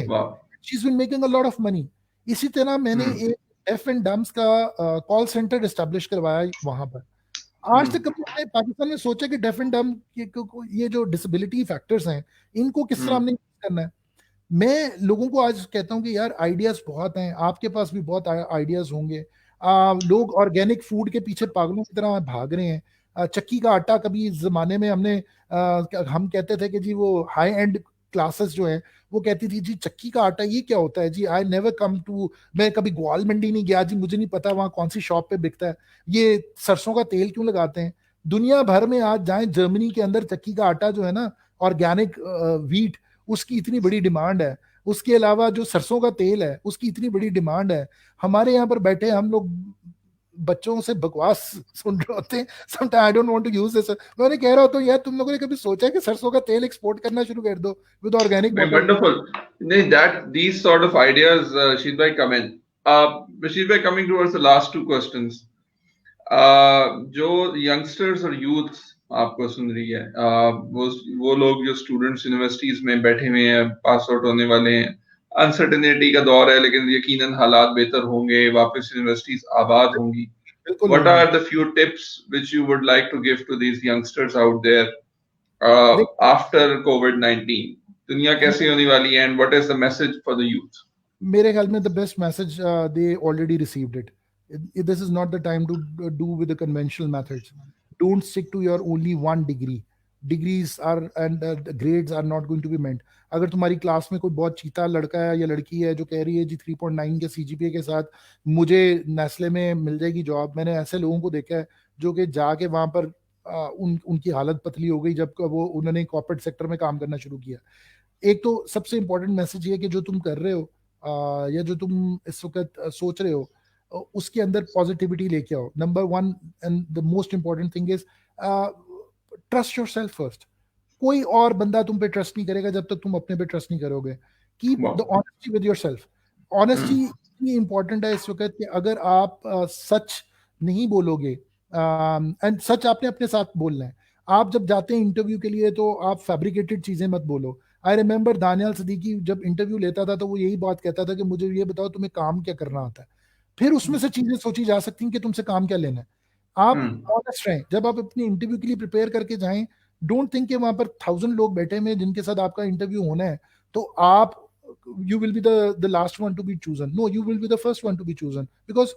वाह। She is been making a lot of money. इसी तरह मैंने हम्म, एक डेफ एंड डम्स का कॉल सेंटर एस्टेब्लिश करवाया वहां पर। आज तक हम्म, कभी हमने पाकिस्तान में सोचा कि डेफ एंड डम ये जो डिसेबिलिटी फैक्टर्स हैं इनको किस तरह हम्म, हमने use करना है। मैं लोगों को आज कहता हूँ कि यार आइडियाज बहुत हैं, आपके पास भी बहुत आइडियाज होंगे। लोग ऑर्गेनिक फूड के पीछे पागलों की तरह भाग रहे हैं। चक्की का आटा, कभी इस जमाने में हम कहते थे कि जी वो हाई एंड क्लासेस जो है वो कहती थी जी चक्की का आटा ये क्या होता है जी, आई नेवर कम टू, मैं कभी ग्वाल मंडी नहीं गया जी, मुझे नहीं पता वहाँ कौन सी शॉप पे बिकता है, ये सरसों का तेल क्यों लगाते हैं। दुनिया भर में आज जाएं, जर्मनी के अंदर चक्की का आटा जो है ना, ऑर्गेनिक व्हीट, उसकी इतनी बड़ी डिमांड है। उसके अलावा जो सरसों का तेल है उसकी इतनी बड़ी डिमांड है। हमारे यहाँ पर बैठे हम लोग बच्चों से बकवास सुन रहे होते हैं। Sometime I don't want to use this. मैं उन्हें कह रहा होता हूँ यार तुम लोगों ने कभी सोचा है कि सरसों का तेल एक्सपोर्ट करना शुरू कर दो with organic bottle. wonderful. That these sort of ideas, Rashid bhai, come in. Rashid bhai, coming towards the last two questions. जो यंगस्टर्स और यूथ आपको सुन रही है, वो लोग जो स्टूडेंट्स यूनिवर्सिटीज में बैठे हुए हैं, पास आउट होने वाले हैं, अनसर्टेनिटी का दौर है, लेकिन यकीनन हालात बेहतर होंगे, वापस यूनिवर्सिटीज आबाद होंगी. बिल्कुल What होंगी। are the few tips which you would like to give to these youngsters out there देख, after COVID-19? दुनिया कैसी होने वाली है, and what is the message for the youth? मेरे ख्याल में the best message they already received it. This is not the time to do with the conventional methods. Don't stick to your only one degree. Degrees are and grades are not going to be meant. अगर तुम्हारी क्लास में कोई बहुत चीता लड़का है या लड़की है जो कह रही है जी 3.9 के सीजीपीए के साथ मुझे नेस्ले में मिल जाएगी जॉब, मैंने ऐसे लोगों को देखा है जो कि जाके वहां पर उनकी हालत पतली हो गई जब वो उन्होंने कॉर्पोरेट सेक्टर में काम करना शुरू किया। एक तो सबसे इंपॉर्टेंट मैसेज ये कि जो तुम कर रहे हो या जो तुम इस वक्त सोच रहे हो उसके अंदर पॉजिटिविटी लेके आओ। Number one and the most important thing is trust your self first. कोई और बंदा तुम पे ट्रस्ट नहीं करेगा जब तक तुम अपने पे ट्रस्ट नहीं करोगे। Keep the Wow. Honesty with your self. Honesty Hmm. इतनी इंपॉर्टेंट है इस वक्त कि अगर आप सच नहीं बोलोगे, एंड सच आपने अपने साथ बोलना है। आप जब जाते हैं इंटरव्यू के लिए तो आप फैब्रिकेटेड चीजें मत बोलो। आई रिमेम्बर दानियाल सिद्दीकी जब इंटरव्यू लेता था तो वो यही बात कहता था कि मुझे ये बताओ तुम्हें काम क्या करना आता है, फिर उसमें से चीजें सोची जा सकती हैं कि तुमसे काम क्या लेना है। आप Hmm. ऑनेस्ट रहें जब आप अपने इंटरव्यू के लिए प्रिपेयर करके जाएं। डोंट थिंक कि वहां पर 1,000 लोग बैठे हुए हैं जिनके साथ आपका इंटरव्यू होना है तो आप you will be the last one to be chosen. No, you will be the first one to be chosen because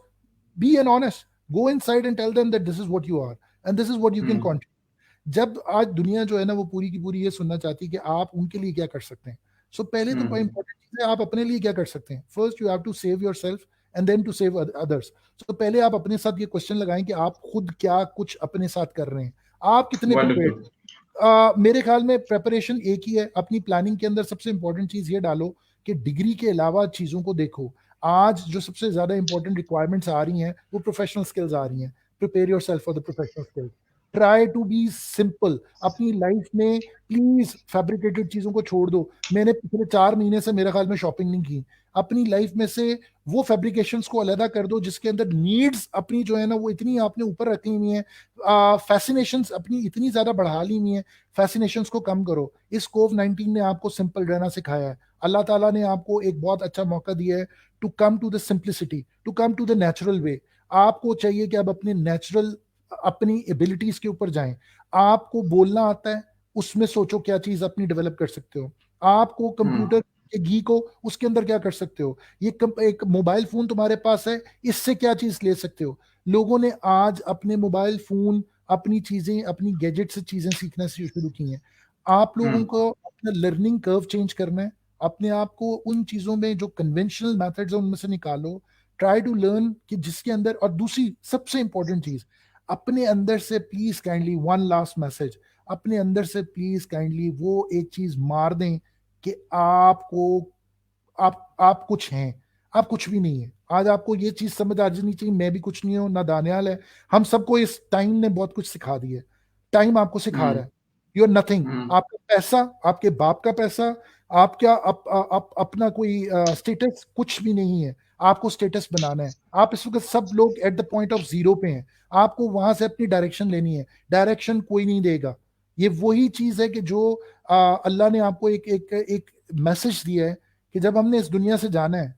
be an honest. Go inside and tell them that this is what you are and this is what you can Hmm. Contribute. जब आज दुनिया जो है ना वो पूरी की पूरी ये सुनना चाहती है कि आप उनके लिए क्या कर सकते हैं। सो पहले तो Hmm. इंपॉर्टेंट चीज है आप अपने लिए क्या कर सकते हैं। First you have to save your self and then to save others. तो पहले आप अपने साथ ये क्वेश्चन लगाएं कि आप खुद क्या कुछ अपने साथ कर रहे हैं, आप कितने प्रिपेयर्ड। Wonderful. मेरे ख्याल में प्रेपरेशन एक ही है। अपनी प्लानिंग के अंदर सबसे इंपॉर्टेंट चीज ये डालो कि डिग्री के अलावा चीजों को देखो। आज जो सबसे ज्यादा इंपॉर्टेंट रिक्वायरमेंट्स आ रही हैं वो प्रोफेशनल स्किल्स आ रही हैं। Prepare your self for the professional skills. Try to be simple अपनी लाइफ में। प्लीज फैब्रिकेटेड चीजों को छोड़ दो। मैंने पिछले 4 महीने से मेरे ख्याल में शॉपिंग नहीं की। अपनी लाइफ में से वो फैब्रिकेशंस को अलहदा कर दो जिसके अंदर नीड्स अपनी जो है ना वो इतनी आपने ऊपर रखी हुई हैं। फैसिनेशंस अपनी इतनी ज्यादा बढ़ा ली हुई हैं। फैसिनेशंस को कम करो। इस कोविड-19 ने आपको सिंपल रहना सिखाया है। अल्लाह ताला ने आपको एक बहुत अच्छा मौका दिया है to come to the simplicity, to come to the natural way. आपको चाहिए कि आप अपने नेचुरल अपनी एबिलिटीज के ऊपर जाएं। आपको बोलना आता है, उसमें सोचो क्या चीज अपनी डेवलप कर सकते हो। आपको Hmm. कंप्यूटर के घी को उसके अंदर क्या कर सकते हो। एक मोबाइल फोन तुम्हारे पास है, इससे क्या चीज ले सकते हो। लोगों ने आज अपने मोबाइल फोन अपनी चीजें अपनी गैजेट से चीजें सीखना शुरू की हैं। आप लोगों Hmm. को अपना लर्निंग कर्व चेंज करना है। अपने आप को उन चीजों में जो कन्वेंशनल मेथड्स है उनमें से निकालो। ट्राई टू लर्न कि जिसके अंदर, और दूसरी सबसे इंपॉर्टेंट चीज, अपने अंदर से please kindly one last message, अपने अंदर से प्लीज काइंडली वो एक चीज मार दें कि आपको आप कुछ हैं। आप कुछ भी नहीं है। आज आपको ये चीज समझ आ जानी चाहिए, मैं भी कुछ नहीं हूं ना दानियाल है। हम सबको इस टाइम ने बहुत कुछ सिखा दिया है। टाइम आपको सिखा रहा Hmm. है। You are nothing. Hmm. आपका पैसा, आपके बाप का पैसा, आप क्या अपना कोई स्टेटस कुछ भी नहीं है, आपको स्टेटस बनाना है। आप इस वक्त सब लोग at the point of zero पे हैं, आपको वहां से अपनी डायरेक्शन लेनी है, डायरेक्शन कोई नहीं देगा। ये वही चीज है कि जो अल्लाह ने आपको एक एक एक मैसेज दिया है कि जब हमने इस दुनिया से जाना है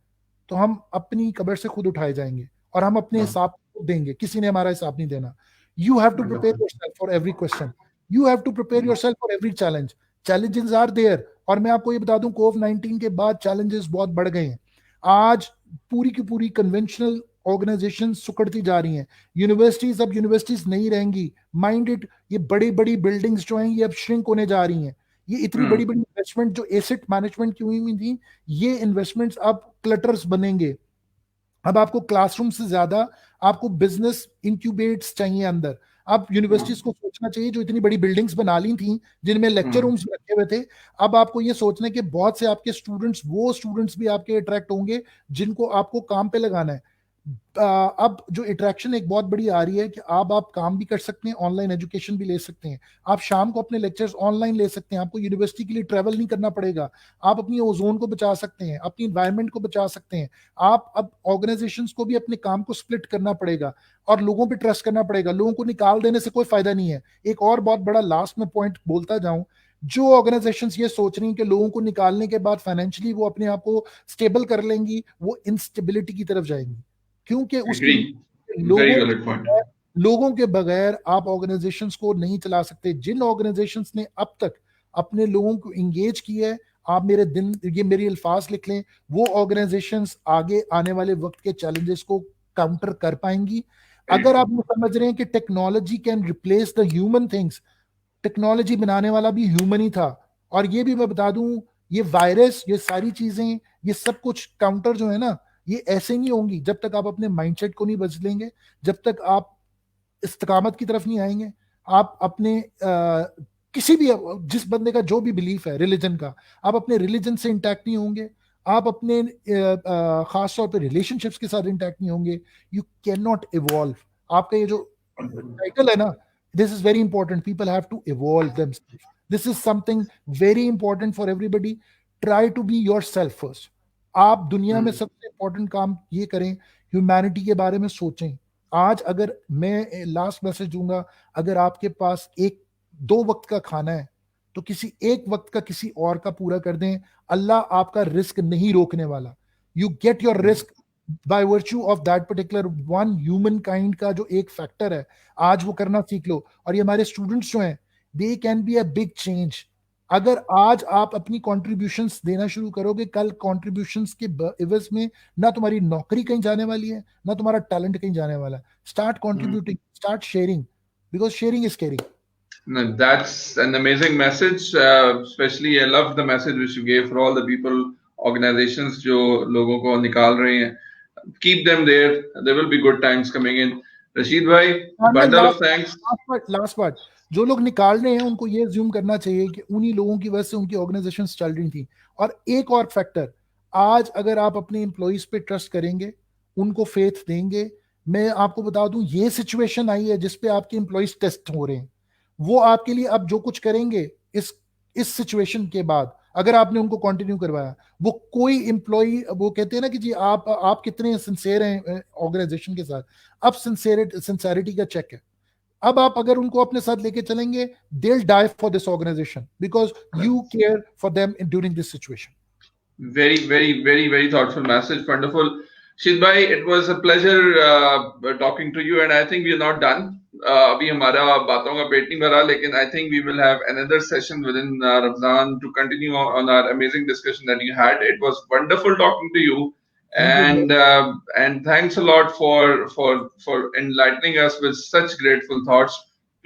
तो हम अपनी कब्र से खुद उठाए जाएंगे और हम अपने हाँ, हिसाब खुद देंगे, किसी ने हमारा हिसाब नहीं देना। You have to prepare wonderful. Yourself for every question, you have to prepare yourself for every challenge. Challenges are there, और मैं आपको ये बता दूं कोविड-19 के बाद चैलेंजेस बहुत बढ़ गए हैं। आज पूरी की पूरी कन्वेंशनल ऑर्गेनाइजेशन सुकड़ती जा रही हैं, यूनिवर्सिटीज अब यूनिवर्सिटीज नहीं रहेंगी, माइंड इट। ये बड़ी बड़ी बिल्डिंग्स जो हैं ये अब श्रिंक होने जा रही हैं। ये इतनी बड़ी बड़ी इन्वेस्टमेंट जो एसेट मैनेजमेंट की हुई थी, ये इन्वेस्टमेंट्स अब क्लटर्स बनेंगे। अब आपको क्लासरूम से ज्यादा आपको बिजनेस इंक्यूबेट्स चाहिए अंदर। अब यूनिवर्सिटीज को सोचना चाहिए, जो इतनी बड़ी बिल्डिंग्स बना ली थी जिनमें लेक्चर रूम्स रखे हुए थे, अब आपको ये सोचना है कि बहुत से आपके स्टूडेंट्स, वो स्टूडेंट्स भी आपके अट्रैक्ट होंगे जिनको आपको काम पे लगाना है। अब जो अट्रैक्शन एक बहुत बड़ी आ रही है कि आप काम भी कर सकते हैं, ऑनलाइन एजुकेशन भी ले सकते हैं, आप शाम को अपने लेक्चर्स ऑनलाइन ले सकते हैं, आपको यूनिवर्सिटी के लिए ट्रेवल नहीं करना पड़ेगा, आप अपनी ओजोन को बचा सकते हैं, अपनी इन्वायरमेंट को बचा सकते हैं। आप अब ऑर्गेनाइजेशंस को भी अपने काम को स्प्लिट करना पड़ेगा और लोगों पे ट्रस्ट करना पड़ेगा, लोगों को निकाल देने से कोई फायदा नहीं है। एक और बहुत बड़ा लास्ट में पॉइंट बोलता जाऊं, जो ऑर्गेनाइजेशंस ये सोच रही हैं कि लोगों को निकालने के बाद फाइनेंशियली वो अपने आप को स्टेबल कर लेंगी, वो इंस्टेबिलिटी की तरफ जाएंगी, क्योंकि उसके Agree. Very लोगों valid point. लोगों के बगैर आप ऑर्गेनाइजेशंस को नहीं चला सकते। जिन ऑर्गेनाइजेशंस ने अब तक अपने लोगों को इंगेज किया है, आप मेरे दिन ये मेरी अल्फाज लिख लें, वो ऑर्गेनाइजेशंस आगे आने वाले वक्त के चैलेंजेस को काउंटर कर पाएंगी। Very अगर आप true. ये समझ रहे हैं कि technology can replace the human things, technology बनाने वाला भी ह्यूमन ही था। और ये भी मैं बता दूं, ये वायरस, ये सारी चीजें, ये सब कुछ काउंटर जो है ना, ये ऐसे नहीं होंगी जब तक आप अपने माइंडसेट को नहीं बदल लेंगे, जब तक आप इस्तिकामत की तरफ नहीं आएंगे। आप अपने किसी भी, जिस बंदे का जो भी बिलीफ है रिलीजन का, आप अपने रिलीजन से इंटैक्ट नहीं होंगे, आप अपने खास तौर पे रिलेशनशिप्स के साथ इंटैक्ट नहीं होंगे, यू कैन नॉट इवॉल्व। आपका ये जो Wonderful. टाइटल है ना, this is very important, people have to evolve themselves, this is something very important for everybody. Try to be your self first. आप दुनिया में सबसे इंपॉर्टेंट काम ये करें, ह्यूमैनिटी के बारे में सोचें। आज अगर मैं लास्ट मैसेज दूंगा, अगर आपके पास एक दो वक्त का खाना है तो किसी एक वक्त का किसी और का पूरा कर दें, अल्लाह आपका रिस्क नहीं रोकने वाला। You get your risk bye virtue of that particular one human kind का जो एक फैक्टर है, आज वो करना सीख लो। और ये हमारे स्टूडेंट्स जो हैं, they can be a big change. अगर आज आप अपनी कॉन्ट्रीब्यूशंस देना शुरू करोगे, कल कॉन्ट्रीब्यूशंस के इवज में ना तुम्हारी नौकरी कहीं जाने वाली है, ना तुम्हारा टैलेंट कहीं जाने वाला है। Start contributing, start sharing, because sharing is caring. No, that's an amazing message. Especially, I love the message which you gave for all the people, organizations जो लोगों को निकाल रहे हैं. Keep them there. There will be good times coming in. Rashid bhai, bundle of thanks. Last part, जो लोग निकाल रहे हैं उनको ये ज्यूम करना चाहिए कि उन्हीं लोगों की वजह से उनकी ऑर्गेनाइजेशन चल रही थी। और एक और फैक्टर, आज अगर आप अपने एम्प्लॉइज पे ट्रस्ट करेंगे, उनको फेथ देंगे, मैं आपको बता दूं ये सिचुएशन आई है जिसपे आपके एम्प्लॉइज टेस्ट हो रहे हैं, वो आपके लिए अब जो कुछ करेंगे इस सिचुएशन के बाद, अगर आपने उनको कंटिन्यू करवाया, वो कोई एम्प्लॉय, वो कहते हैं ना कि जी आप कितने सिंसियर हैं ऑर्गेनाइजेशन के साथ, अब सिंसेरिटी का चेक है। अब आप अगर उनको अपने साथ लेके चलेंगे, they will die for this organisation because you care for them during this situation. Very, very, very, very thoughtful message. Wonderful. Shid bhai, it was a pleasure talking to you, and I think we are not done. अभी हमारा बातों का पेट नहीं भरा, लेकिन I think we will have another session within Ramzan to continue on our amazing discussion that you had. It was wonderful talking to you, Thank you. and thanks a lot for enlightening us with such grateful thoughts.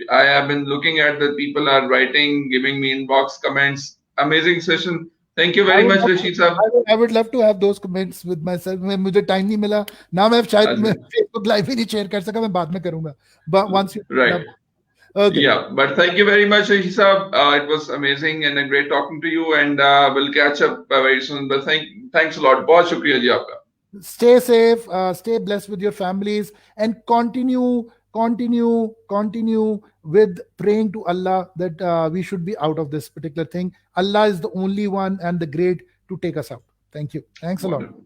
I have been looking at the people are writing, giving me inbox comments. Amazing session. Thank you I very would much, love to, Rashid sir. I would love to have those comments with myself. मुझे टाइम नहीं मिला ना, मैं शायद मैं फेसबुक लाइव ही नहीं शेयर कर सका, मैं बाद में करूंगा, but once you Right. okay. Yeah, but thank you very much, Rashid sir. It was amazing and a great talking to you, and we'll catch up very soon. But thanks a lot. बहुत शुक्रिया जी आपका. Stay safe, stay blessed with your families, and continue continue with praying to Allah that we should be out of this particular thing. Allah is the only one and the great to take us out. Thank you. Thanks a lot. Wonderful.